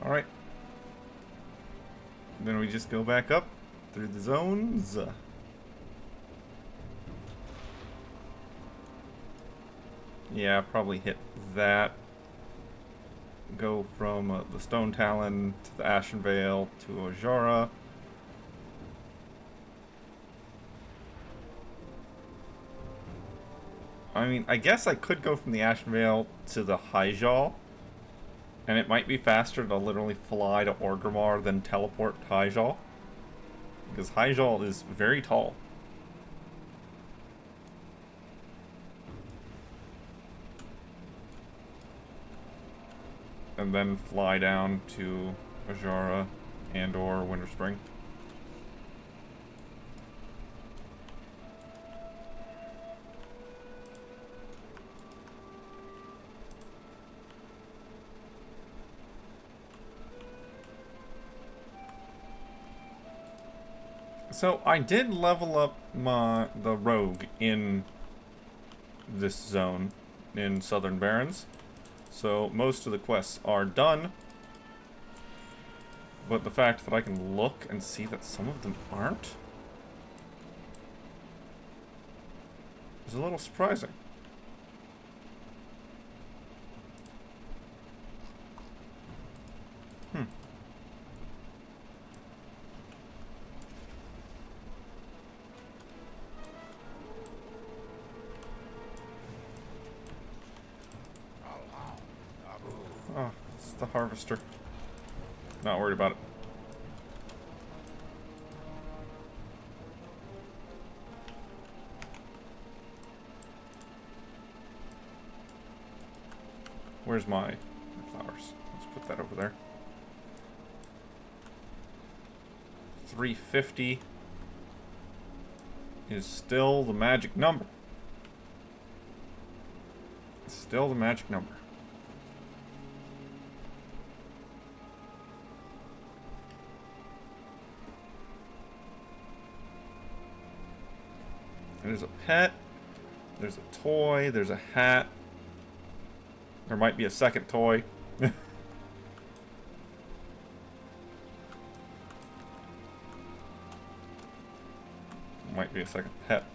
Alright. Then we just go back up through the zones. Yeah, probably hit that. Go from the Stone Talon to the Ashen Vale to Ojara. I mean, I guess I could go from the Ashen Vale to the Hyjal. And it might be faster to literally fly to Orgrimmar than teleport to Hyjal. Because Hyjal is very tall. And then fly down to Ojara and or Winterspring. So I did level up the rogue in this zone in Southern Barrens. So most of the quests are done. But the fact that I can look and see that some of them aren't is a little surprising. Oh, it's the harvester. Not worried about it. Where's my flowers? Let's put that over there. 350 is still the magic number. Still the magic number. There's a pet, there's a toy, there's a hat. There might be a second toy. Might be a second pet.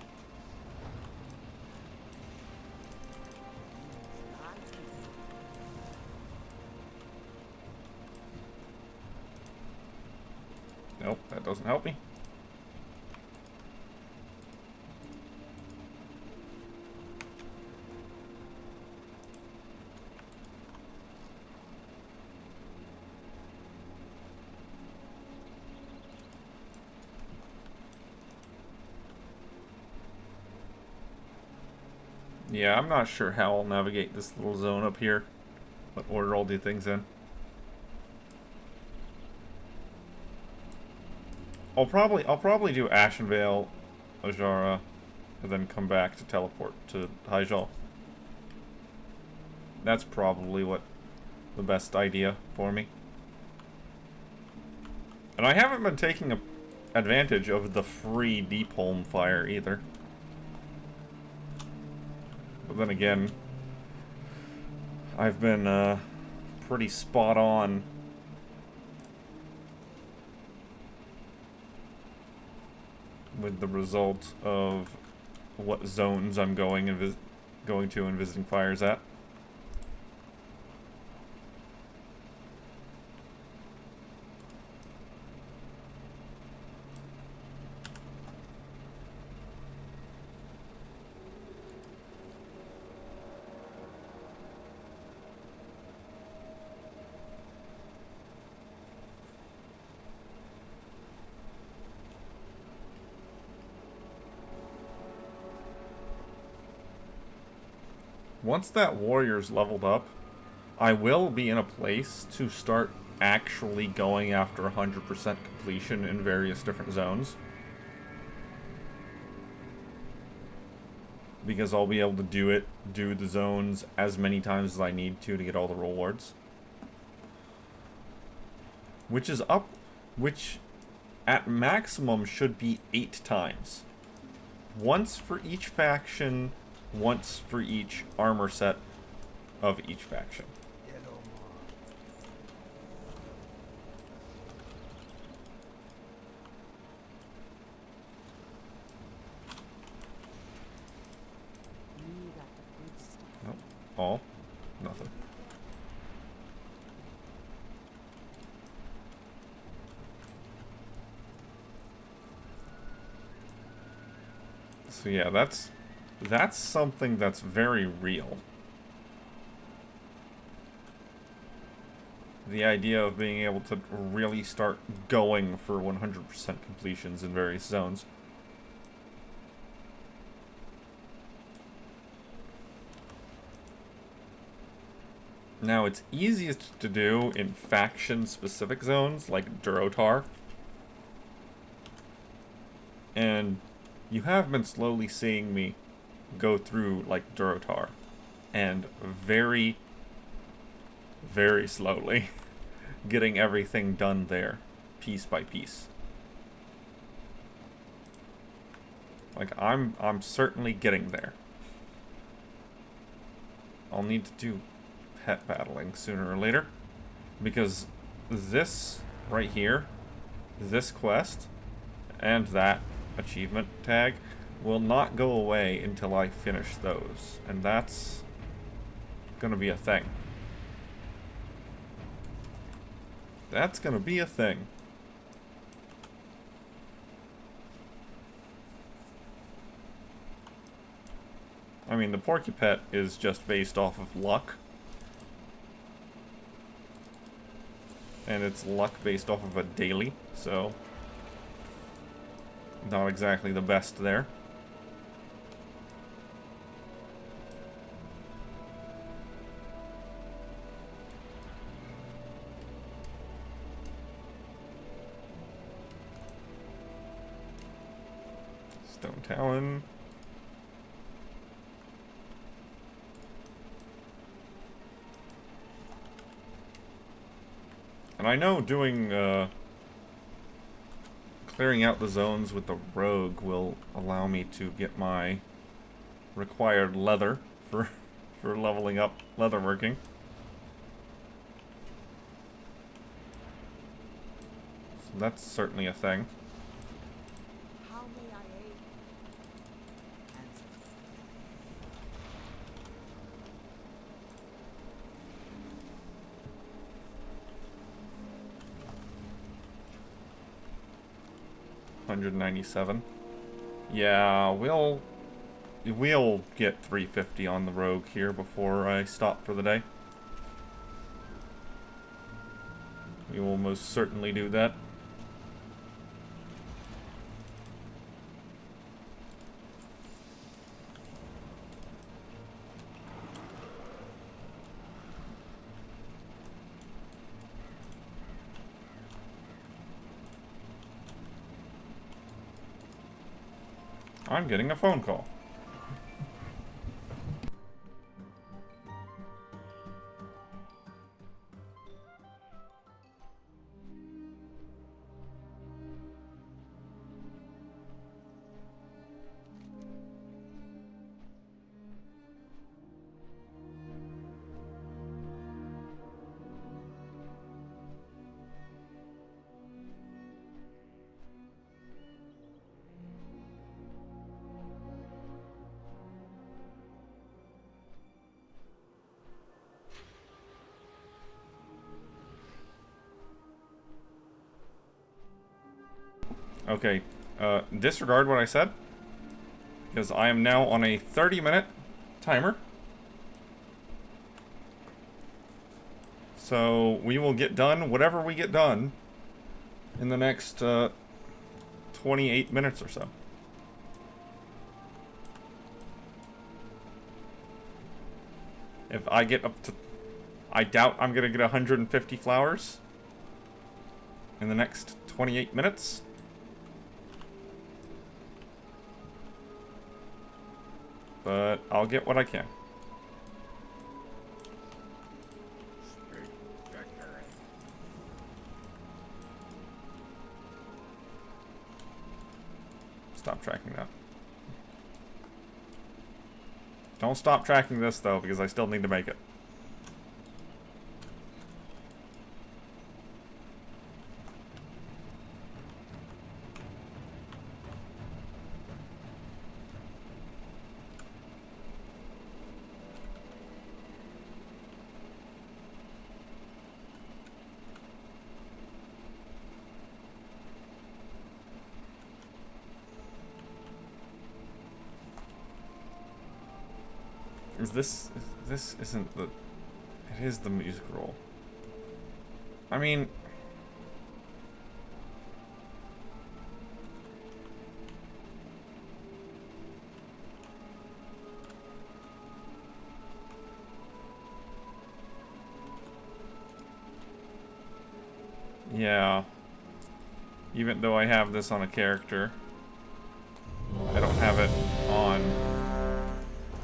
Nope, that doesn't help me. Yeah, I'm not sure how I'll navigate this little zone up here. What order I'll do things in. I'll probably do Ashenvale, Ajara, and then come back to teleport to Hyjal. That's probably what the best idea for me. And I haven't been taking advantage of the free Deep Home Fire either. But then again, I've been pretty spot on with the result of what zones I'm going to and visiting fires at. Once that warrior's leveled up, I will be in a place to start actually going after 100% completion in various different zones. Because I'll be able to do the zones as many times as I need to get all the rewards. Which at maximum should be 8 times. Once for each faction, once for each armor set of each faction. You got the good stuff. Nope. All? Nothing. So yeah, that's something that's very real. The idea of being able to really start going for 100% completions in various zones. Now, it's easiest to do in faction-specific zones, like Durotar. And you have been slowly seeing me go through, like, Durotar. And very, very slowly getting everything done there, piece by piece. Like, I'm certainly getting there. I'll need to do pet battling sooner or later, because this right here, this quest, and that achievement tag will not go away until I finish those, and that's gonna be a thing. That's gonna be a thing. I mean, the Porcupet is just based off of luck. And it's luck based off of a daily, so not exactly the best there. Stone Talon. And I know doing, clearing out the zones with the rogue will allow me to get my required leather for leveling up leatherworking. So that's certainly a thing. How may I aid? Answer. $197. Yeah, we'll get 350 on the rogue here before I stop for the day. We will most certainly do that. I'm getting a phone call. Okay, disregard what I said, because I am now on a 30-minute timer. So we will get done whatever we get done in the next 28 minutes or so. If I get up to... I doubt I'm going to get 150 flowers in the next 28 minutes. But I'll get what I can. Stop tracking that. Don't stop tracking this, though, because I still need to make it. This isn't the... It is the music roll. I mean... Yeah. Even though I have this on a character, I don't have it on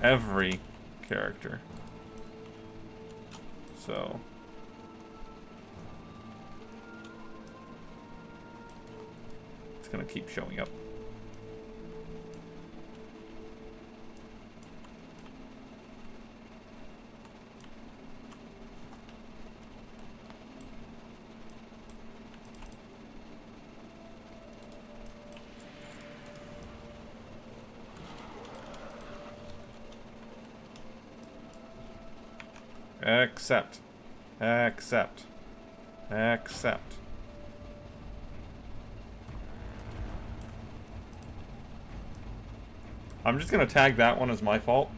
every character. So it's gonna keep showing up. Accept. Accept. Accept. I'm just gonna tag that one as my fault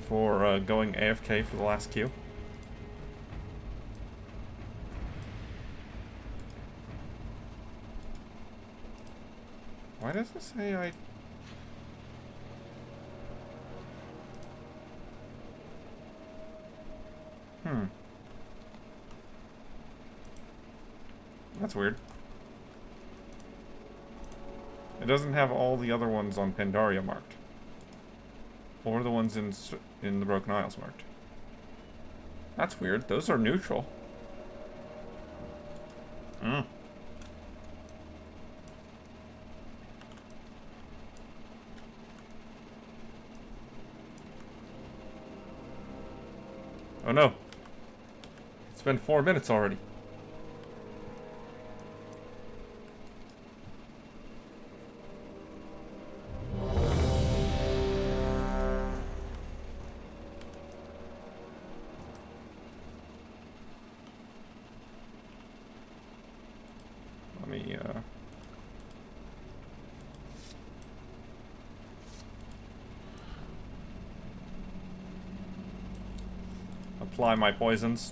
for going AFK for the last queue. Why does it say I... That's weird. It doesn't have all the other ones on Pandaria marked. Or the ones in the Broken Isles marked. That's weird. Those are neutral. Oh no. It's been 4 minutes already. Apply my poisons.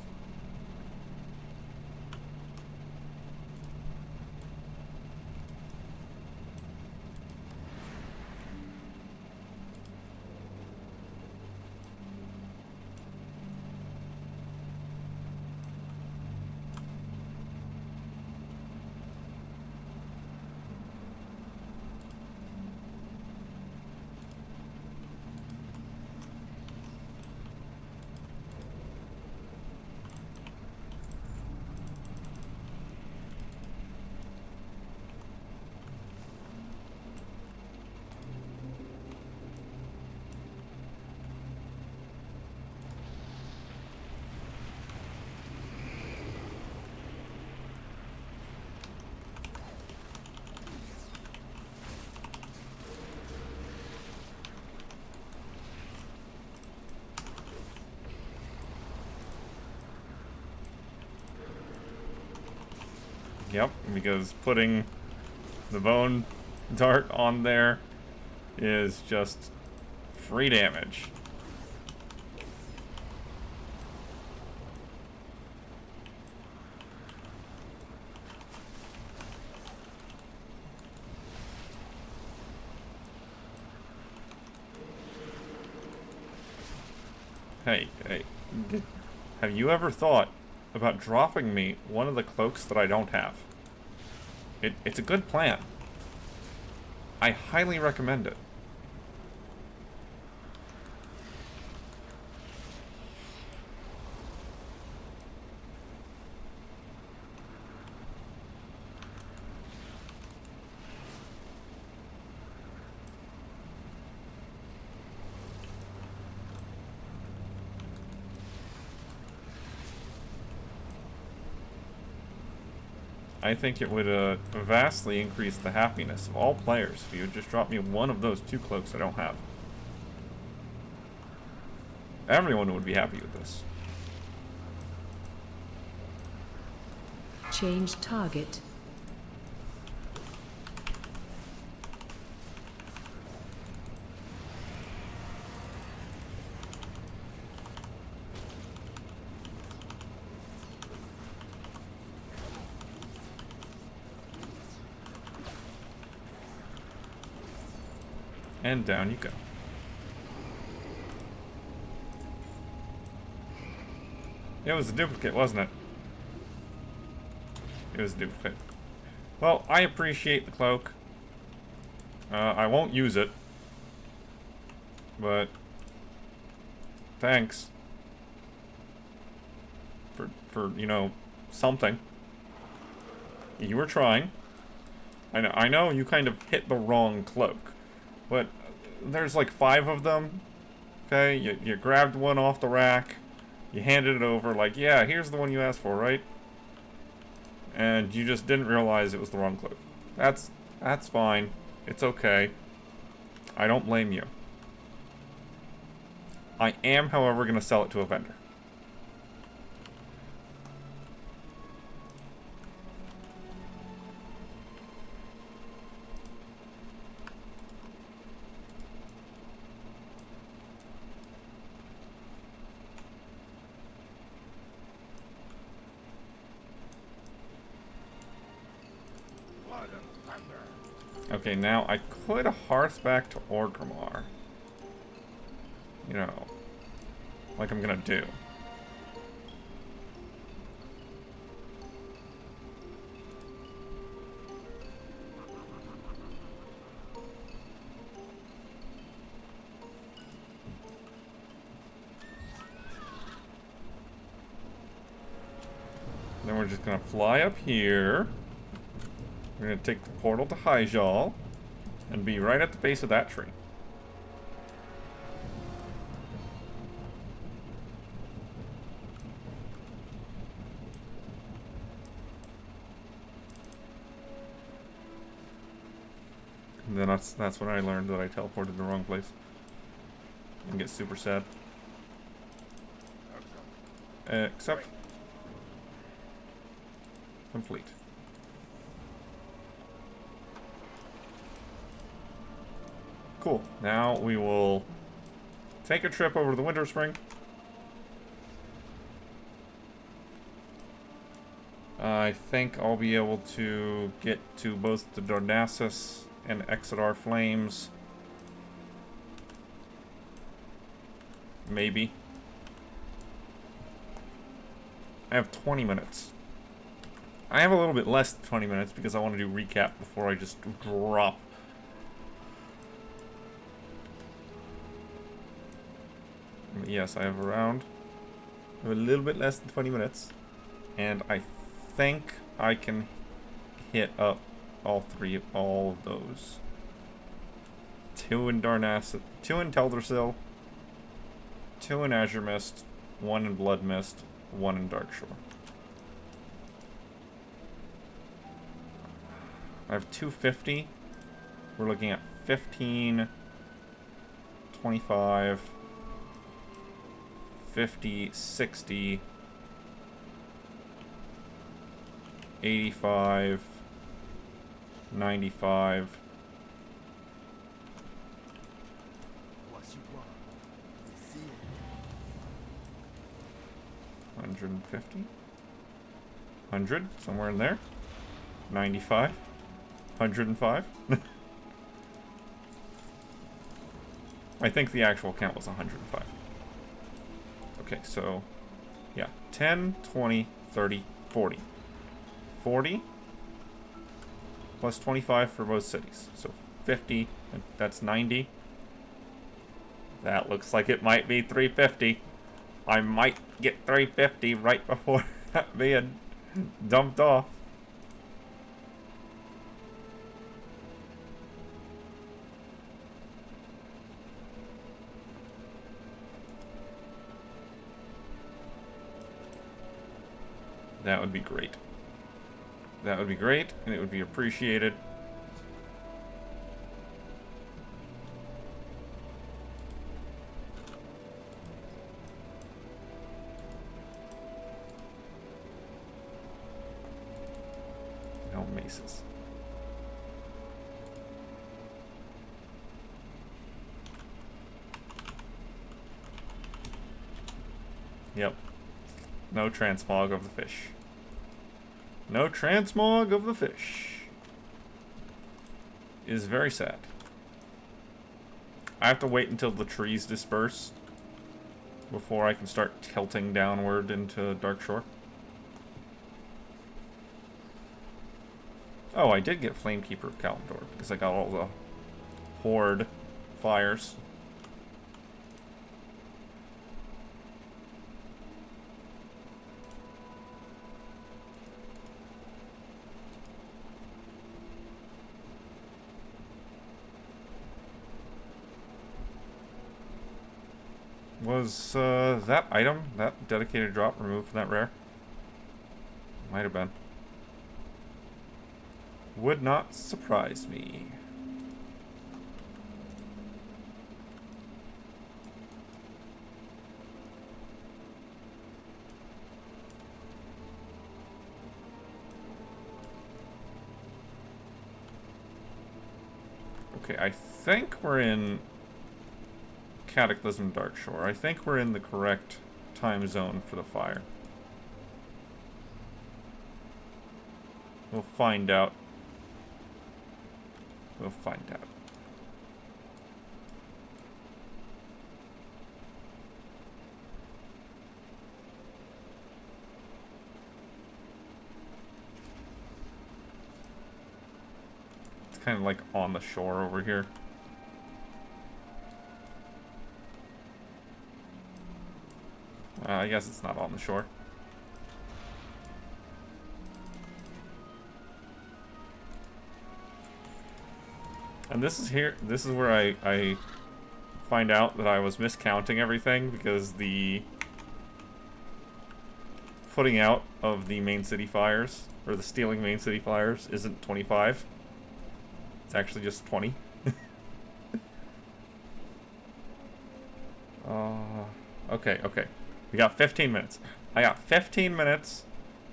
Yep, because putting the bone dart on there is just free damage. Hey, have you ever thought about dropping me one of the cloaks that I don't have? It's a good plan. I highly recommend it. I think it would vastly increase the happiness of all players if you would just drop me one of those 2 cloaks I don't have. Everyone would be happy with this. Change target. And down you go. It was a duplicate, wasn't it? It was a duplicate. Well, I appreciate the cloak. I won't use it. But thanks. For you know, something. You were trying. I know you kind of hit the wrong cloak. But there's like 5 of them. Okay, you grabbed one off the rack. You handed it over like, yeah, here's the one you asked for, right? And you just didn't realize it was the wrong cloak. That's fine. It's okay. I don't blame you. I am, however, going to sell it to a vendor. Okay, now I could hearth back to Orgrimmar. You know, like I'm gonna do. Then we're just gonna fly up here. We're gonna take the portal to Hyjal and be right at the base of that tree. And then that's when I learned that I teleported the wrong place. And get super sad. Except complete. Cool. Now we will take a trip over to the Winter Spring. I think I'll be able to get to both the Darnassus and Exodar Flames. Maybe. I have 20 minutes. I have a little bit less than 20 minutes because I want to do recap before I just drop. Yes, I have a little bit less than 20 minutes. And I think I can hit up all of those. 2 in Darnassus, 2 in Teldrassil, 2 in Azure Mist, 1 in Blood Mist, 1 in Darkshore. I have 250. We're looking at 15, 25, 50, 60, 85, 95. What you want? See it. 150, 100, somewhere in there. 95, 105. I think the actual count was 105. Okay, so yeah, 10, 20, 30, 40. 40 plus 25 for both cities. So 50, and that's 90. That looks like it might be 350. I might get 350 right before being dumped off. That would be great. That would be great, and it would be appreciated. No maces. Yep. No transmog of the fish. No transmog of the fish. Is very sad. I have to wait until the trees disperse before I can start tilting downward into Darkshore. Oh, I did get Flamekeeper of Kalimdor because I got all the Horde fires. Was that item, that dedicated drop, removed from that rare? Might have been. Would not surprise me. Okay, I think we're in Cataclysm Darkshore. I think we're in the correct time zone for the fire. We'll find out. We'll find out. It's kind of like on the shore over here. I guess it's not on the shore. And this is where I find out that I was miscounting everything because the putting out of the main city fires, or the stealing main city fires, isn't 25. It's actually just 20. Okay. We got 15 minutes. I got 15 minutes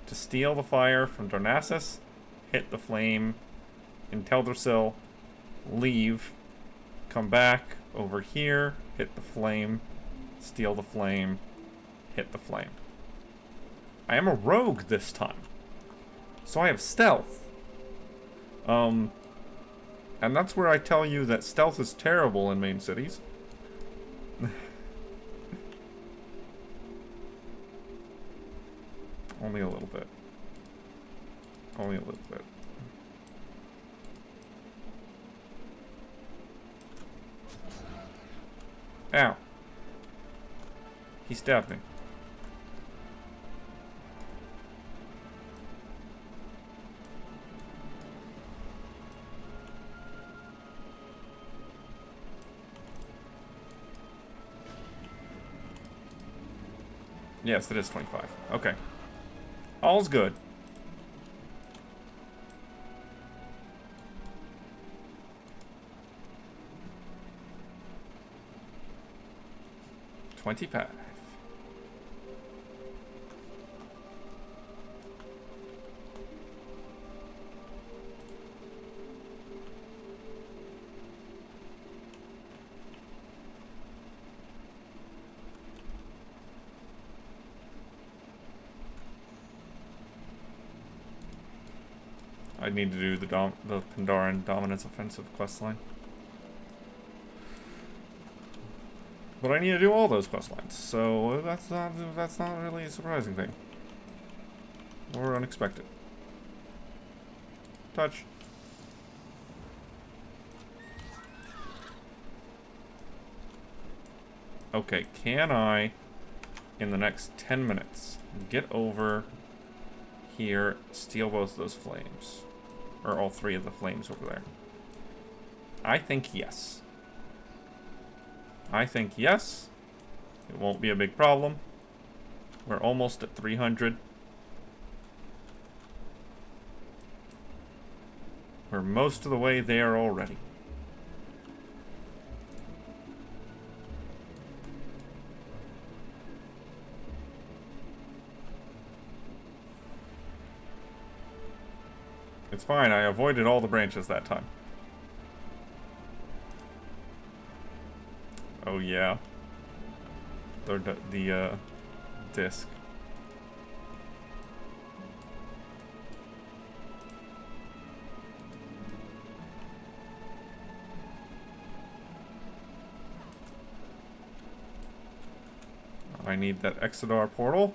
to steal the fire from Darnassus, hit the flame in Teldrassil, leave, come back over here, hit the flame, steal the flame, hit the flame. I am a rogue this time, so I have stealth. And that's where I tell you that stealth is terrible in main cities. Only a little bit. Only a little bit. Ow. He stabbed me. Yes, it is 25. Okay. All's good. $25. I need to do the Pandaren Dominance Offensive questline. But I need to do all those questlines, so that's not really a surprising thing. Or unexpected. Touch. Okay, can I, in the next 10 minutes, get over here, steal both of those flames? Or all three of the flames over there? I think yes. I think yes. It won't be a big problem. We're almost at 300. We're most of the way there already. It's fine, I avoided all the branches that time. Oh yeah. The disc. I need that Exodar portal.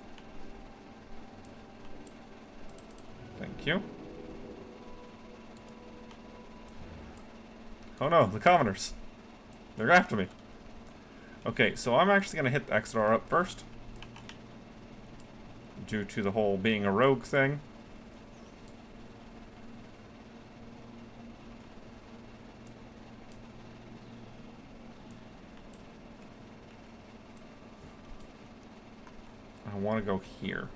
Thank you. Oh no, the commoners. They're after me. Okay, so I'm actually going to hit the Exodar up first. Due to the whole being a rogue thing. I want to go here.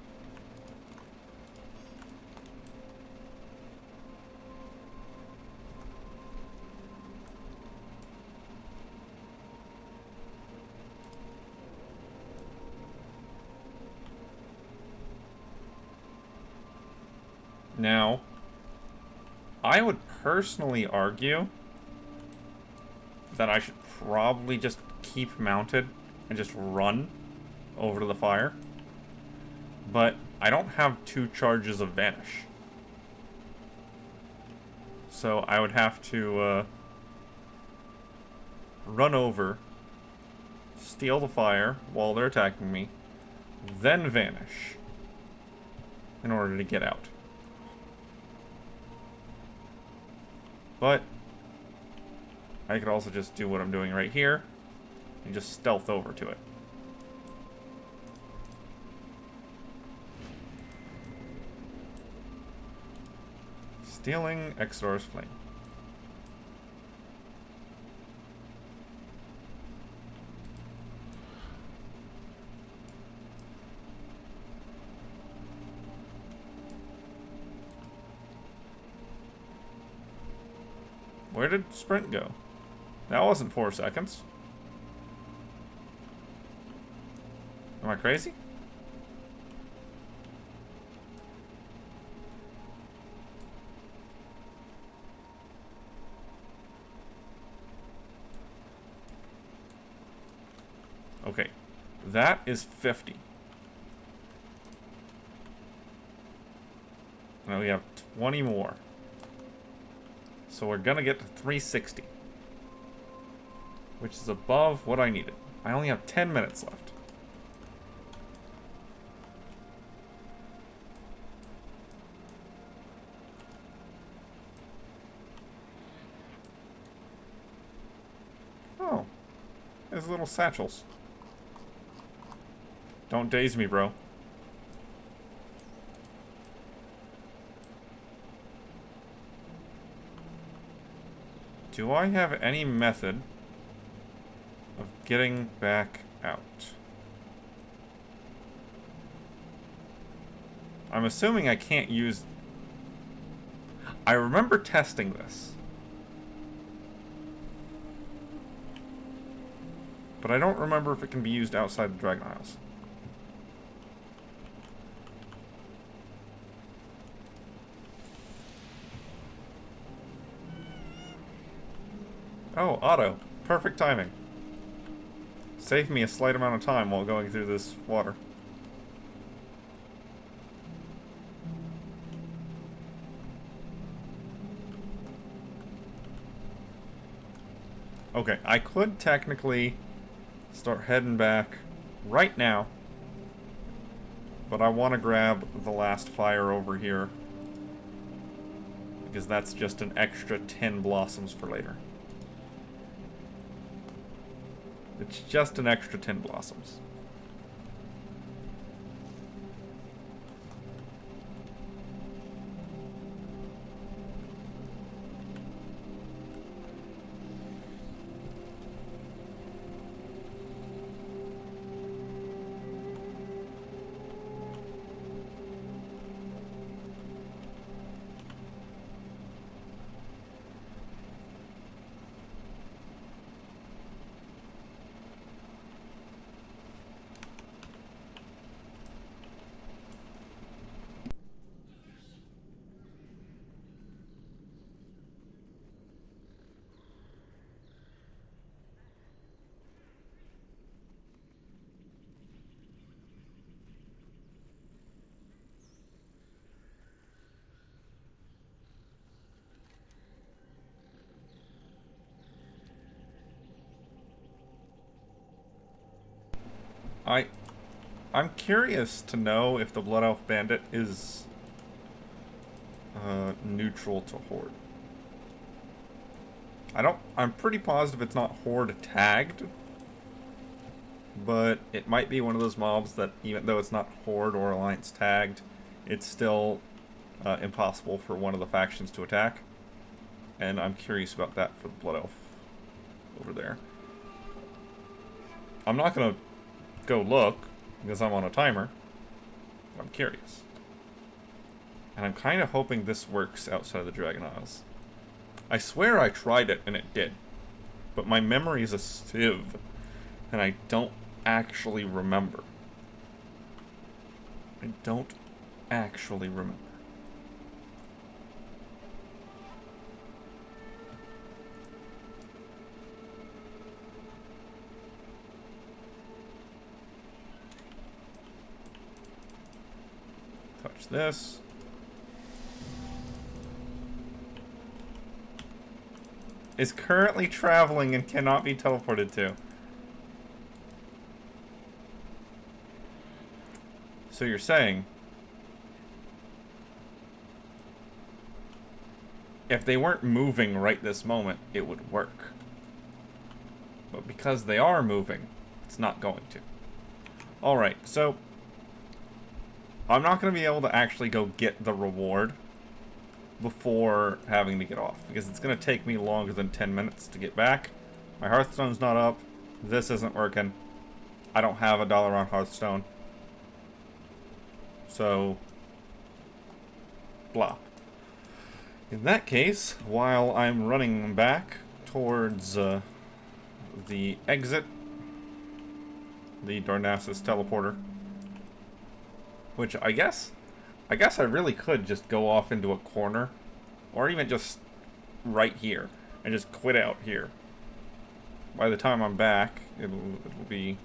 Now, I would personally argue that I should probably just keep mounted and just run over to the fire. But I don't have 2 charges of Vanish. So I would have to run over, steal the fire while they're attacking me, then Vanish in order to get out. But I could also just do what I'm doing right here and just stealth over to it. Stealing Exodar's flame. Where did sprint go? That wasn't 4 seconds. Am I crazy? Okay, that is 50. Now we have 20 more. So we're gonna get to 360. Which is above what I needed. I only have 10 minutes left. Oh. There's little satchels. Don't daze me, bro. Do I have any method of getting back out? I'm assuming I can't use... I remember testing this. But I don't remember if it can be used outside the Dragon Isles. Oh, auto. Perfect timing. Save me a slight amount of time while going through this water. Okay, I could technically start heading back right now. But I want to grab the last fire over here. Because that's just an extra 10 blossoms for later. It's just an extra 10 blossoms. I'm curious to know if the Blood Elf Bandit is neutral to Horde. I'm pretty positive it's not Horde tagged, but it might be one of those mobs that even though it's not Horde or Alliance tagged, it's still impossible for one of the factions to attack. And I'm curious about that for the Blood Elf over there. I'm not gonna go look because I'm on a timer, but I'm curious. And I'm kind of hoping this works outside of the Dragon Isles. I swear I tried it and it did, but my memory is a sieve, and I don't actually remember. I don't actually remember. Touch this. Is currently traveling and cannot be teleported to. So you're saying if they weren't moving right this moment, it would work. But because they are moving, it's not going to. Alright, so I'm not going to be able to actually go get the reward before having to get off, because it's going to take me longer than 10 minutes to get back. My Hearthstone's not up. This isn't working. I don't have $1 on Hearthstone. So, blah. In that case, while I'm running back towards the exit, the Darnassus teleporter, which I guess I really could just go off into a corner, or even just right here, and just quit out here. By the time I'm back, it'll be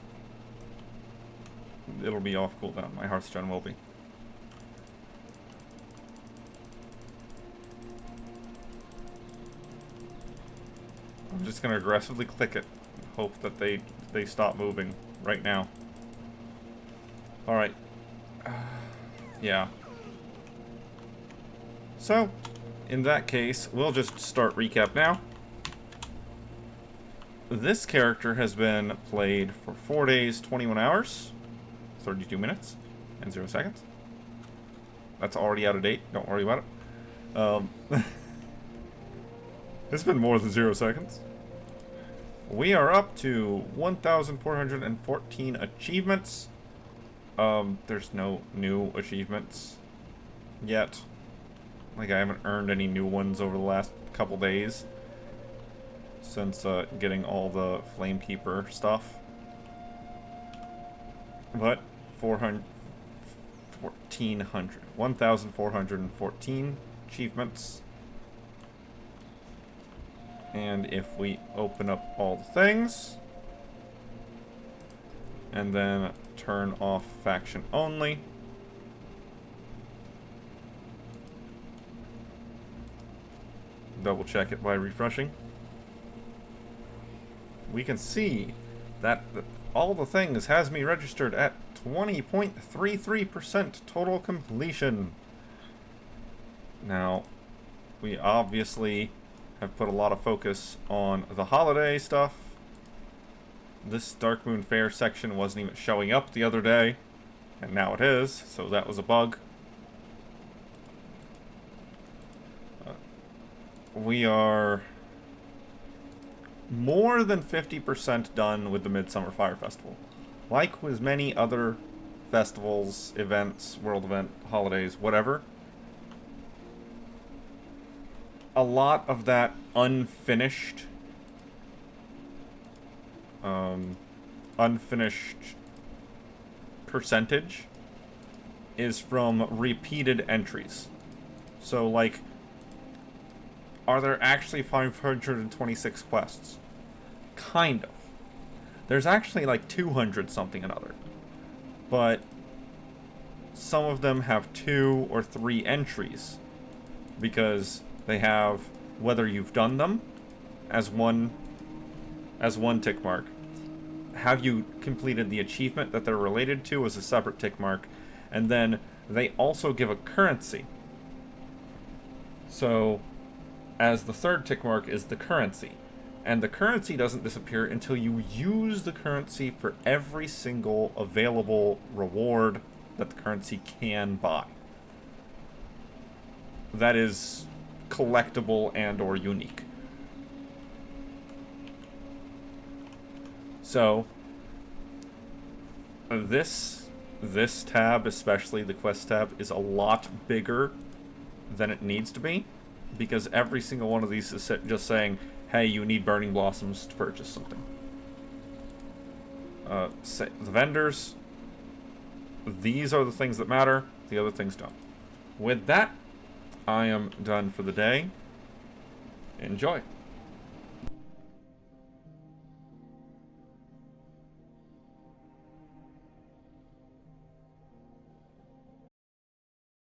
off cooldown. My Hearthstone will be. I'm just gonna aggressively click it, and hope that they stop moving right now. All right. Yeah. So, in that case, we'll just start recap now. This character has been played for 4 days, 21 hours, 32 minutes, and 0 seconds. That's already out of date. Don't worry about it. It's been more than 0 seconds. We are up to 1,414 achievements. There's no new achievements yet. Like, I haven't earned any new ones over the last couple days since getting all the Flamekeeper stuff. But 1,414 achievements. And if we open up all the things and then turn off faction only, double check it by refreshing. we can see that all the things has me registered at 20.33% total completion. Now, we obviously have put a lot of focus on the holiday stuff. This Darkmoon Fair section wasn't even showing up the other day, and now it is, so that was a bug. We are more than 50% done with the Midsummer Fire Festival. Like with many other festivals, events, world event, holidays, whatever, a lot of that unfinished percentage is from repeated entries. So, like, are there actually 526 quests? Kind of. There's actually like 200 something another. But some of them have 2 or 3 entries because they have whether you've done them as one tick mark. Have you completed the achievement that they're related to as a separate tick mark? And then they also give a currency. So, as the third tick mark is the currency. And the currency doesn't disappear until you use the currency for every single available reward that the currency can buy. That is collectible and or unique. So, this tab, especially the quest tab, is a lot bigger than it needs to be, because every single one of these is just saying, hey, you need Burning Blossoms to purchase something. The vendors, these are the things that matter, the other things don't. With that, I am done for the day. Enjoy.